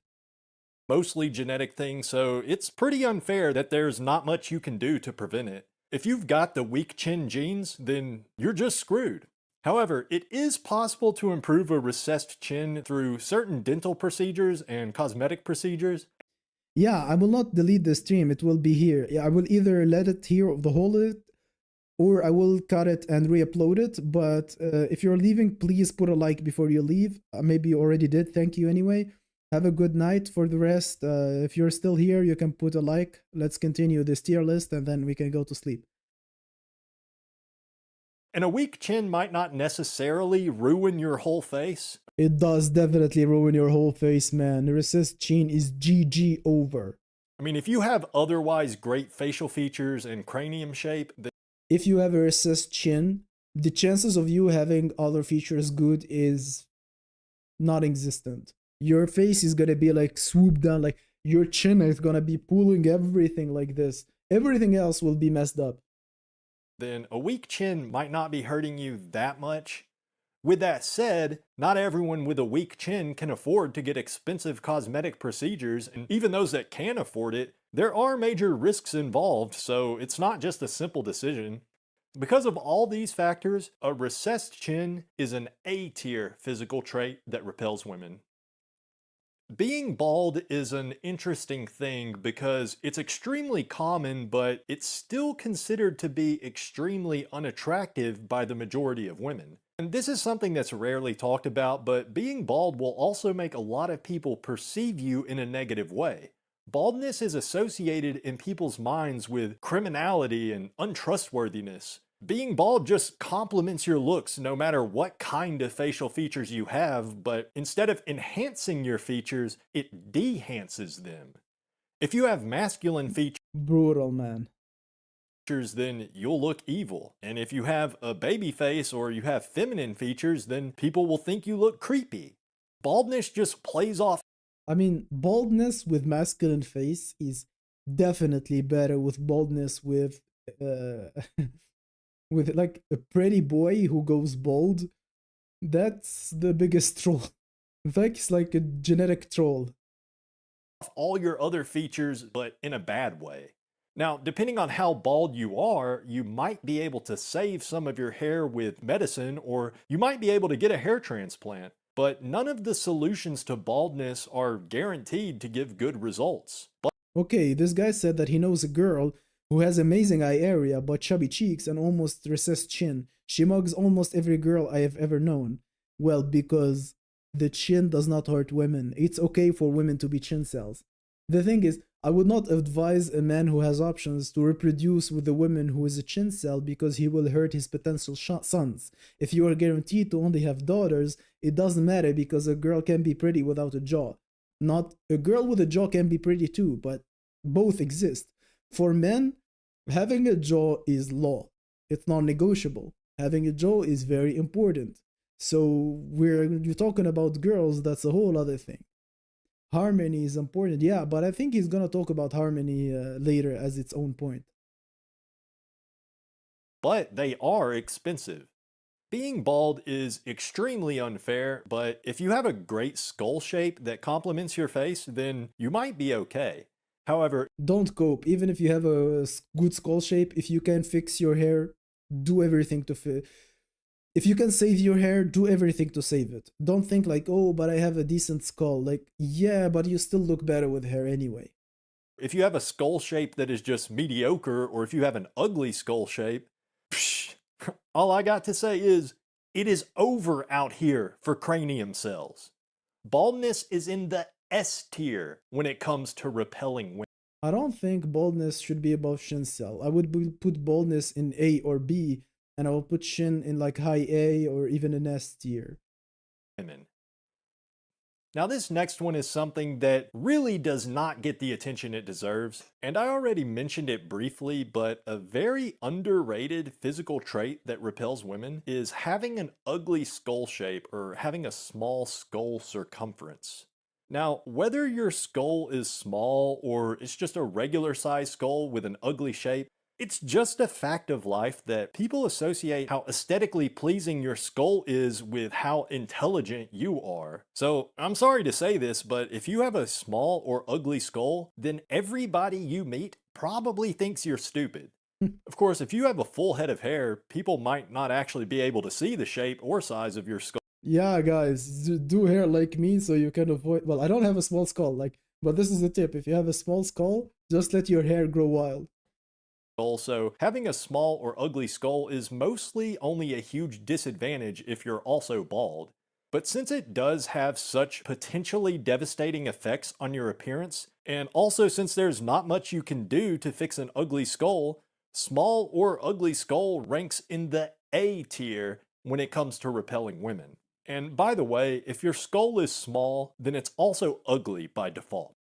Mostly genetic thing, so it's pretty unfair that there's not much you can do to prevent it. If you've got the weak chin genes, then you're just screwed. However, it is possible to improve a recessed chin through certain dental procedures and cosmetic procedures. Yeah, I will not delete the stream, it will be here. I will either let it here, the whole it, or I will cut it and re-upload it. But if you're leaving, please put a like before you leave. Maybe you already did, thank you anyway. Have a good night. For the rest, if you're still here, you can put a like. Let's continue this tier list and then we can go to sleep. And a weak chin might not necessarily ruin your whole face. It does definitely ruin your whole face, man. The recessed chin is GG over. I mean, if you have otherwise great facial features and cranium shape, then if you have a recessed chin, the chances of you having other features good is non-existent. Your face is gonna be like swooped down, like your chin is gonna be pulling everything like this. Everything else will be messed up. then a weak chin might not be hurting you that much. With that said, not everyone with a weak chin can afford to get expensive cosmetic procedures, and even those that can afford it, there are major risks involved, so it's not just a simple decision. Because of all these factors, a recessed chin is an A-tier physical trait that repels women. Being bald is an interesting thing because it's extremely common, but it's still considered to be extremely unattractive by the majority of women. And this is something that's rarely talked about, but being bald will also make a lot of people perceive you in a negative way. Baldness is associated in people's minds with criminality and untrustworthiness. Being bald just complements your looks no matter what kind of facial features you have, but instead of enhancing your features, it dehances them. If you have masculine features, Brutal, man. then you'll look evil. And if you have a baby face or you have feminine features, then people will think you look creepy. Baldness just plays off. I mean, baldness with masculine face is definitely better with baldness with with like a pretty boy who goes bald. That's the biggest troll. That's like a genetic troll. All your other features, but in a bad way. Now, depending on how bald you are, you might be able to save some of your hair with medicine, or you might be able to get a hair transplant. But none of the solutions to baldness are guaranteed to give good results. Okay, this guy said that he knows a girl who has amazing eye area but chubby cheeks and almost recessed chin. She mugs almost every girl I have ever known. Well, because the chin does not hurt women. It's okay for women to be chin cells. The thing is, I would not advise a man who has options to reproduce with a woman who is a chin cell because he will hurt his potential sons. If you are guaranteed to only have daughters, it doesn't matter because a girl can be pretty without a jaw. Not a girl with a jaw can be pretty too, but both exist. For men, having a jaw is law. It's non-negotiable. Having a jaw is very important. So you're talking about girls, that's a whole other thing. Harmony is important, yeah, but I think he's gonna talk about harmony later as its own point. but they are expensive. Being bald is extremely unfair, but if you have a great skull shape that complements your face, then you might be okay. However, Don't cope. Even if you have a good skull shape, if you can fix your hair, do everything to fit. If you can save your hair, do everything to save it. Don't think like, oh, but I have a decent skull. Like, yeah, but you still look better with hair anyway. if you have a skull shape that is just mediocre, or if you have an ugly skull shape, psh, all I got to say is, it is over out here for cranium cells. Baldness is in the S tier when it comes to repelling women. I don't think baldness should be above shin cell. I would put baldness in A or B, and I will put shin in like high A or even an S tier. Now this next one is something that really does not get the attention it deserves, and I already mentioned it briefly, but a very underrated physical trait that repels women is having an ugly skull shape or having a small skull circumference. Now, whether your skull is small or it's just a regular size skull with an ugly shape, it's just a fact of life that people associate how aesthetically pleasing your skull is with how intelligent you are. So, I'm sorry to say this, but if you have a small or ugly skull, then everybody you meet probably thinks you're stupid. Of course, if you have a full head of hair, people might not actually be able to see the shape or size of your skull. Yeah, guys, do hair like me so you can avoid. Well, I don't have a small skull, but this is the tip. If you have a small skull, just let your hair grow wild. So having a small or ugly skull is mostly only a huge disadvantage if you're also bald. But since it does have such potentially devastating effects on your appearance, and also since there's not much you can do to fix an ugly skull, small or ugly skull ranks in the A tier when it comes to repelling women. And by the way, if your skull is small, then it's also ugly by default.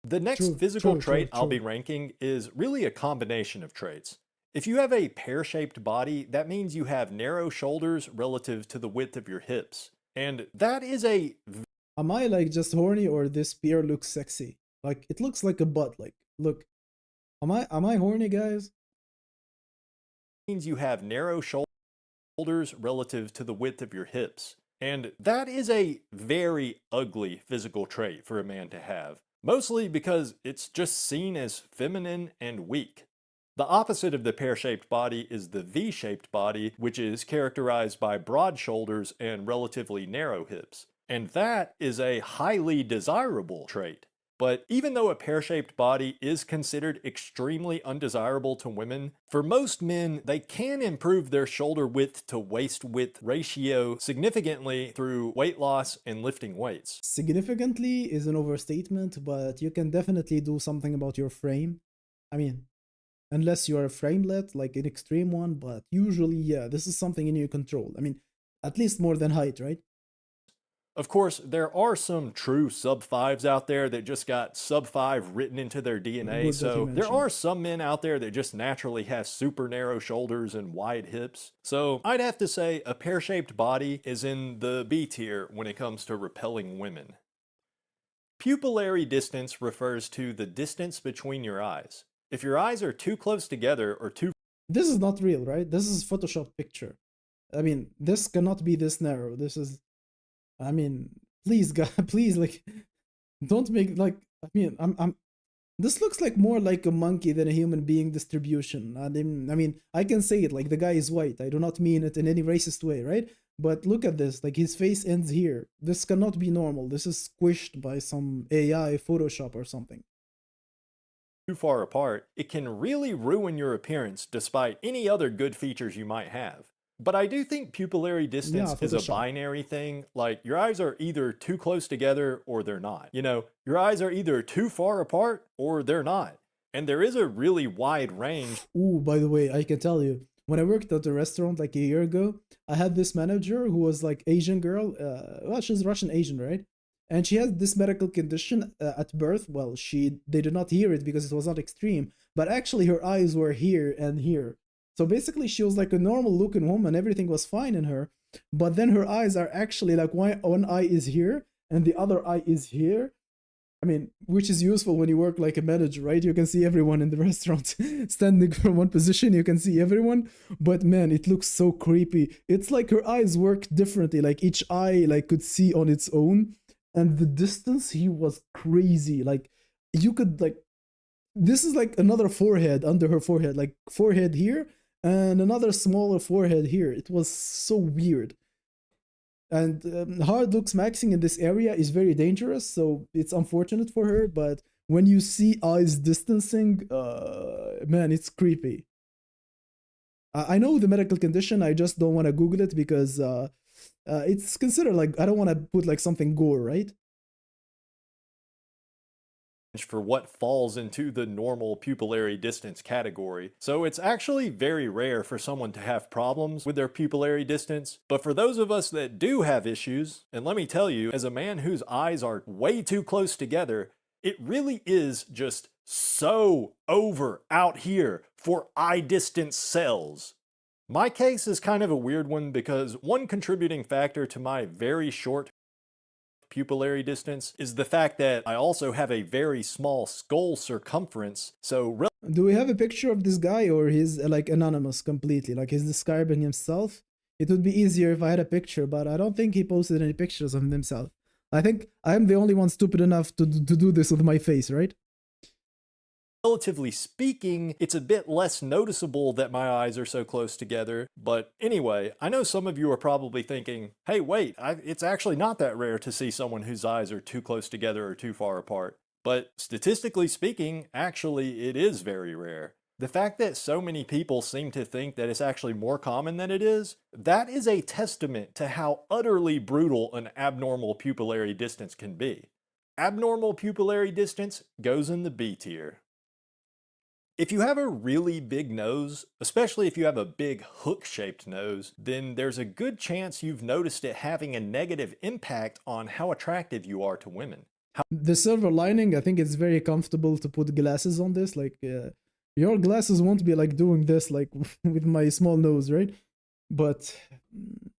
The next physical trait I'll be ranking is really a combination of traits. If you have a pear-shaped body, that means you have narrow shoulders relative to the width of your hips. And that is a... Am I like just horny, or this pear looks sexy? Like, it looks like a butt. Like, look. Am I horny, guys? means you have narrow shoulders relative to the width of your hips. And that is a very ugly physical trait for a man to have. Mostly because it's just seen as feminine and weak. The opposite of the pear-shaped body is the V-shaped body, which is characterized by broad shoulders and relatively narrow hips. And that is a highly desirable trait. But even though a pear-shaped body is considered extremely undesirable to women, for most men, they can improve their shoulder width to waist width ratio significantly through weight loss and lifting weights. Significantly is an overstatement, but you can definitely do something about your frame. I mean, unless you are a framelet, like an extreme one, but usually, yeah, this is something in your control. I mean, at least more than height, right? Of course, there are some true sub-5s out there that just got sub-5 written into their DNA, so there are some men out there that just naturally have super narrow shoulders and wide hips. So I'd have to say a pear-shaped body is in the B tier when it comes to repelling women. Pupillary distance refers to the distance between your eyes. If your eyes are too close together or too... This is not real, right? This is Photoshop picture. I mean, this cannot be this narrow. This is... I mean, please, God, please, like, don't make, like, I mean, this looks like more like a monkey than a human being distribution. I mean, I can say it, like, the guy is white. I do not mean it in any racist way, right? But look at this, like, his face ends here. This cannot be normal. This is squished by some AI Photoshop or something. Too far apart, it can really ruin your appearance despite any other good features you might have. But I do think pupillary distance is a binary thing. Like, your eyes are either too close together or they're not. You know, your eyes are either too far apart or they're not. And there is a really wide range. Ooh, by the way, I can tell you, when I worked at a restaurant like a year ago, I had this manager who was like Asian girl. Well, she's Russian Asian, right? And she had this medical condition at birth. Well, they did not hear it because it was not extreme, but actually her eyes were here and here. So basically, she was like a normal looking woman, everything was fine in her, but then her eyes are actually like one eye is here and the other eye is here. I mean, which is useful when you work like a manager, right? You can see everyone in the restaurant standing from one position, you can see everyone. But man, it looks so creepy. It's like her eyes work differently. Like each eye like could see on its own. And the distance here was crazy. Like you could like this is like another forehead under her forehead, like forehead here and another smaller forehead here. It was so weird. And hard Looksmaxxing in this area is very dangerous, so it's unfortunate for her, but when you see eyes distancing, man, it's creepy. I know the medical condition, I just don't want to Google it because it's considered like, I don't want to put like something gore, right? For what falls into the normal pupillary distance category, so it's actually very rare for someone to have problems with their pupillary distance. But for those of us that do have issues, and let me tell you, as a man whose eyes are way too close together, it really is just so over out here for eye distance cells. My case is kind of a weird one because one contributing factor to my very short pupillary distance is the fact that I also have a very small skull circumference, so do we have a picture of this guy, or he's like anonymous completely, like he's describing himself? It would be easier if I had a picture, but I don't think he posted any pictures of himself. I think I'm the only one stupid enough to do this with my face, right? relatively speaking, it's a bit less noticeable that my eyes are so close together. But anyway, I know some of you are probably thinking, hey, wait, it's actually not that rare to see someone whose eyes are too close together or too far apart. But statistically speaking, actually, it is very rare. The fact that so many people seem to think that it's actually more common than it is, that is a testament to how utterly brutal an abnormal pupillary distance can be. Abnormal pupillary distance goes in the B tier. If you have a really big nose, especially if you have a big hook-shaped nose, then there's a good chance you've noticed it having a negative impact on how attractive you are to women. The silver lining, I think it's very comfortable to put glasses on this. Like, your glasses won't be like doing this, like with my small nose, right? But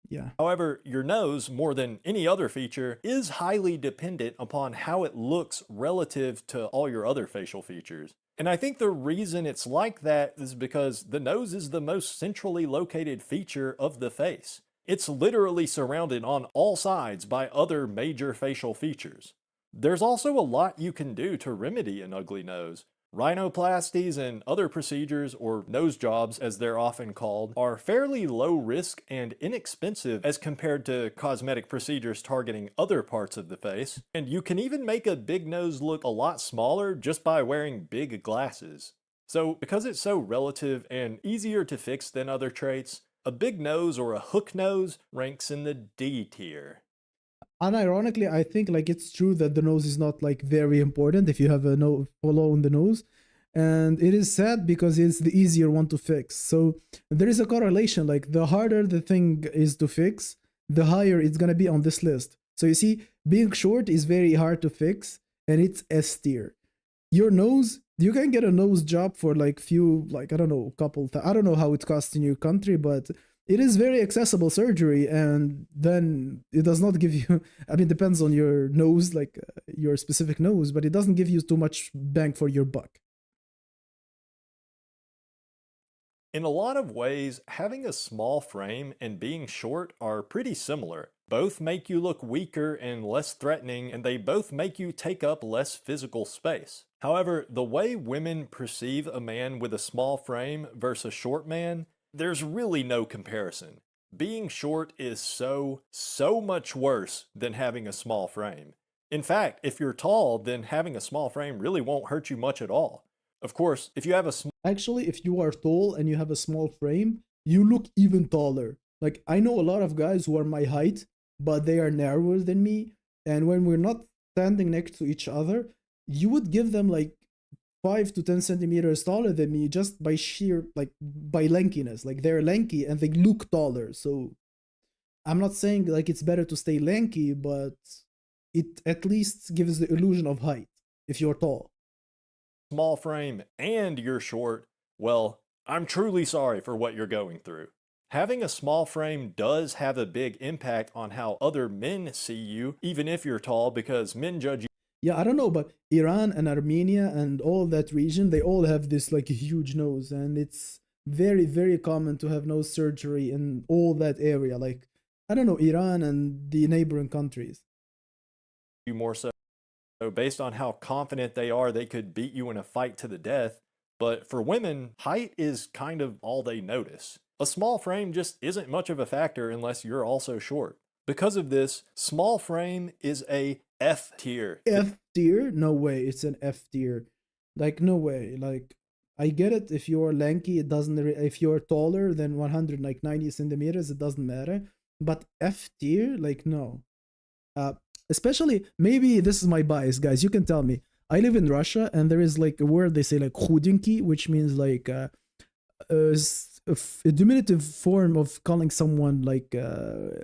yeah. However, your nose, more than any other feature, is highly dependent upon how it looks relative to all your other facial features. And I think the reason it's like that is because the nose is the most centrally located feature of the face. It's literally surrounded on all sides by other major facial features. There's also a lot you can do to remedy an ugly nose. Rhinoplasties and other procedures, or nose jobs as they're often called, are fairly low risk and inexpensive as compared to cosmetic procedures targeting other parts of the face. And you can even make a big nose look a lot smaller just by wearing big glasses. So because it's so relative and easier to fix than other traits, a big nose or a hook nose ranks in the D tier. Unironically, I think like it's true that the nose is not like very important if you have a follow on the nose, and it is sad because it's the easier one to fix. So there is a correlation, like the harder the thing is to fix, the higher it's gonna be on this list. So you see, being short is very hard to fix, and it's S tier. Your nose, you can get a nose job for like few, like I don't know, I don't know how it costs in your country, but it is very accessible surgery, and then it does not give you, I mean, depends on your nose, like your specific nose, but it doesn't give you too much bang for your buck. In a lot of ways, having a small frame and being short are pretty similar. Both make you look weaker and less threatening, and they both make you take up less physical space. However, the way women perceive a man with a small frame versus a short man, there's really no comparison. Being short is so much worse than having a small frame. In fact, if you're tall, then having a small frame really won't hurt you much at all. Of course, if you have a Actually, if you are tall and you have a small frame, you look even taller. Like, I know a lot of guys who are my height, but they are narrower than me, and when we're not standing next to each other, you would give them like 5 to 10 centimeters taller than me just by sheer, like, by lankiness. Like, they're lanky and they look taller. So I'm not saying like it's better to stay lanky, but it at least gives the illusion of height if you're tall. Small frame and you're short, well, I'm truly sorry for what you're going through. Having a small frame does have a big impact on how other men see you, even if you're tall, because men judge you. Yeah, I don't know, but Iran and Armenia and all that region, they all have this like huge nose, and it's very, very common to have nose surgery in all that area. Like, I don't know, Iran and the neighboring countries. You more so based on how confident they are, they could beat you in a fight to the death. But for women, height is kind of all they notice. A small frame just isn't much of a factor unless you're also short. Because of this, small frame is a F tier. F tier? No way, it's an F tier. Like, no way. Like, I get it if you're lanky, it doesn't. If you're taller than 190 centimeters, it doesn't matter. But F tier, like, no. Especially, maybe this is my bias, guys. You can tell me. I live in Russia, and there is like a word they say like "худенький," which means like a diminutive form of calling someone like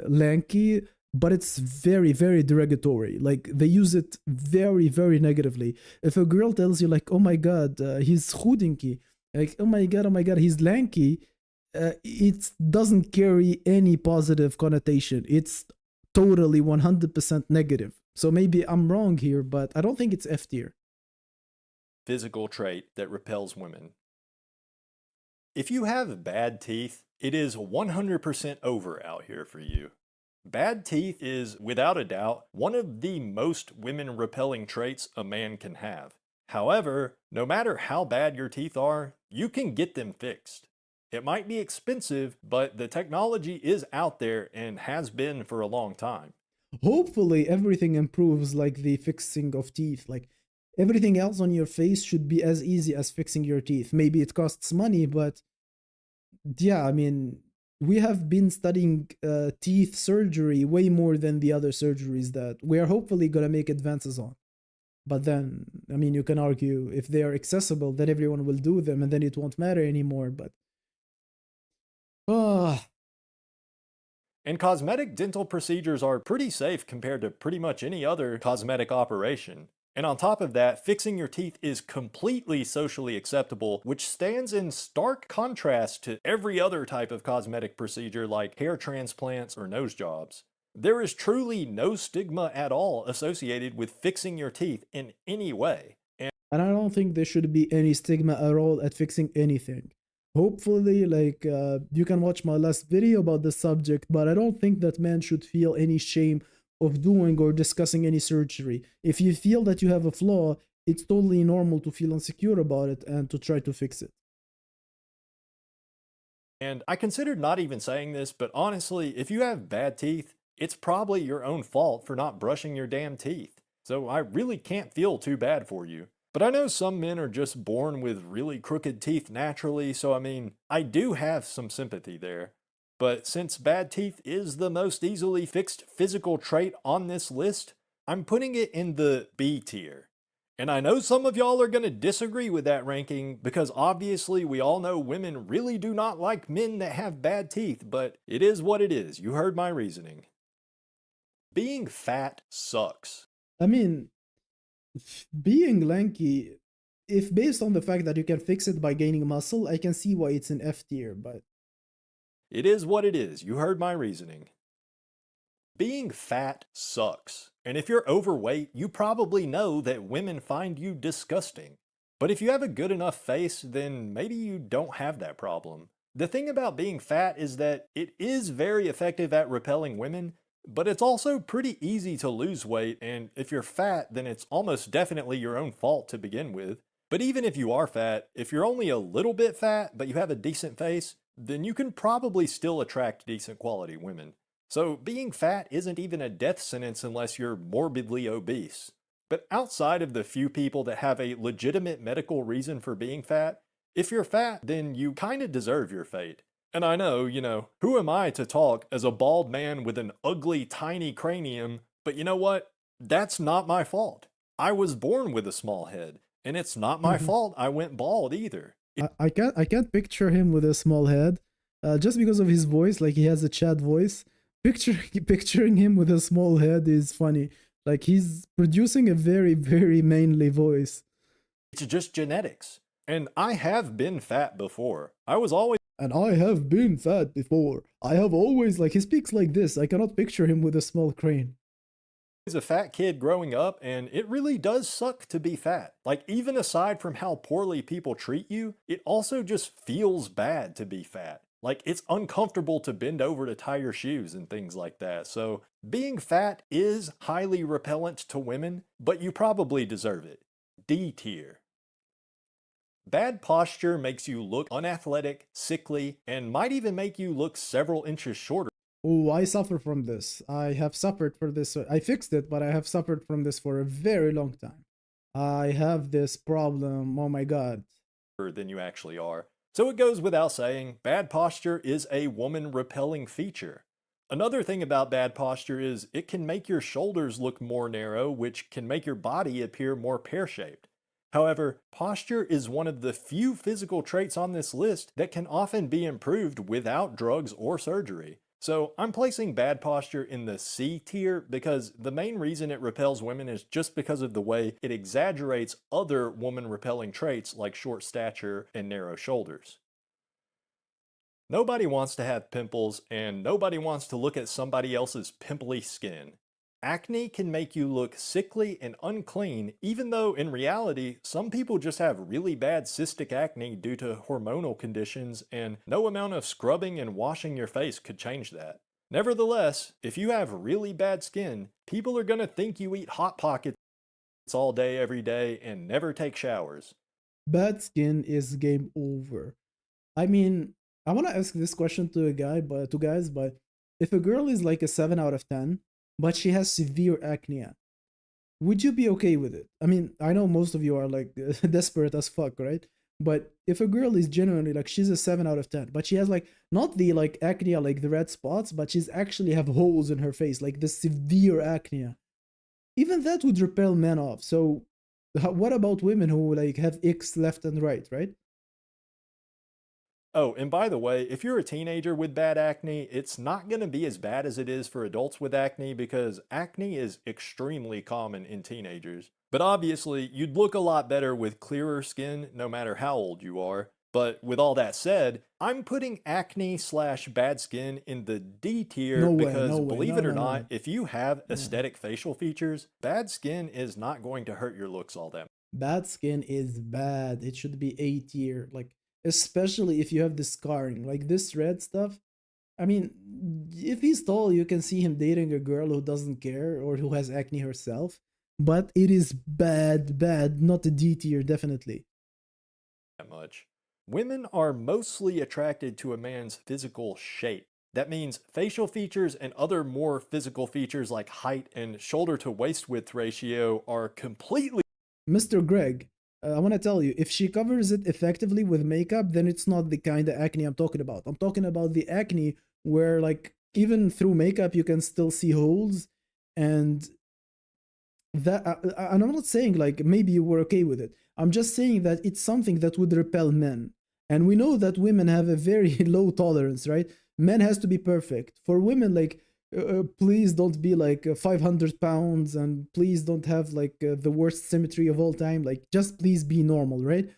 lanky, but it's very, very derogatory. Like they use it very, very negatively. If a girl tells you like, "Oh my God, he's худенький," like, oh my God, he's lanky," it doesn't carry any positive connotation. It's totally 100% negative. So maybe I'm wrong here, but I don't think it's F tier. Physical trait that repels women. If you have bad teeth, it is 100% over out here for you. Bad teeth is, without a doubt, one of the most women-repelling traits a man can have. However, no matter how bad your teeth are, you can get them fixed. It might be expensive, but the technology is out there and has been for a long time. Hopefully everything improves, like the fixing of teeth. Like everything else on your face should be as easy as fixing your teeth. Maybe it costs money, but yeah, I mean, we have been studying teeth surgery way more than the other surgeries that we are hopefully gonna make advances on. But then, I mean, you can argue if they are accessible, then everyone will do them and then it won't matter anymore. But and cosmetic dental procedures are pretty safe compared to pretty much any other cosmetic operation. And on top of that, fixing your teeth is completely socially acceptable, which stands in stark contrast to every other type of cosmetic procedure like hair transplants or nose jobs. There is truly no stigma at all associated with fixing your teeth in any way. And I don't think there should be any stigma at all at fixing anything. Hopefully, like, you can watch my last video about the subject, but I don't think that men should feel any shame of doing or discussing any surgery. If you feel that you have a flaw, it's totally normal to feel insecure about it and to try to fix it. And I considered not even saying this, but honestly, if you have bad teeth, it's probably your own fault for not brushing your damn teeth. So I really can't feel too bad for you. But I know some men are just born with really crooked teeth naturally, so I mean, I do have some sympathy there. But since bad teeth is the most easily fixed physical trait on this list, I'm putting it in the B tier. And I know some of y'all are going to disagree with that ranking because obviously we all know women really do not like men that have bad teeth, but it is what it is. You heard my reasoning. Being fat sucks. I mean, being lanky, if based on the fact that you can fix it by gaining muscle, I can see why it's an F tier, but it is what it is. You heard my reasoning. Being fat sucks. And if you're overweight, you probably know that women find you disgusting. But if you have a good enough face, then maybe you don't have that problem. The thing about being fat is that it is very effective at repelling women, but it's also pretty easy to lose weight, and if you're fat, then it's almost definitely your own fault to begin with. But even if you are fat, if you're only a little bit fat, but you have a decent face, then you can probably still attract decent quality women. So being fat isn't even a death sentence unless you're morbidly obese. But outside of the few people that have a legitimate medical reason for being fat, if you're fat, then you kinda deserve your fate. And I know, who am I to talk as a bald man with an ugly, tiny cranium, but you know what? That's not my fault. I was born with a small head, and it's not my fault I went bald either. I can't picture him with a small head, just because of his voice. Like he has a Chad voice. Picturing him with a small head is funny. Like he's producing a very, very manly voice. It's just genetics. And I have been fat before. And I have been fat before. I have always, like, he speaks like this. I cannot picture him with a small crane. a fat kid growing up, and it really does suck to be fat. Like, even aside from how poorly people treat you, it also just feels bad to be fat. Like, it's uncomfortable to bend over to tie your shoes and things like that. So, being fat is highly repellent to women, but you probably deserve it. D tier. Bad posture makes you look unathletic, sickly, and might even make you look several inches shorter. Oh, I suffer from this. I have suffered for this. I fixed it, but I have suffered from this for a very long time. I have this problem. Oh my god. Than you actually are. So it goes without saying, bad posture is a woman repelling feature. Another thing about bad posture is it can make your shoulders look more narrow, which can make your body appear more pear-shaped. However, posture is one of the few physical traits on this list that can often be improved without drugs or surgery. So I'm placing bad posture in the C tier because the main reason it repels women is just because of the way it exaggerates other woman-repelling traits like short stature and narrow shoulders. Nobody wants to have pimples, and nobody wants to look at somebody else's pimply skin. Acne can make you look sickly and unclean, even though in reality, some people just have really bad cystic acne due to hormonal conditions, and no amount of scrubbing and washing your face could change that. Nevertheless, if you have really bad skin, people are gonna think you eat Hot Pockets all day every day and never take showers. Bad skin is game over. I mean, I want to ask this question to a guy, but to guys, but if a girl is like a 7 out of 10, but she has severe acne, would you be okay with it? I mean, I know most of you are like desperate as fuck, right? But if a girl is genuinely like she's a 7 out of 10, but she has like not the like acne like the red spots, but she's actually have holes in her face, like the severe acne, even that would repel men off. So what about women who like have icks left and right? Oh, and by the way, if you're a teenager with bad acne, it's not going to be as bad as it is for adults with acne because acne is extremely common in teenagers. But obviously, you'd look a lot better with clearer skin no matter how old you are. But with all that said, I'm putting acne/bad skin in the D tier No way, because no way, believe no, it or no, not, no. if you have aesthetic facial features, bad skin is not going to hurt your looks all that much. Bad skin is bad. It should be A tier, like especially if you have the scarring, like this red stuff. I mean, if he's tall, you can see him dating a girl who doesn't care or who has acne herself. But it is bad, not a D tier, definitely. That much. Women are mostly attracted to a man's physical shape. That means facial features and other more physical features like height and shoulder to waist width ratio are completely. Mr. Greg, I want to tell you, if she covers it effectively with makeup, then it's not the kind of acne I'm talking about. I'm talking about the acne where, like, even through makeup, you can still see holes. And that, and I'm not saying, like, maybe you were okay with it. I'm just saying that it's something that would repel men. And we know that women have a very low tolerance, right? Men has to be perfect. For women, like, please don't be like 500 pounds and please don't have like the worst symmetry of all time. Like, just please be normal, right?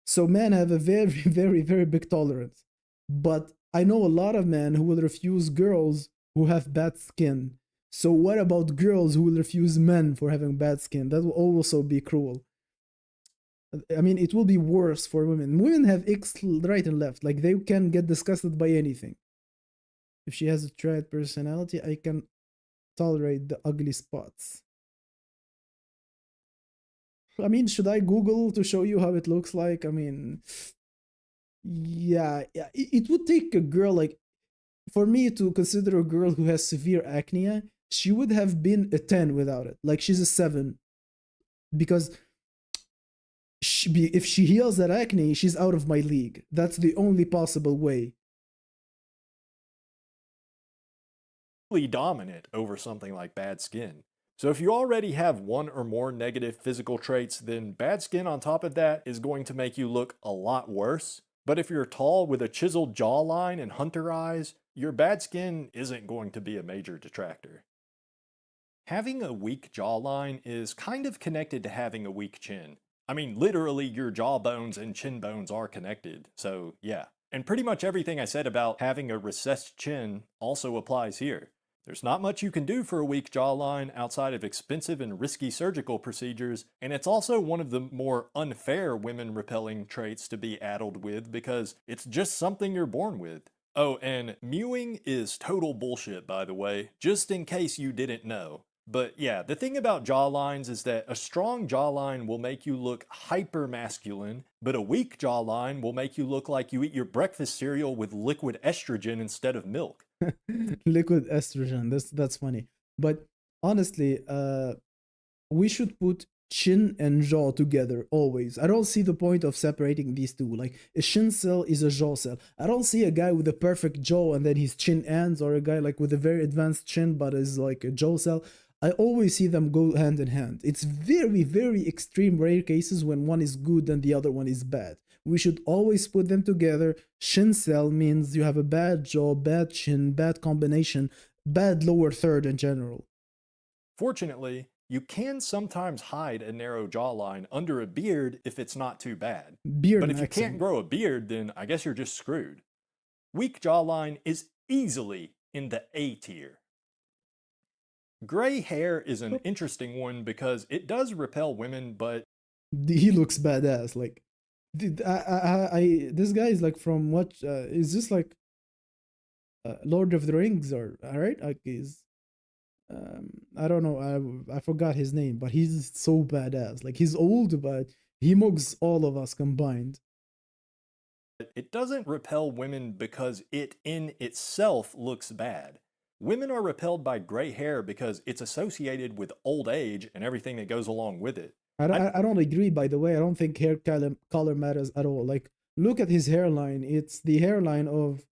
So men have a very, very big tolerance. But I know a lot of men who will refuse girls who have bad skin. So what about girls who will refuse men for having bad skin? That will also be cruel. I mean, it will be worse for women. Women have icks right and left. Like, they can get disgusted by anything. If she has a triad personality, I can tolerate the ugly spots. I mean, should I Google to show you how it looks like? I mean, yeah, it would take a girl, like, for me to consider a girl who has severe acne, she would have been a 10 without it. Like, she's a 7. Because if she heals that acne, she's out of my league. That's the only possible way. Dominant over something like bad skin. So if you already have one or more negative physical traits, then bad skin on top of that is going to make you look a lot worse. But if you're tall with a chiseled jawline and hunter eyes, your bad skin isn't going to be a major detractor. Having a weak jawline is kind of connected to having a weak chin. I mean, literally your jawbones and chin bones are connected, so yeah. And pretty much everything I said about having a recessed chin also applies here. There's not much you can do for a weak jawline outside of expensive and risky surgical procedures, and it's also one of the more unfair women repelling traits to be addled with because it's just something you're born with. Oh, and mewing is total bullshit, by the way, just in case you didn't know. But yeah, the thing about jawlines is that a strong jawline will make you look hyper masculine, but a weak jawline will make you look like you eat your breakfast cereal with liquid estrogen instead of milk. Liquid estrogen. That's funny. But honestly, we should put chin and jaw together always. I don't see the point of separating these two. Like a chin cell is a jaw cell. I don't see a guy with a perfect jaw and then his chin ends, or a guy like with a very advanced chin but is like a jaw cell. I always see them go hand in hand. It's very, very extreme rare cases when one is good and the other one is bad. We should always put them together. Chin cell means you have a bad jaw, bad chin, bad combination, bad lower third in general. Fortunately, you can sometimes hide a narrow jawline under a beard if it's not too bad. Beard but if you maxing. can't grow a beard, then I guess you're just screwed. Weak jawline is easily in the A tier. Gray hair is an interesting one because it does repel women, but He looks badass. Like, this guy is like from what? Is this like Lord of the Rings or alright? Like he's I don't know. I forgot his name, but he's so badass. Like he's old, but he mugs all of us combined. it doesn't repel women because it in itself looks bad. Women are repelled by gray hair because it's associated with old age and everything that goes along with it. I don't agree, by the way. I don't think hair color matters at all. Like, look at his hairline. It's the hairline of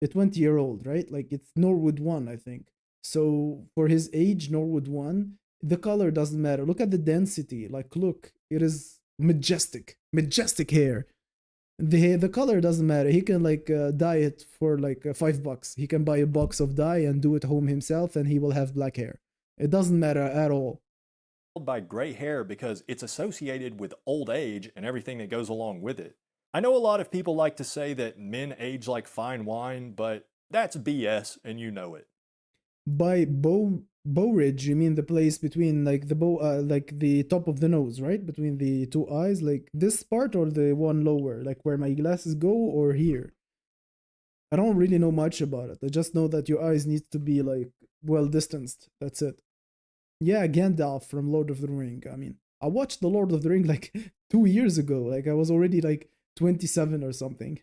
a 20-year-old, right? Like, it's Norwood 1, I think. So, for his age, Norwood 1, the color doesn't matter. Look at the density. Like, look, it is majestic. Majestic hair. The color doesn't matter. He can like dye it for like $5. He can buy a box of dye and do it home himself, and he will have black hair. It doesn't matter at all. By gray hair because it's associated with old age and everything that goes along with it. I know a lot of people like to say that men age like fine wine, but that's BS and you know it. By bow ridge, you mean the place between like the bow, like the top of the nose, right? Between the two eyes, like this part or the one lower, like where my glasses go, or here? I don't really know much about it. I just know that your eyes need to be like well distanced. That's it. Yeah, Gandalf from Lord of the Ring. I mean, I watched the Lord of the Ring like 2 years ago. Like I was already like 27 or something.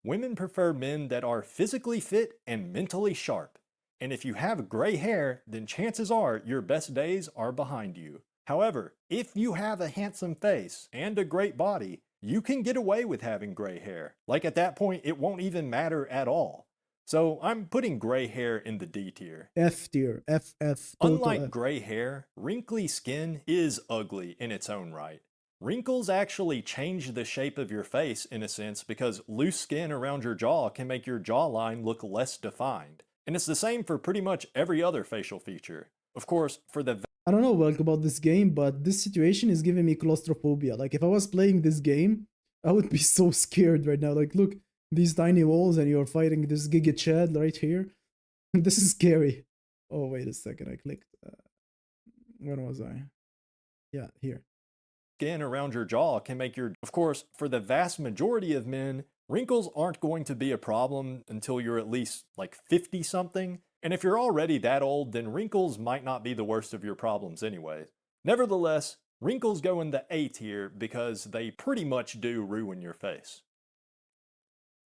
Women prefer men that are physically fit and mentally sharp. And if you have gray hair, then chances are your best days are behind you. However, if you have a handsome face and a great body, you can get away with having gray hair. Like at that point, it won't even matter at all. So I'm putting gray hair in the D tier. F tier. F. Unlike F. gray hair, wrinkly skin is ugly in its own right. Wrinkles actually change the shape of your face in a sense because loose skin around your jaw can make your jawline look less defined. And it's the same for pretty much every other facial feature. Of course, for the I don't know like about this game, but this situation is giving me claustrophobia. Like if I was playing this game, I would be so scared right now. Like look, these tiny walls and you're fighting this Giga Chad right here. This is scary. Oh, wait a second. I clicked. Where was I? Yeah, here. skin around your jaw can make your... Of course, for the vast majority of men, wrinkles aren't going to be a problem until you're at least like 50-something. And if you're already that old, then wrinkles might not be the worst of your problems anyway. Nevertheless, wrinkles go in the A tier because they pretty much do ruin your face.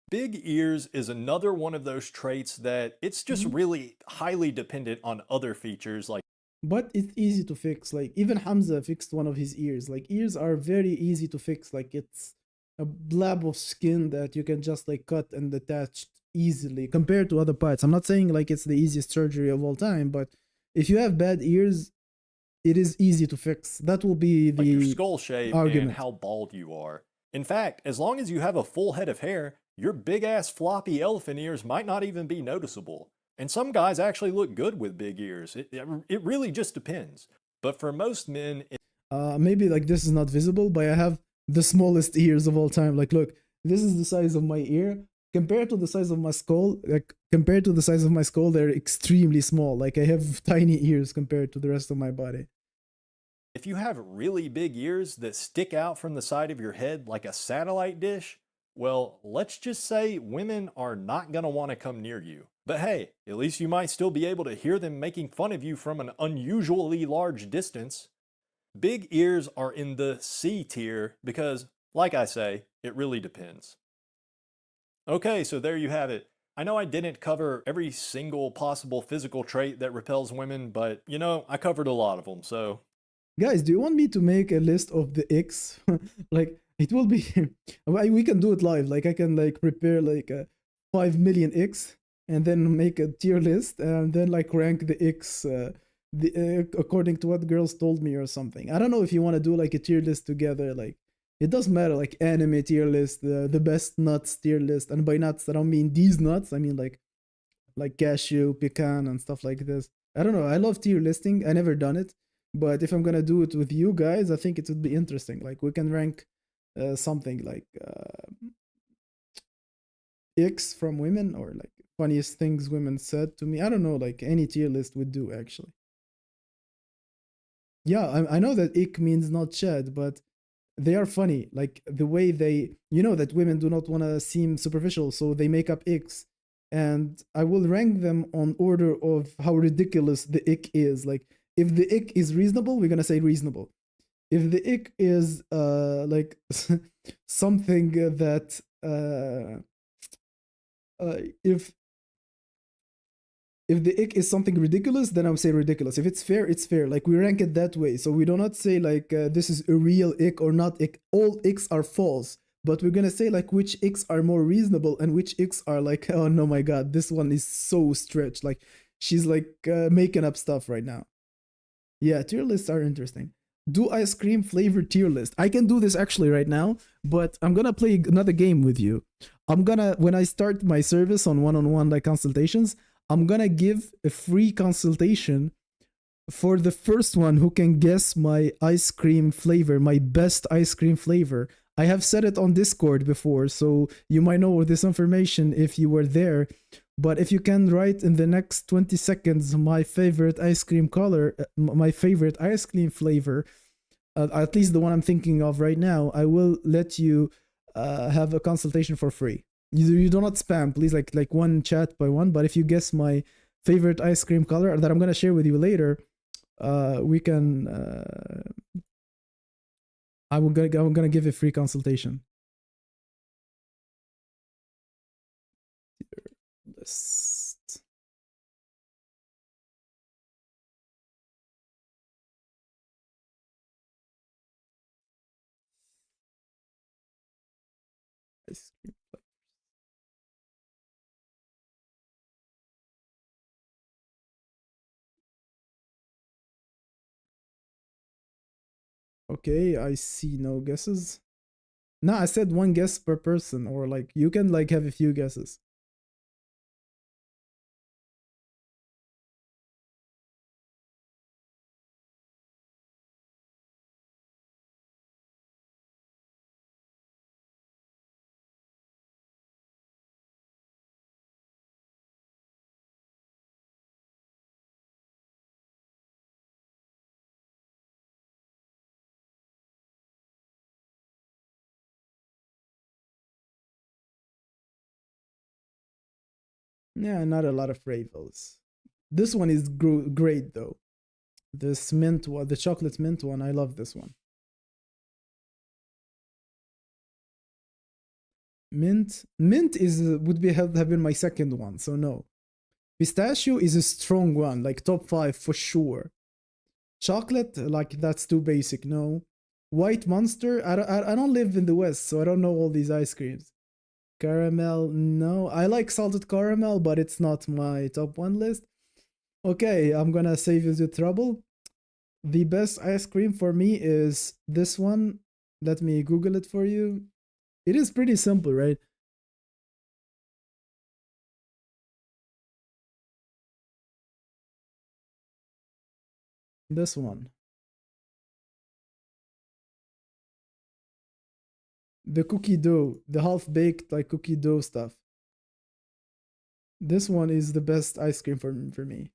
Big ears is another one of those traits that it's just really highly dependent on other features like... But it's easy to fix. Like even Hamza fixed one of his ears. Like ears are very easy to fix. Like it's a blab of skin that you can just like cut and attach easily compared to other parts. I'm not saying like it's the easiest surgery of all time, but if you have bad ears, it is easy to fix. That will be the like your skull shape argument. And how bald you are. In fact, as long as you have a full head of hair, your big ass floppy elephant ears might not even be noticeable. And some guys actually look good with big ears. It really just depends. But for most men... maybe like this is not visible, but I have the smallest ears of all time. Like look, this is the size of my ear. compared to the size of my skull, they're extremely small. Like I have tiny ears compared to the rest of my body. If you have really big ears that stick out from the side of your head like a satellite dish, well, let's just say women are not going to want to come near you. But hey, at least you might still be able to hear them making fun of you from an unusually large distance. Big ears are in the C tier because, like I say, it really depends. Okay, so there you have it. I know I didn't cover every single possible physical trait that repels women, but you know, I covered a lot of them, so. Guys, do you want me to make a list of the icks? Like, it will be... we can do it live. Like, I can, like, prepare, like, 5 million icks and then make a tier list and then, like, rank the icks according to what girls told me or something. I don't know if you want to do, like, a tier list together. Like, it doesn't matter, like, anime tier list, the best nuts tier list. And by nuts, I don't mean these nuts. I mean, like cashew, pecan, and stuff like this. I don't know. I love tier listing. I never done it. But if I'm gonna do it with you guys, I think it would be interesting. Like we can rank something like icks from women or like funniest things women said to me. I don't know, like any tier list would do actually. Yeah, I know that ick means not shed, but they are funny. Like the way they, you know, that women do not want to seem superficial, so they make up icks. And I will rank them on order of how ridiculous the ick is. Like if the ick is reasonable, we're gonna say reasonable. If the ick is like something that if the ick is something ridiculous, then I would say ridiculous. If it's fair, it's fair. Like we rank it that way. So we do not say like this is a real ick or not ick. All icks are false. But we're gonna say like which icks are more reasonable and which icks are like, oh no my god, this one is so stretched. Like she's like making up stuff right now. Yeah, tier lists are interesting. Do ice cream flavor tier list. I can do this actually right now, but I'm gonna play another game with you. I'm gonna, when I start my service on one-on-one like consultations, I'm gonna give a free consultation for the first one who can guess my ice cream flavor, my best ice cream flavor. I have said it on Discord before, so you might know this information if you were there. But if you can write in the next 20 seconds my favorite ice cream color, my favorite ice cream flavor, at least the one I'm thinking of right now, I will let you have a consultation for free. You do not spam, please, like one chat by one. But if you guess my favorite ice cream color that I'm gonna share with you later, we can. I'm gonna give a free consultation. List. Ice cream flavors. Okay, I see no guesses. No, I said one guess per person, or like you can like have a few guesses. Yeah, not a lot of Ravels. This one is great though. This mint one, the chocolate mint one, I love this one. Mint is would be have been my second one, so no. Pistachio is a strong one, like top 5 for sure. Chocolate, like that's too basic, no. White Monster, I don't live in the West, so I don't know all these ice creams. Caramel, no. I like salted caramel, but it's not my top 1 list. Okay, I'm gonna save you the trouble. The best ice cream for me is this one. Let me Google it for you. It is pretty simple, right? This one. The cookie dough, the half-baked like cookie dough stuff. This one is the best ice cream for me.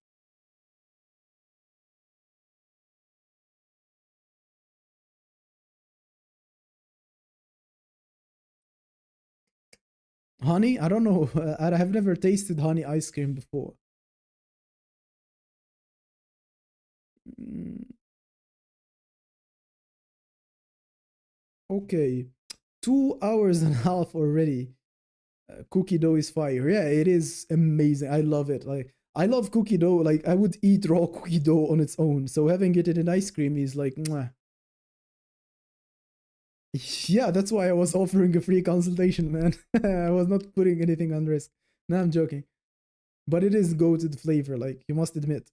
Honey? I don't know. I have never tasted honey ice cream before. Okay. 2 hours and a half already. Cookie dough is fire. Yeah, it is amazing. I love it. Like, I love cookie dough. Like, I would eat raw cookie dough on its own. So having it in ice cream is like, mwah. Yeah, that's why I was offering a free consultation, man. I was not putting anything on risk. No, I'm joking. But it is goated flavor, like, you must admit.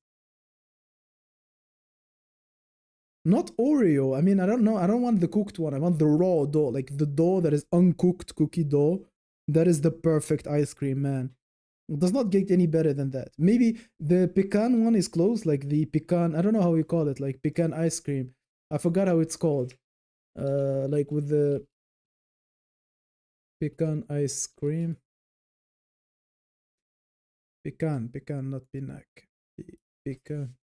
Not Oreo. I mean, I don't know. I don't want the cooked one. I want the raw dough. Like, the dough that is uncooked cookie dough. That is the perfect ice cream, man. It does not get any better than that. Maybe the pecan one is close, like the pecan, I don't know how you call it, like pecan ice cream. I forgot how it's called. Like with the pecan ice cream. Pecan, not pinac. Pecan.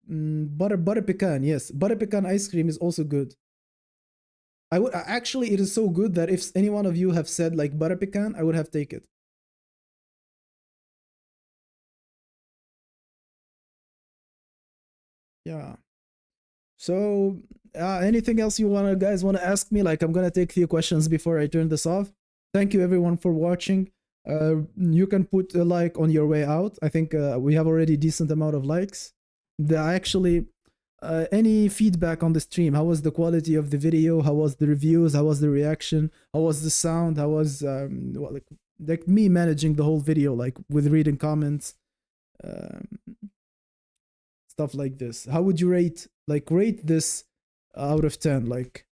Butter pecan, yes. Butter pecan ice cream is also good. I would actually, it is so good that if any one of you have said like butter pecan, I would have taken it. Yeah. So, anything else you guys want to ask me? Like, I'm gonna take a few questions before I turn this off. Thank you everyone for watching. You can put a like on your way out. I think we have already decent amount of likes. Actually, any feedback on the stream? How was the quality of the video? How was the reviews? How was the reaction? How was the sound? How was like me managing the whole video, like with reading comments, stuff like this? How would you rate this out of 10? Like,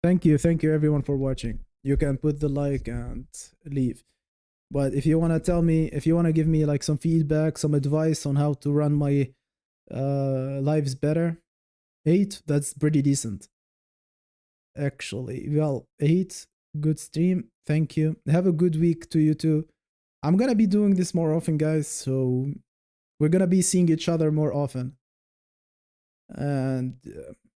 thank you everyone for watching. You can put the like and leave. But if you want to tell me, if you want to give me like some feedback, some advice on how to run my lives better, 8, that's pretty decent. Actually, well, 8, good stream. Thank you. Have a good week to you too. I'm gonna be doing this more often, guys, so we're gonna be seeing each other more often. And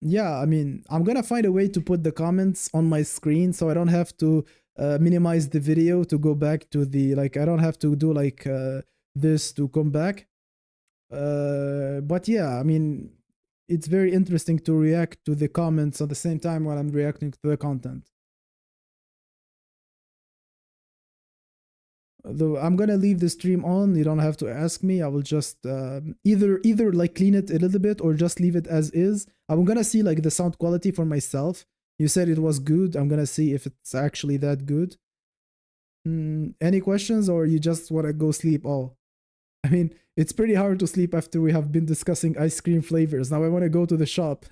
yeah, I mean, I'm gonna find a way to put the comments on my screen so I don't have to minimize the video to go back to the, like, I don't have to do like this to come back. But yeah, I mean, it's very interesting to react to the comments at the same time while I'm reacting to the content. Though I'm gonna leave the stream on, you don't have to ask me. I will just either like clean it a little bit or just leave it as is. I'm gonna see like the sound quality for myself. You said it was good. I'm gonna see if it's actually that good. Any questions, or you just wanna go sleep? Oh, I mean, it's pretty hard to sleep after we have been discussing ice cream flavors. Now I wanna go to the shop.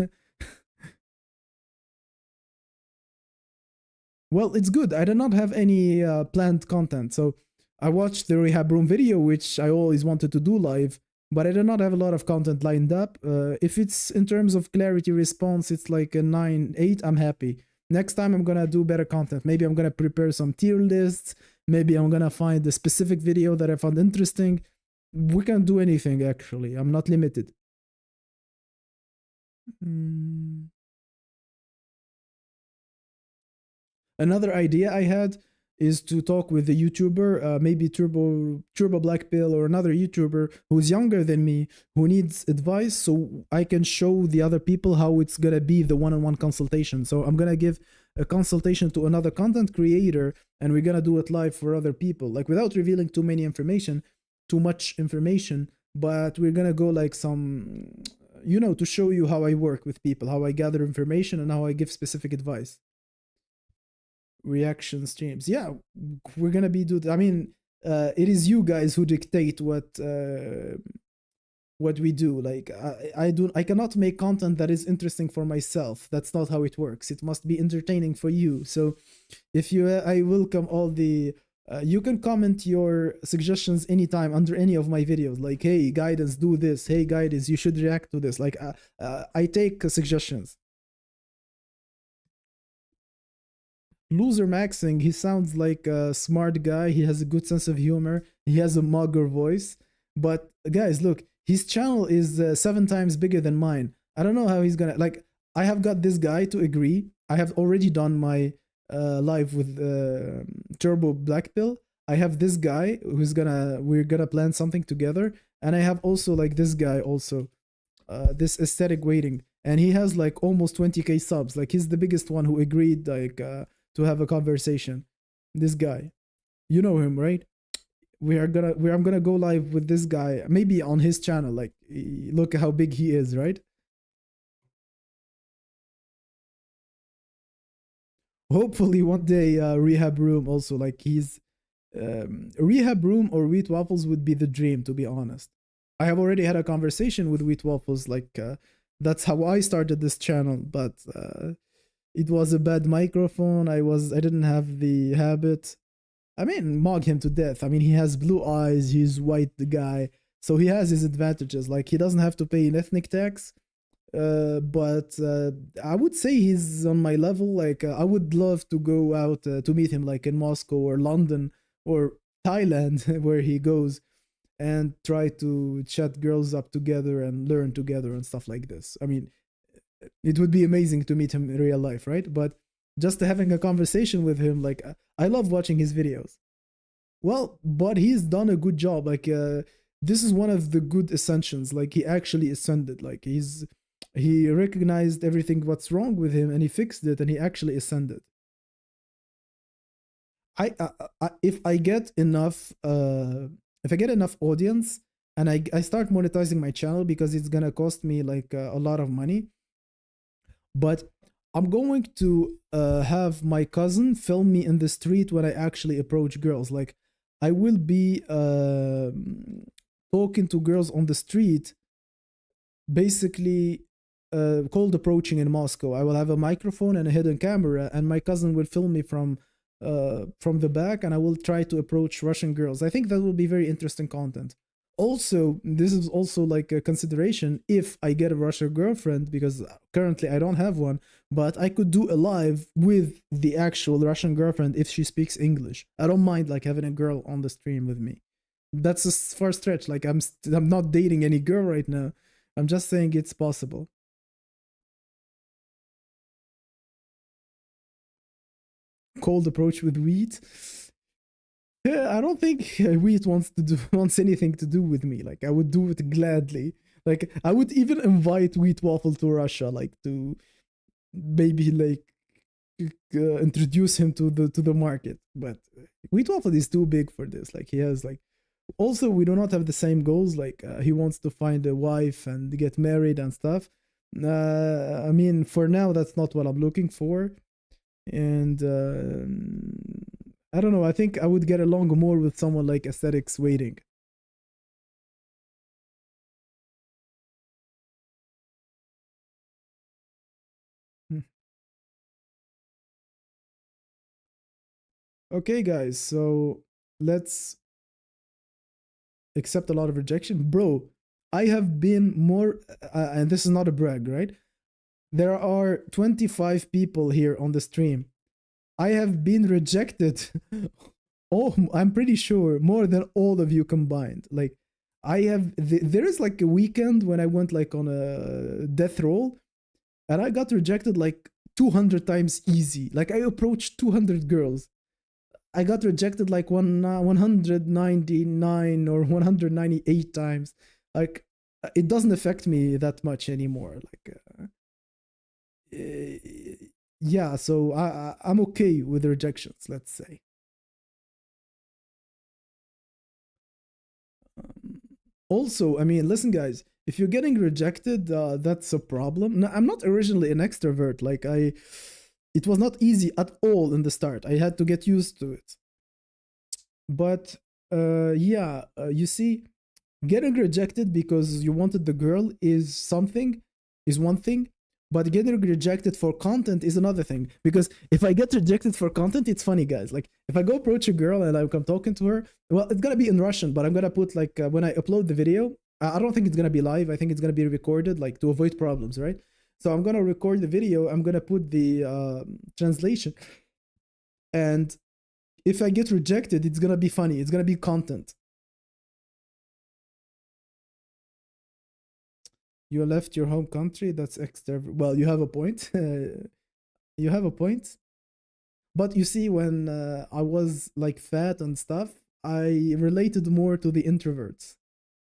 Well, it's good. I did not have any planned content, so I watched the rehab room video, which I always wanted to do live, but I did not have a lot of content lined up. If it's in terms of clarity response, it's like a 9, 8, I'm happy. Next time I'm gonna do better content. Maybe I'm gonna prepare some tier lists. Maybe I'm gonna find a specific video that I found interesting. We can do anything, actually. I'm not limited. Another idea I had is to talk with a YouTuber, maybe Turbo Black Pill or another YouTuber who's younger than me, who needs advice, so I can show the other people how it's gonna be the one-on-one consultation. So I'm gonna give a consultation to another content creator, and we're gonna do it live for other people, like without revealing too much information, but we're gonna go like some, you know, to show you how I work with people, how I gather information, and how I give specific advice. Reaction streams, yeah, we're gonna be I mean, it is you guys who dictate what we do. Like, I cannot make content that is interesting for myself. That's not how it works. It must be entertaining for you. So if you I welcome all the You can comment your suggestions anytime under any of my videos. Like, hey, guidance, do this. Hey, guidance, you should react to this. Like, I take suggestions. Looksmaxxing, he sounds like a smart guy. He has a good sense of humor. He has a mugger voice. But guys, look, his channel is 7 times bigger than mine. I don't know how he's gonna, like, I have got this guy to agree. I have already done my live with Turbo Blackpill. I have this guy who's we're gonna plan something together. And I have also like this guy also, this aesthetic waiting. And he has like almost 20k subs. Like he's the biggest one who agreed like to have a conversation. This guy, you know him, right? I'm gonna go live with this guy, maybe on his channel. Like, look how big he is, right? Hopefully one day rehab room also, like he's rehab room or wheat waffles would be the dream, to be honest. I have already had a conversation with wheat waffles, like that's how I started this channel, but it was a bad microphone. I didn't have the habit. I mean, mog him to death. I mean, he has blue eyes, he's white, the guy, so he has his advantages. Like, he doesn't have to pay an ethnic tax, but I would say he's on my level. Like, I would love to go out to meet him, like in Moscow or London or Thailand, where he goes, and try to chat girls up together and learn together and stuff like this. I mean, it would be amazing to meet him in real life, right? But just having a conversation with him, like, I love watching his videos. Well, but he's done a good job. Like, this is one of the good ascensions. Like, he actually ascended. Like, he recognized everything what's wrong with him and he fixed it and he actually ascended. If I get enough audience and I start monetizing my channel, because it's gonna cost me like a lot of money, but I'm going to have my cousin film me in the street when I actually approach girls. Like, I will be talking to girls on the street, basically cold approaching in Moscow. I will have a microphone and a hidden camera, and my cousin will film me from the back, and I will try to approach Russian girls. I think that will be very interesting content. Also, this is also like a consideration if I get a Russian girlfriend, because currently I don't have one, but I could do a live with the actual Russian girlfriend if she speaks English. I don't mind like having a girl on the stream with me. That's a far stretch. Like, I'm not dating any girl right now. I'm just saying it's possible. Cold approach with wheat. Yeah, I don't think wheat wants anything to do with me. Like, I would do it gladly. Like, I would even invite wheat waffle to Russia, like to maybe like introduce him to the market. But wheat waffle is too big for this. Like, he has like, also we do not have the same goals. Like, he wants to find a wife and get married and stuff. I mean, for now that's not what I'm looking for. And I don't know, I think I would get along more with someone like Aesthetics Waiting. Okay, guys, so let's accept a lot of rejection. Bro, I have been more, and this is not a brag, right? There are 25 people here on the stream. I have been rejected. Oh, I'm pretty sure more than all of you combined. Like, I have, there is like a weekend when I went like on a death roll, and I got rejected like 200 times easy. Like, I approached 200 girls. I got rejected like 199 or 198 times. Like, it doesn't affect me that much anymore. Like, yeah, so I'm okay with rejections, let's say. Also, I mean, listen, guys, if you're getting rejected, that's a problem. No, I'm not originally an extrovert. Like, it was not easy at all in the start. I had to get used to it. But yeah, you see, getting rejected because you wanted the girl is one thing, But getting rejected for content is another thing. Because if I get rejected for content, it's funny, guys. Like, if I go approach a girl and I'm talking to her, well, it's gonna be in Russian, but I'm gonna put like when I upload the video, I don't think it's gonna be live. I think it's gonna be recorded, like to avoid problems, right? So I'm gonna record the video. I'm gonna put the translation, and if I get rejected, it's gonna be funny. It's gonna be content. You left your home country. That's extra. Well, you have a point. You have a point. But you see, when I was like fat and stuff, I related more to the introverts.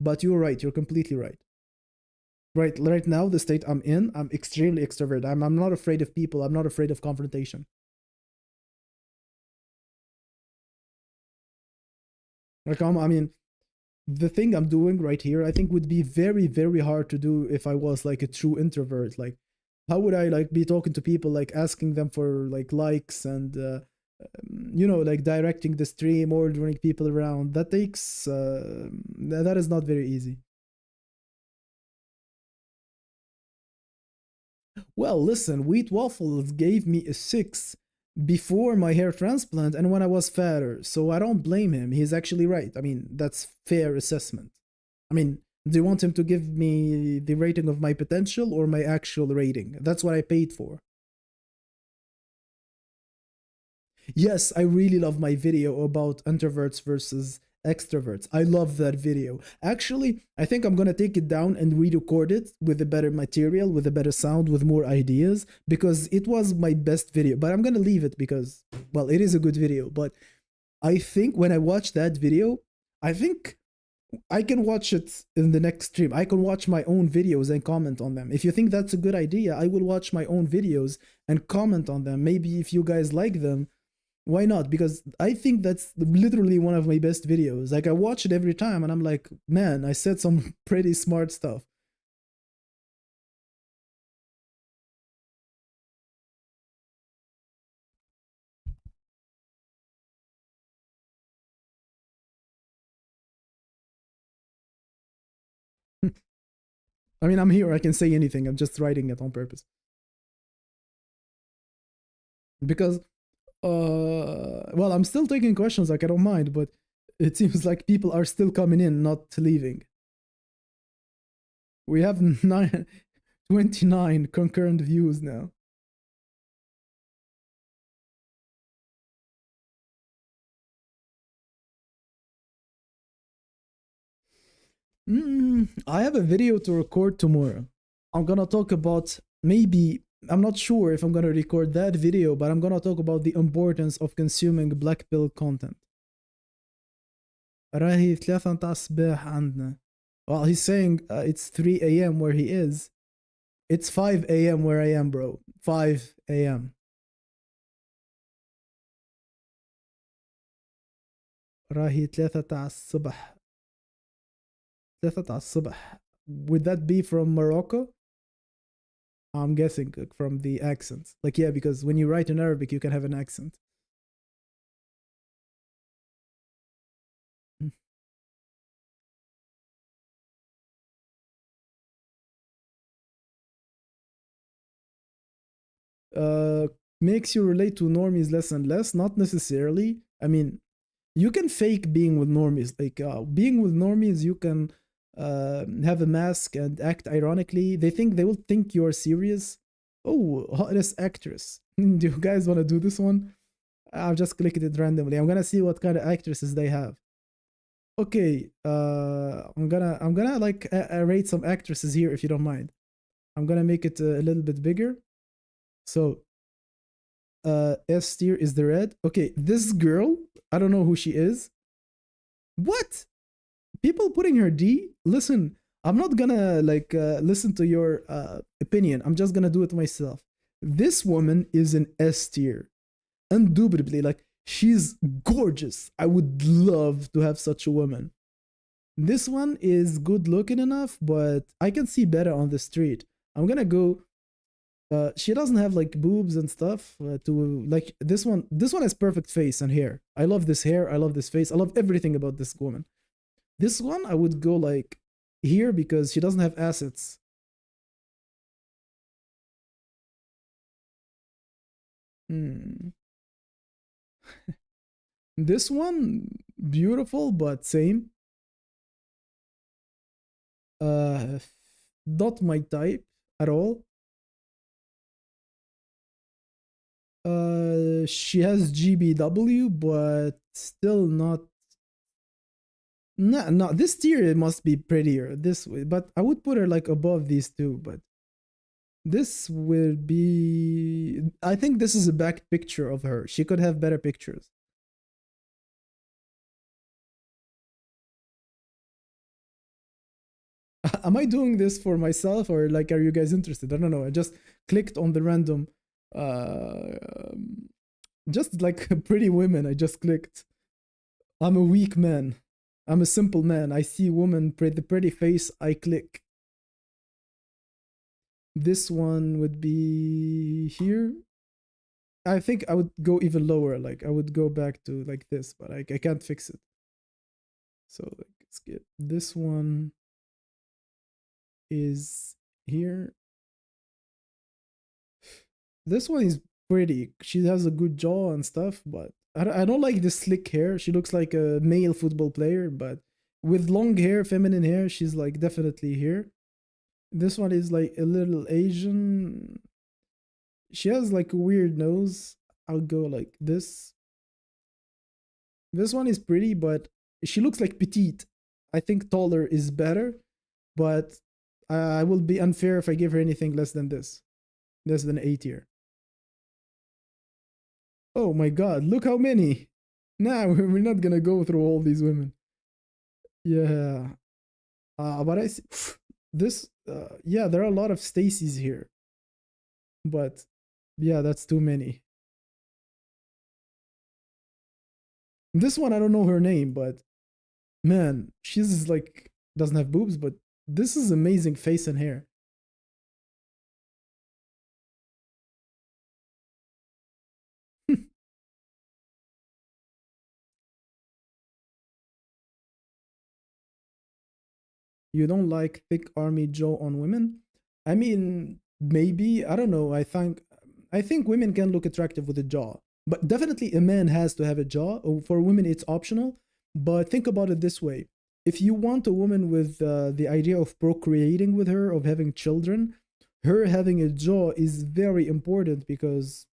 But you're right. You're completely right. Right now, the state I'm in, I'm extremely extrovert. I'm not afraid of people. I'm not afraid of confrontation. Like, I mean, the thing I'm doing right here, I think would be very, very hard to do if I was like a true introvert. Like, how would I like be talking to people, like asking them for like likes and, you know, like directing the stream, ordering people around? That takes, that is not very easy. Well, listen, Wheat Waffles gave me a 6 before my hair transplant and when I was fatter, so I don't blame him. He's actually right. I mean, that's fair assessment. I mean, do you want him to give me the rating of my potential or my actual rating? That's what I paid for. Yes, I really love my video about introverts versus extroverts. I love that video. Actually, I think I'm gonna take it down and re-record it with a better material, with a better sound, with more ideas, because it was my best video. But I'm gonna leave it because, well, it is a good video. But I think when I watch that video, I think I can watch it in the next stream. I can watch my own videos and comment on them. If you think that's a good idea, I will watch my own videos and comment on them. Maybe if you guys like them, why not? Because I think that's literally one of my best videos. Like, I watch it every time and I'm like, man, I said some pretty smart stuff. I mean, I'm here. I can say anything. I'm just writing it on purpose. Because, well, I'm still taking questions. Like, I don't mind, but it seems like people are still coming in, not leaving. We have 29 concurrent views now. I have a video to record tomorrow. I'm gonna talk about, maybe, I'm not sure if I'm gonna record that video, but I'm gonna talk about the importance of consuming black pill content. راهي 3 متاع الصباح عندنا. Well, he's saying it's 3 a.m. where he is. It's 5 a.m. where I am, bro. 5 a.m. راهي 3 تاع الصبح. 3 تاع الصبح. Would that be from Morocco? I'm guessing from the accent. Like, yeah, because when you write in Arabic, you can have an accent. Makes you relate to normies less and less. Not necessarily. I mean, you can fake being with normies. Like, being with normies, you can have a mask and act ironically. They will think you're serious. Oh, hottest actress. Do you guys want to do this one? I've just clicked it randomly. I'm gonna see what kind of actresses they have. Okay, I'm gonna like rate some actresses here if you don't mind. I'm gonna make it a little bit bigger. So, S tier is the red. Okay, this girl, I don't know who she is. What? People putting her D? Listen, I'm not gonna like listen to your opinion. I'm just gonna do it myself. This woman is an S tier. Indubitably, like, she's gorgeous. I would love to have such a woman. This one is good looking enough, but I can see better on the street. I'm gonna go. She doesn't have like boobs and stuff to like this one. This one has perfect face and hair. I love this hair. I love this face. I love everything about this woman. This one I would go like here because she doesn't have assets. Hmm. This one, beautiful, but same. Uh, not my type at all. She has GBW, but still not. No, no, this tier must be prettier this way, but I would put her like above these two, but this will be. I think this is a back picture of her. She could have better pictures. Am I doing this for myself or like are you guys interested? I don't know. I just clicked on the random just like pretty women. I just clicked. I'm a weak man. I'm a simple man. I see woman the pretty face, I click. This one would be here. I think I would go even lower. Like I would go back to like this, but I can't fix it. So like skip. This one is here. This one is pretty. She has a good jaw and stuff, but I don't like this slick hair. She looks like a male football player, but with long hair, feminine hair, she's like definitely here. This one is like a little Asian. She has like a weird nose. I'll go like this. This one is pretty, but she looks like petite. I think taller is better, but I will be unfair if I give her anything less than this. Less than A tier. Oh my god, look how many. Nah, we're not gonna go through all these women. Yeah. But I see this, yeah, there are a lot of Stacy's here. But yeah, that's too many. This one, I don't know her name, but man, she's like, doesn't have boobs, but this is amazing face and hair. You don't like thick army jaw on women? I mean, maybe, I don't know. I think women can look attractive with a jaw. But definitely a man has to have a jaw. For women it's optional. But think about it this way. If you want a woman with the idea of procreating with her, of having children, her having a jaw is very important because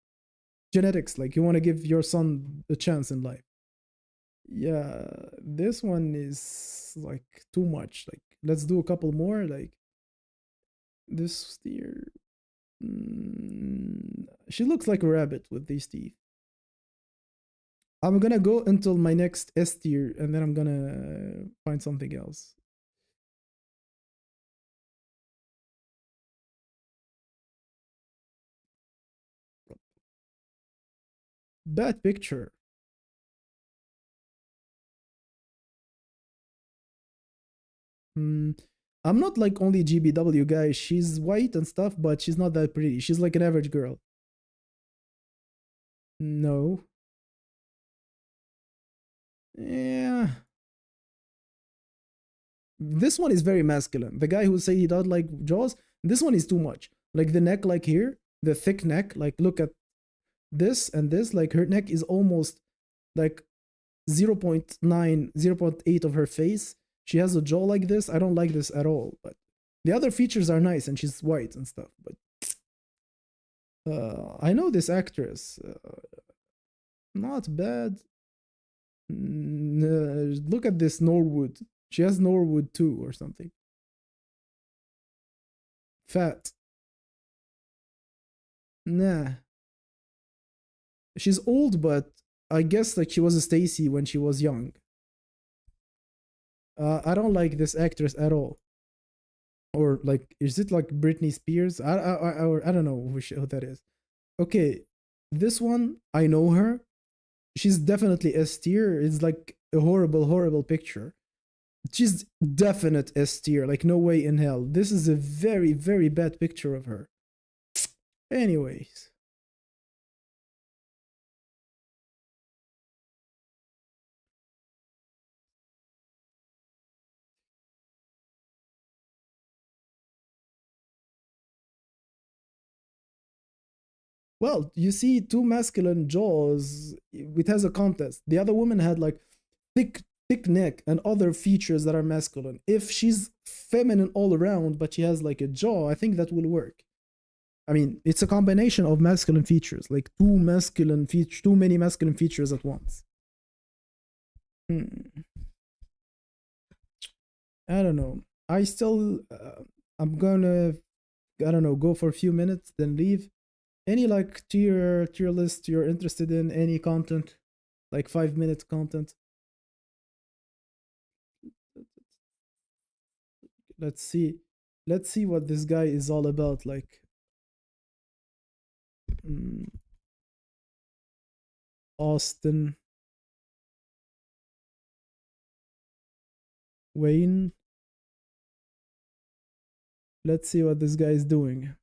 genetics, like you want to give your son a chance in life. Yeah, this one is like too much. Like, let's do a couple more. Like this steer. She looks like a rabbit with these teeth. I'm gonna go until my next S tier, and then I'm gonna find something else. Bad picture. Hmm. I'm not like only GBW guy. She's white and stuff, but she's not that pretty. She's like an average girl. No. Yeah. This one is very masculine. The guy who say he doesn't like jaws, this one is too much. Like the neck, like here, the thick neck. Like look at this and this. Like her neck is almost like 0.9, 0.8 of her face. She has a jaw like this. I don't like this at all. But the other features are nice, and she's white and stuff. But I know this actress. Not bad. Look at this Norwood. She has Norwood too, or something. Fat. Nah. She's old, but I guess like she was a Stacy when she was young. I don't like this actress at all. Or like, is it like Britney Spears? I don't know who that is. Okay, this one I know her. She's definitely S tier. It's like a horrible, horrible picture. She's definite S tier. Like no way in hell. This is a very, very bad picture of her. Anyways. Well, you see two masculine jaws. It has a contest. The other woman had like thick neck and other features that are masculine. If she's feminine all around, but she has like a jaw, I think that will work. I mean, it's a combination of masculine features, like too many masculine features at once. I don't know. I still, I'm gonna, I don't know, go for a few minutes, then leave. Any like tier list you're interested in? Any content, like 5-minute content? Let's see what this guy is all about. Like, Austin Wayne. Let's see what this guy is doing.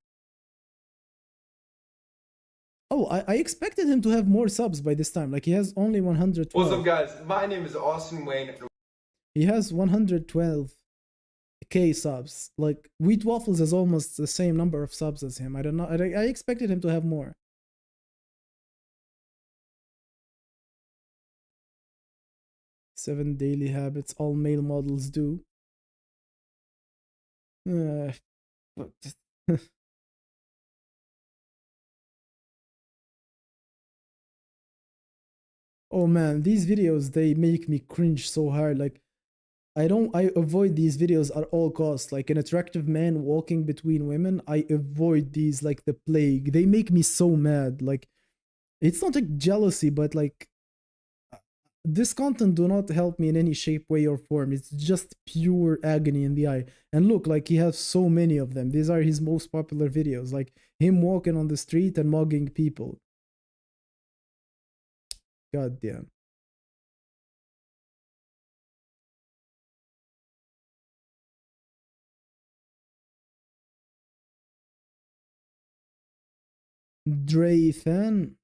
Oh, I expected him to have more subs by this time. Like, he has only 112. What's up, guys? My name is Austin Wayne. He has 112k subs. Like, Wheat Waffles has almost the same number of subs as him. I don't know. I expected him to have more. Seven daily habits all male models do. Oh man, these videos, they make me cringe so hard. Like, I avoid these videos at all costs. Like, an attractive man walking between women, I avoid these like the plague. They make me so mad. Like, it's not like jealousy, but like, this content do not help me in any shape, way, or form. It's just pure agony in the eye. And look, like, he has so many of them. These are his most popular videos, like him walking on the street and mugging people. God damn. Drathan.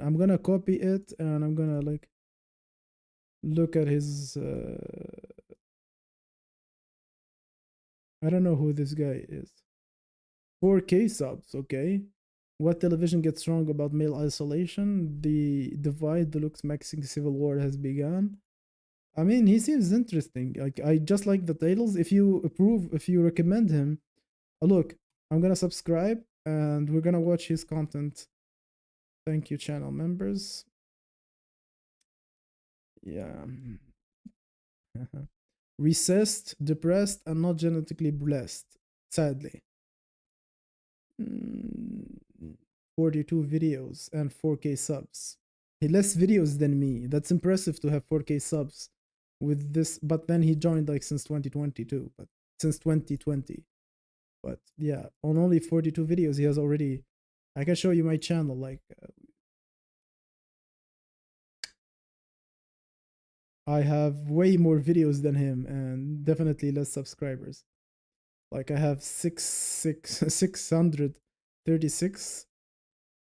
I'm gonna copy it and I'm gonna like look at his I don't know who this guy is. 4K subs, okay. What television gets wrong about male isolation? The divide, the Looksmaxxing civil war has begun. I mean, he seems interesting. Like, I just like the titles. If you approve, if you recommend him, look, I'm gonna subscribe and we're gonna watch his content. Thank you, channel members. Yeah. Recessed, depressed, and not genetically blessed, sadly. 42 videos and 4K subs. He less videos than me. That's impressive to have 4K subs with this, but then he joined like since 2022, but since 2020. But yeah, on only 42 videos, he has already, I can show you my channel, like, I have way more videos than him and definitely less subscribers. Like, I have 636,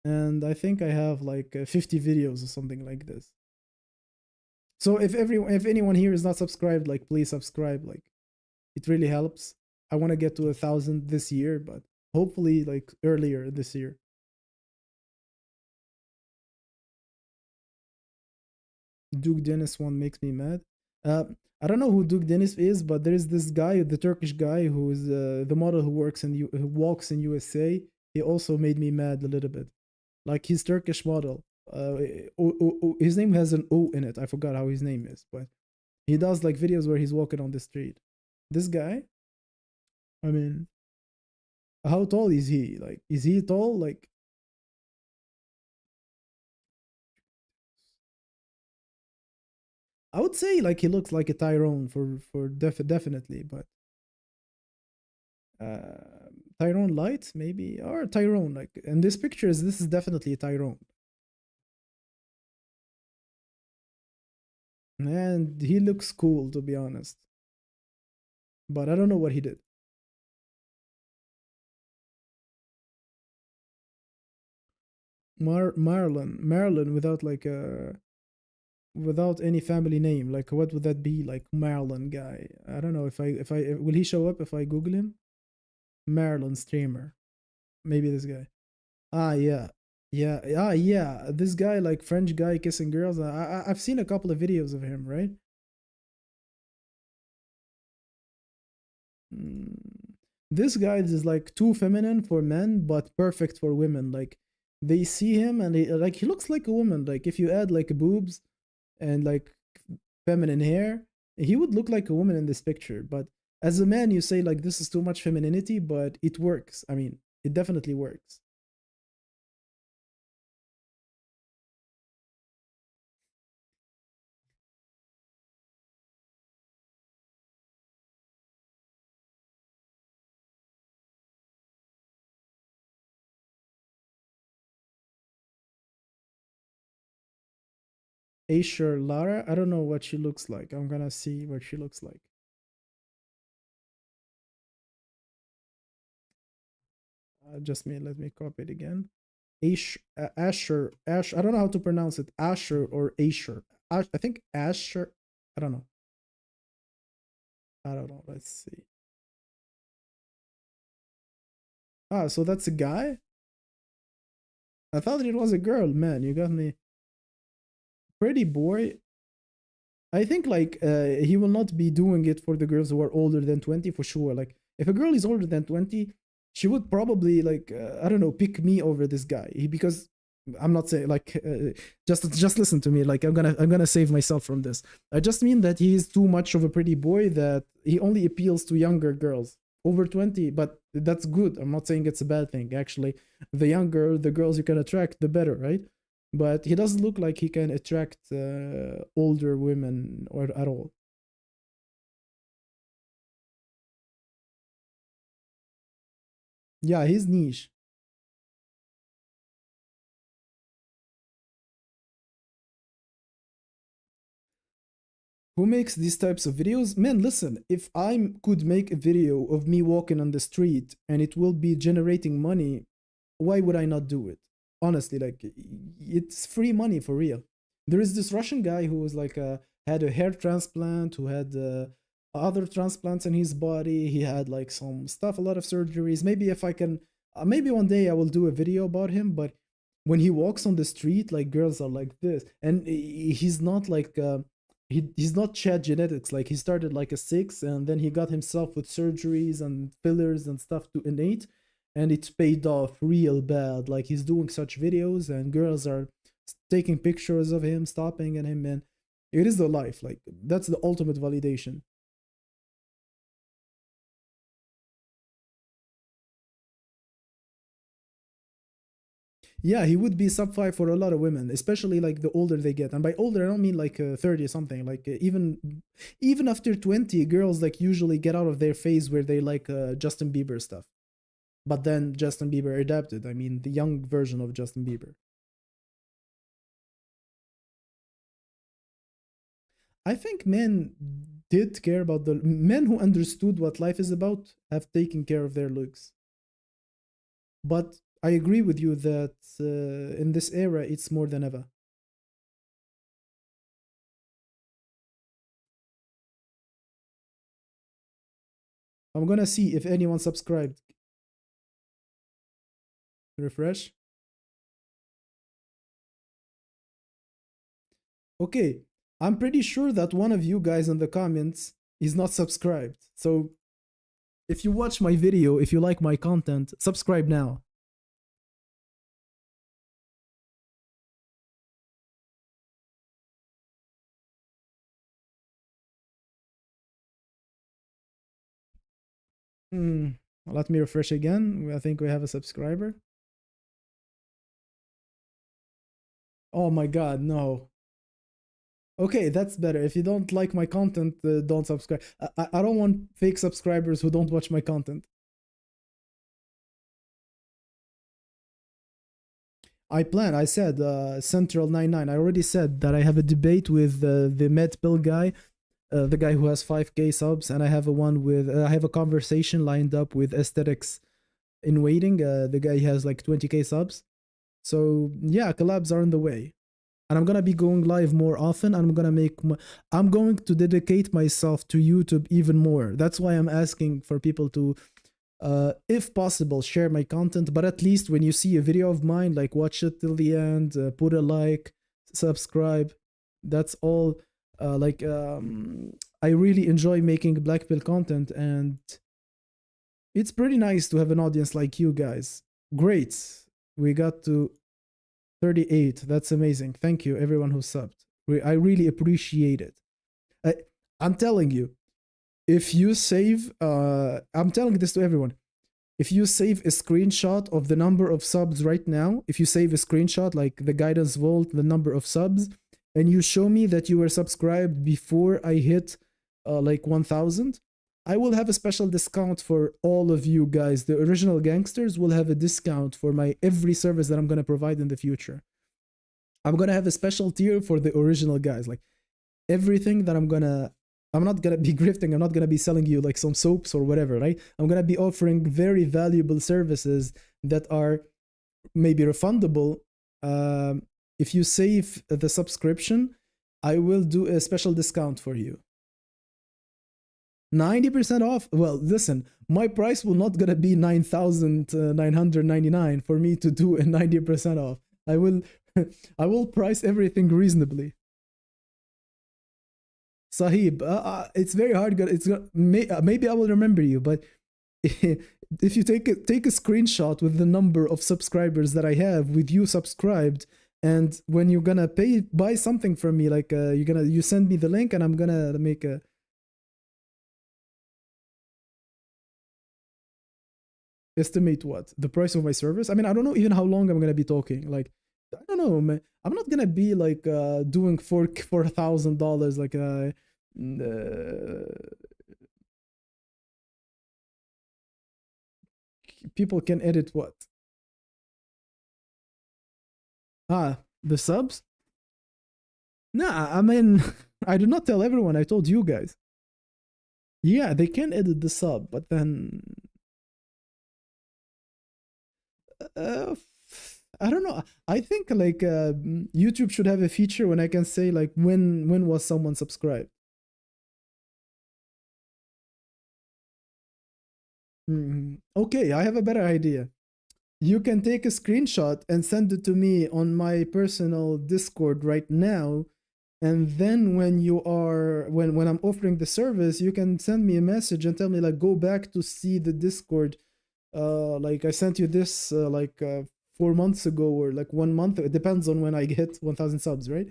and I think I have like 50 videos or something like this. So if anyone here is not subscribed, like, please subscribe. Like, it really helps. I want to get to 1,000 this year, but hopefully like earlier this year. Duke Dennis one makes me mad. I don't know who Duke Dennis is, but there is this guy, the Turkish guy, who is the model who walks in USA. He also made me mad a little bit. Like, his Turkish model. His name has an O in it. I forgot how his name is, but he does like videos where he's walking on the street. This guy, I mean, how tall is he? Like, is he tall? Like, I would say like he looks like a Tyrone for definitely, but Tyrone Light maybe, or Tyrone, like in this pictures, this is definitely a Tyrone. And he looks cool, to be honest, but I don't know what he did. Marilyn without like a, without any family name. Like, what would that be? Like, Marilyn guy. I don't know if I will he show up if I Google him? Marilyn streamer. Maybe this guy. Ah, yeah. Yeah. Ah, yeah. This guy, like French guy kissing girls. I've seen a couple of videos of him, right? Mm. This guy is like too feminine for men, but perfect for women. Like they see him and he looks like a woman. Like if you add like boobs and like feminine hair, he would look like a woman in this picture. But as a man, you say like this is too much femininity, but it works. I mean, it definitely works. Asher Lara, I don't know what she looks like. I'm gonna see what she looks like. Just me, let me copy it again. Asher, Ash. I don't know how to pronounce it. Asher or Asher. I think Asher. I don't know. I don't know. Let's see. Ah, so that's a guy? I thought it was a girl. Man, you got me. Pretty boy. I think like he will not be doing it for the girls who are older than 20 for sure. Like if a girl is older than 20, she would probably like I don't know, pick me over this guy. Because I'm not saying like just listen to me. Like I'm gonna save myself from this. I just mean that he is too much of a pretty boy that he only appeals to younger girls over 20, but that's good. I'm not saying it's a bad thing. Actually, the younger the girls you can attract, the better, right? But he doesn't look like he can attract older women or at all. Yeah, he's niche. Who makes these types of videos? Man, listen, if I could make a video of me walking on the street and it will be generating money, why would I not do it? Honestly, like it's free money for real. There is this Russian guy who was like had a hair transplant, who had other transplants in his body. He had like some stuff, a lot of surgeries. Maybe if I can, maybe one day I will do a video about him. But when he walks on the street, like girls are like this, and he's not like he's not Chad genetics. Like he started like a 6, and then he got himself with surgeries and fillers and stuff to innate, and it's paid off real bad. Like he's doing such videos, and girls are taking pictures of him, stopping at him, and it is the life. Like that's the ultimate validation. Yeah, he would be sub 5 for a lot of women, especially like the older they get. And by older, I don't mean like 30 or something. Like even after 20, girls like usually get out of their phase where they like Justin Bieber stuff. But then Justin Bieber adapted. I mean, the young version of Justin Bieber. I think men did care about the men who understood what life is about have taken care of their looks. But I agree with you that in this era, it's more than ever. I'm gonna see if anyone subscribed. Refresh. Okay, I'm pretty sure that one of you guys in the comments is not subscribed. So if you watch my video, if you like my content, subscribe now. Let me refresh again. I think we have a subscriber. Oh my god, no. Okay, that's better. If you don't like my content, don't subscribe. I don't want fake subscribers who don't watch my content. I said Central 99. I already said that I have a debate with the Med Pill guy, the guy who has 5k subs, and I have I have a conversation lined up with Aesthetics in Waiting. The guy has like 20k subs. So yeah, collabs are on the way. And I'm gonna be going live more often. I'm going to dedicate myself to YouTube even more. That's why I'm asking for people to If possible, share my content, but at least when you see a video of mine, like watch it till the end, put a like, subscribe. That's all. I really enjoy making Black Pill content, and it's pretty nice to have an audience like you guys. Great. We got to 38. That's amazing. Thank you, everyone who subbed. I really appreciate it. I'm telling you, if you save, I'm telling this to everyone. If you save a screenshot of the number of subs right now, if you save a screenshot like the guidance vault, the number of subs, and you show me that you were subscribed before I hit like 1000, I will have a special discount for all of you guys. The original gangsters will have a discount for my every service that I'm going to provide in the future. I'm going to have a special tier for the original guys. Like everything that I'm not gonna be grifting. I'm not gonna be selling you like some soaps or whatever, right? I'm gonna be offering very valuable services that are maybe refundable. If you save the subscription, I will do a special discount for you. 90% off. Well, listen, my price will not gonna be 9,999 for me to do a 90% off. I will price everything reasonably. Sahib, it's very hard. Maybe I will remember you, but if you take a screenshot with the number of subscribers that I have with you subscribed, and when you're gonna buy something from me, like you send me the link, and I'm gonna make a. Estimate what? The price of my service? I mean, I don't know even how long I'm gonna be talking. Like, I don't know, man. I'm not gonna be like doing $4,000 like people can edit what? The subs? Nah, I mean, I did not tell everyone. I told you guys. Yeah, they can edit the sub, but then I don't know. I think like YouTube should have a feature when I can say like when was someone subscribed. Okay, I have a better idea. You can take a screenshot and send it to me on my personal Discord right now, and then when I'm offering the service, you can send me a message and tell me like go back to see the Discord. Like I sent you this 4 months ago or like 1 month. It depends on when I get 1000 subs, right?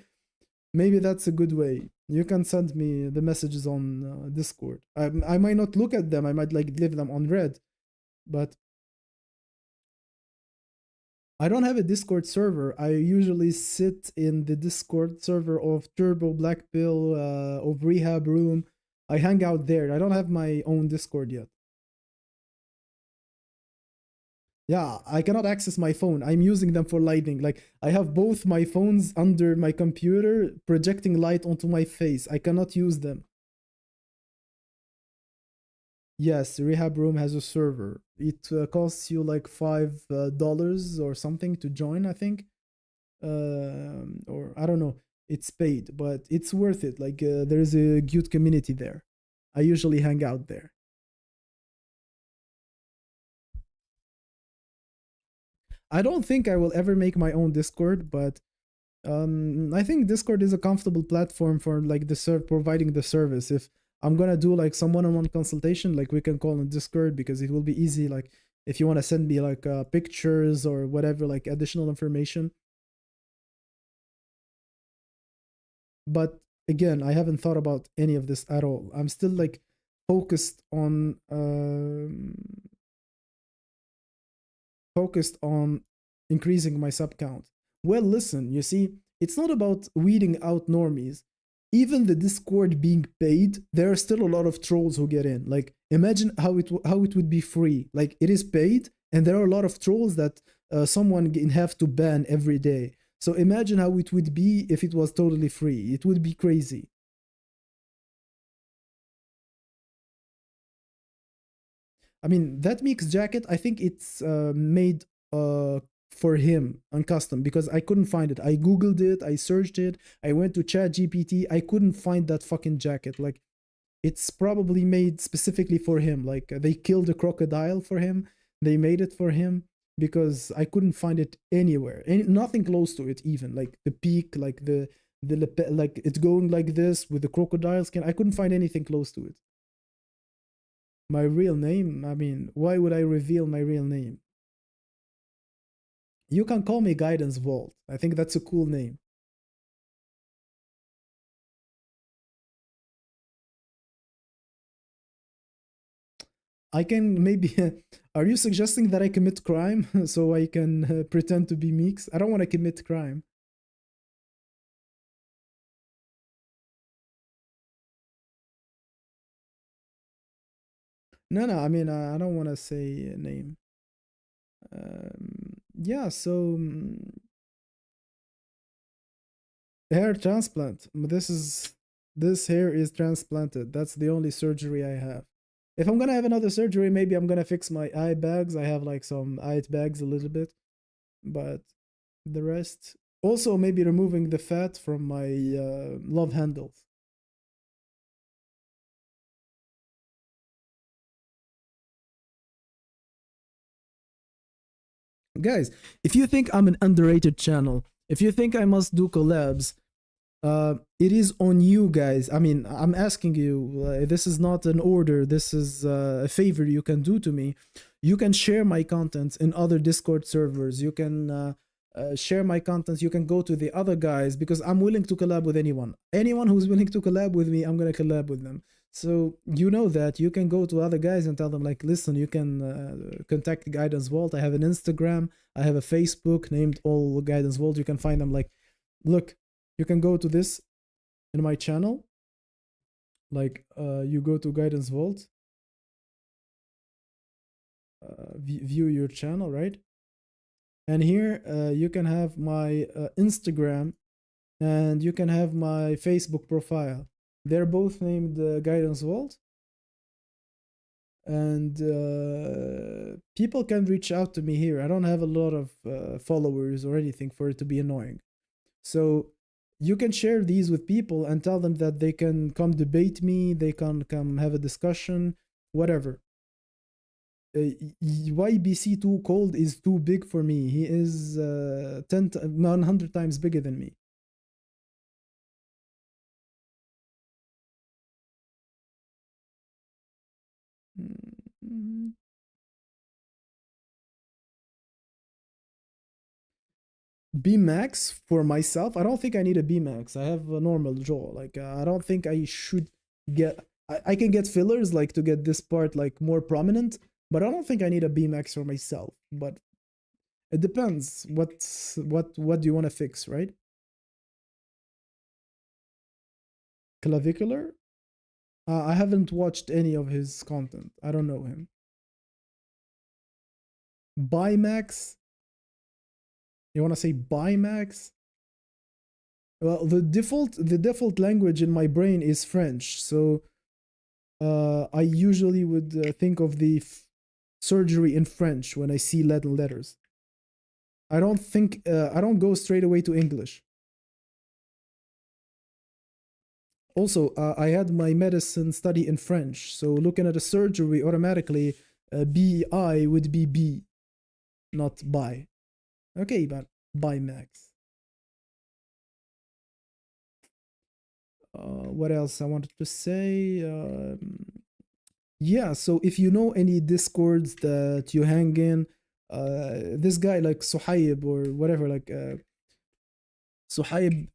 Maybe that's a good way. You can send me the messages on Discord. I might not look at them. I might like leave them on red, but I don't have a Discord server. I usually sit in the Discord server of Turbo, Black Pill, of Rehab Room. I hang out there. I don't have my own Discord yet. Yeah, I cannot access my phone. I'm using them for lighting. Like, I have both my phones under my computer projecting light onto my face. I cannot use them. Yes, Rehab Room has a server. It costs you like $5 or something to join, I think. Or I don't know. It's paid, but it's worth it. Like, there's a good community there. I usually hang out there. I don't think I will ever make my own Discord, but I think Discord is a comfortable platform for like providing the service. If I'm gonna do like some one-on-one consultation, like we can call on Discord because it will be easy. Like if you want to send me like pictures or whatever, like additional information. But again, I haven't thought about any of this at all. I'm still like focused on increasing my sub count. Well, listen, you see, it's not about weeding out normies. Even the Discord being paid, there are still a lot of trolls who get in. Like, imagine how it would be free. Like, it is paid, and there are a lot of trolls that someone have to ban every day. So imagine how it would be if it was totally free. It would be crazy. I mean, that Meek's jacket, I think it's made for him on custom because I couldn't find it. I googled it, I searched it, I went to ChatGPT, I couldn't find that fucking jacket. Like, it's probably made specifically for him. Like they killed a crocodile for him. They made it for him because I couldn't find it anywhere. Nothing close to it even. Like the peak, like like it's going like this with the crocodile skin. I couldn't find anything close to it. My real name? I mean, why would I reveal my real name? You can call me Guidance Vault. I think that's a cool name. I can maybe. Are you suggesting that I commit crime so I can pretend to be Meeks? I don't want to commit crime. No, I mean, I don't want to say a name. Yeah, so hair transplant. This hair is transplanted. That's the only surgery I have. If I'm gonna have another surgery, maybe I'm gonna fix my eye bags. I have like some eye bags a little bit, but the rest. Also, maybe removing the fat from my love handles. Guys, if you think I'm an underrated channel, if you think I must do collabs, it is on you guys. I mean, I'm asking you, this is not an order, this is a favor you can do to me. You can share my content in other Discord servers. You can share my content. You can go to the other guys because I'm willing to collab with anyone. Anyone who's willing to collab with me, I'm gonna collab with them. So you know that you can go to other guys and tell them like, listen, you can contact Guidance Vault. I have an Instagram, I have a Facebook named All Guidance Vault. You can find them. Like, look, you can go to this in my channel. Like, you go to Guidance Vault, view your channel, right? And here you can have my Instagram and you can have my Facebook profile. They're both named Guidance Vault. And people can reach out to me here. I don't have a lot of followers or anything for it to be annoying. So you can share these with people and tell them that they can come debate me, they can come have a discussion, whatever. YBC too cold is too big for me. He is 100 times bigger than me. B max for myself. I don't think I need a B max. I have a normal jaw. Like I don't think I should get. I can get fillers like to get this part like more prominent, but I don't think I need a B max for myself. But it depends. What do you want to fix, right? Clavicular. I haven't watched any of his content. I don't know him. Bimax. You want to say Bimax? Well, the default language in my brain is French, so I usually would think of the surgery in French when I see Latin letters. I don't go straight away to English. Also, I had my medicine study in French, so looking at a surgery automatically, BI would be B, not bi. Okay, but by Max. What else I wanted to say? Yeah, so if you know any discords that you hang in, this guy like Suhaib or whatever, like Suhaib,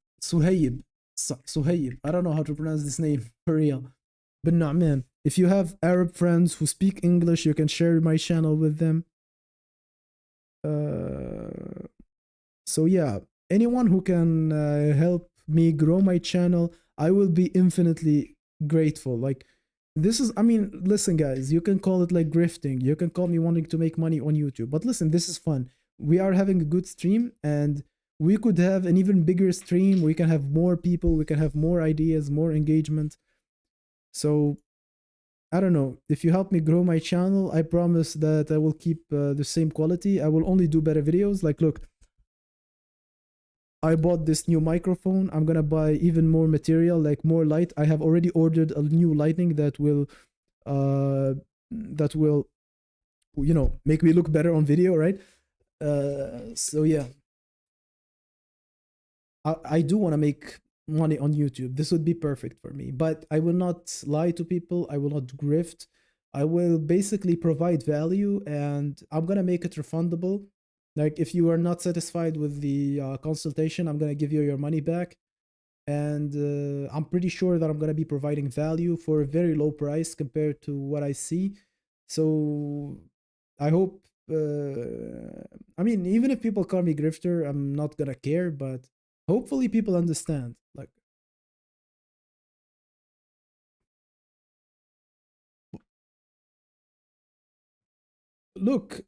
I don't know how to pronounce this name for real. But no, man, if you have Arab friends who speak English, you can share my channel with them. So yeah, anyone who can help me grow my channel, I will be infinitely grateful. Like this is, I mean, listen guys, you can call it like grifting, you can call me wanting to make money on YouTube, but listen, this is fun. We are having a good stream and we could have an even bigger stream. We can have more people, we can have more ideas, more engagement. So I don't know, if you help me grow my channel, I promise that I will keep the same quality. I will only do better videos. Like look, I bought this new microphone. I'm gonna buy even more material, like more light. I have already ordered a new lighting that will you know, make me look better on video, right? So yeah, I do want to make money on YouTube. This would be perfect for me, but I will not lie to people. I will not grift. I will basically provide value, and I'm gonna make it refundable. Like if you are not satisfied with the consultation, I'm gonna give you your money back, and I'm pretty sure that I'm gonna be providing value for a very low price compared to what I see. So I hope. I mean, even if people call me grifter, I'm not gonna care. But hopefully, people understand. Like, look,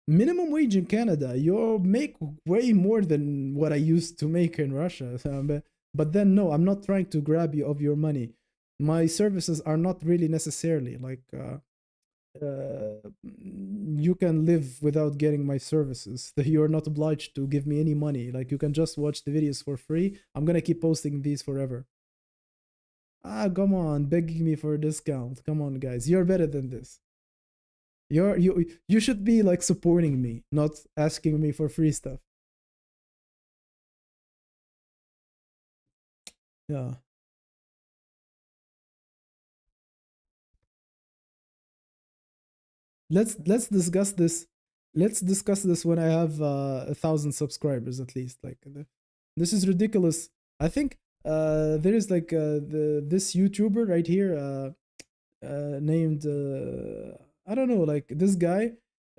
minimum wage in Canada, you make way more than what I used to make in Russia. But then, no, I'm not trying to grab you of your money. My services are not really necessarily like you can live without getting my services. You're not obliged to give me any money. Like you can just watch the videos for free. I'm gonna keep posting these forever. Ah, come on, begging me for a discount. Come on, guys, you're better than this. You should be like supporting me, not asking me for free stuff. Yeah. Let's discuss this. Let's discuss this when I have 1,000 subscribers at least. Like this is ridiculous. I think there is like this YouTuber right here named I don't know, like this guy.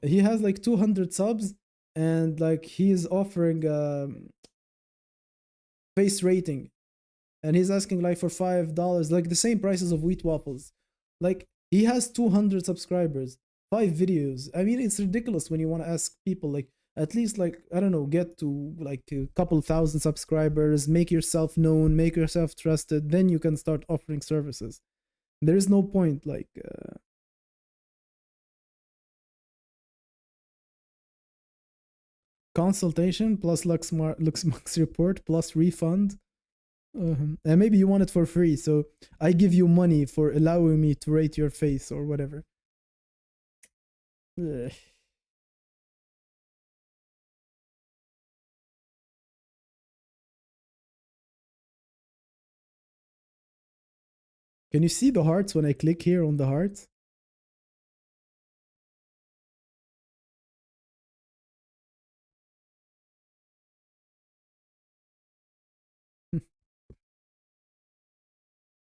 He has like 200 subs, and like he is offering face rating, and he's asking like for $5, like the same prices of wheat waffles. Like he has 200 subscribers, 5 videos. I mean, it's ridiculous when you want to ask people like at least like I don't know, get to like a couple thousand subscribers, make yourself known, make yourself trusted, then you can start offering services. There is no point like consultation plus Looksmaxxing report plus refund. And maybe you want it for free, so I give you money for allowing me to rate your face or whatever. Ugh. Can you see the hearts when I click here on the hearts?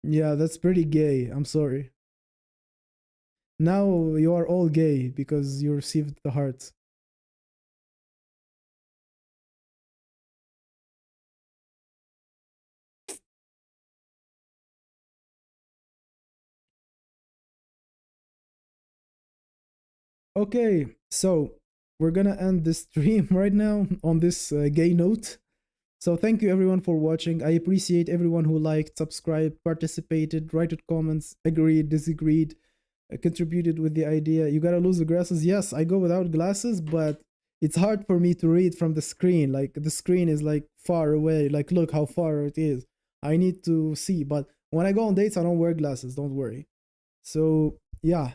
Yeah, that's pretty gay. I'm sorry. Now you are all gay because you received the hearts. Okay, so we're gonna end this stream right now on this gay note. So thank you everyone for watching. I appreciate everyone who liked, subscribed, participated, wrote comments, agreed, disagreed, contributed with the idea. You gotta lose the glasses. Yes, I go without glasses, but it's hard for me to read from the screen. Like the screen is like far away. Like look how far it is. I need to see. But when I go on dates, I don't wear glasses. Don't worry. So yeah.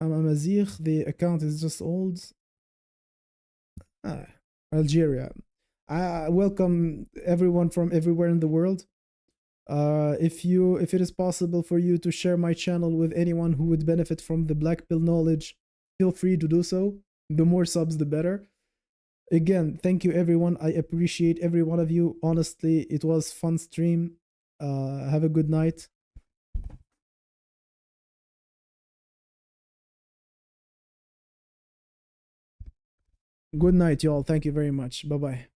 I'm Amazigh. The account is just old. Algeria. I welcome everyone from everywhere in the world. If it is possible for you to share my channel with anyone who would benefit from the black pill knowledge, feel free to do so. The more subs, the better. Again, thank you everyone. I appreciate every one of you. Honestly, it was fun stream. Have a good night. Good night, y'all. Thank you very much. Bye bye.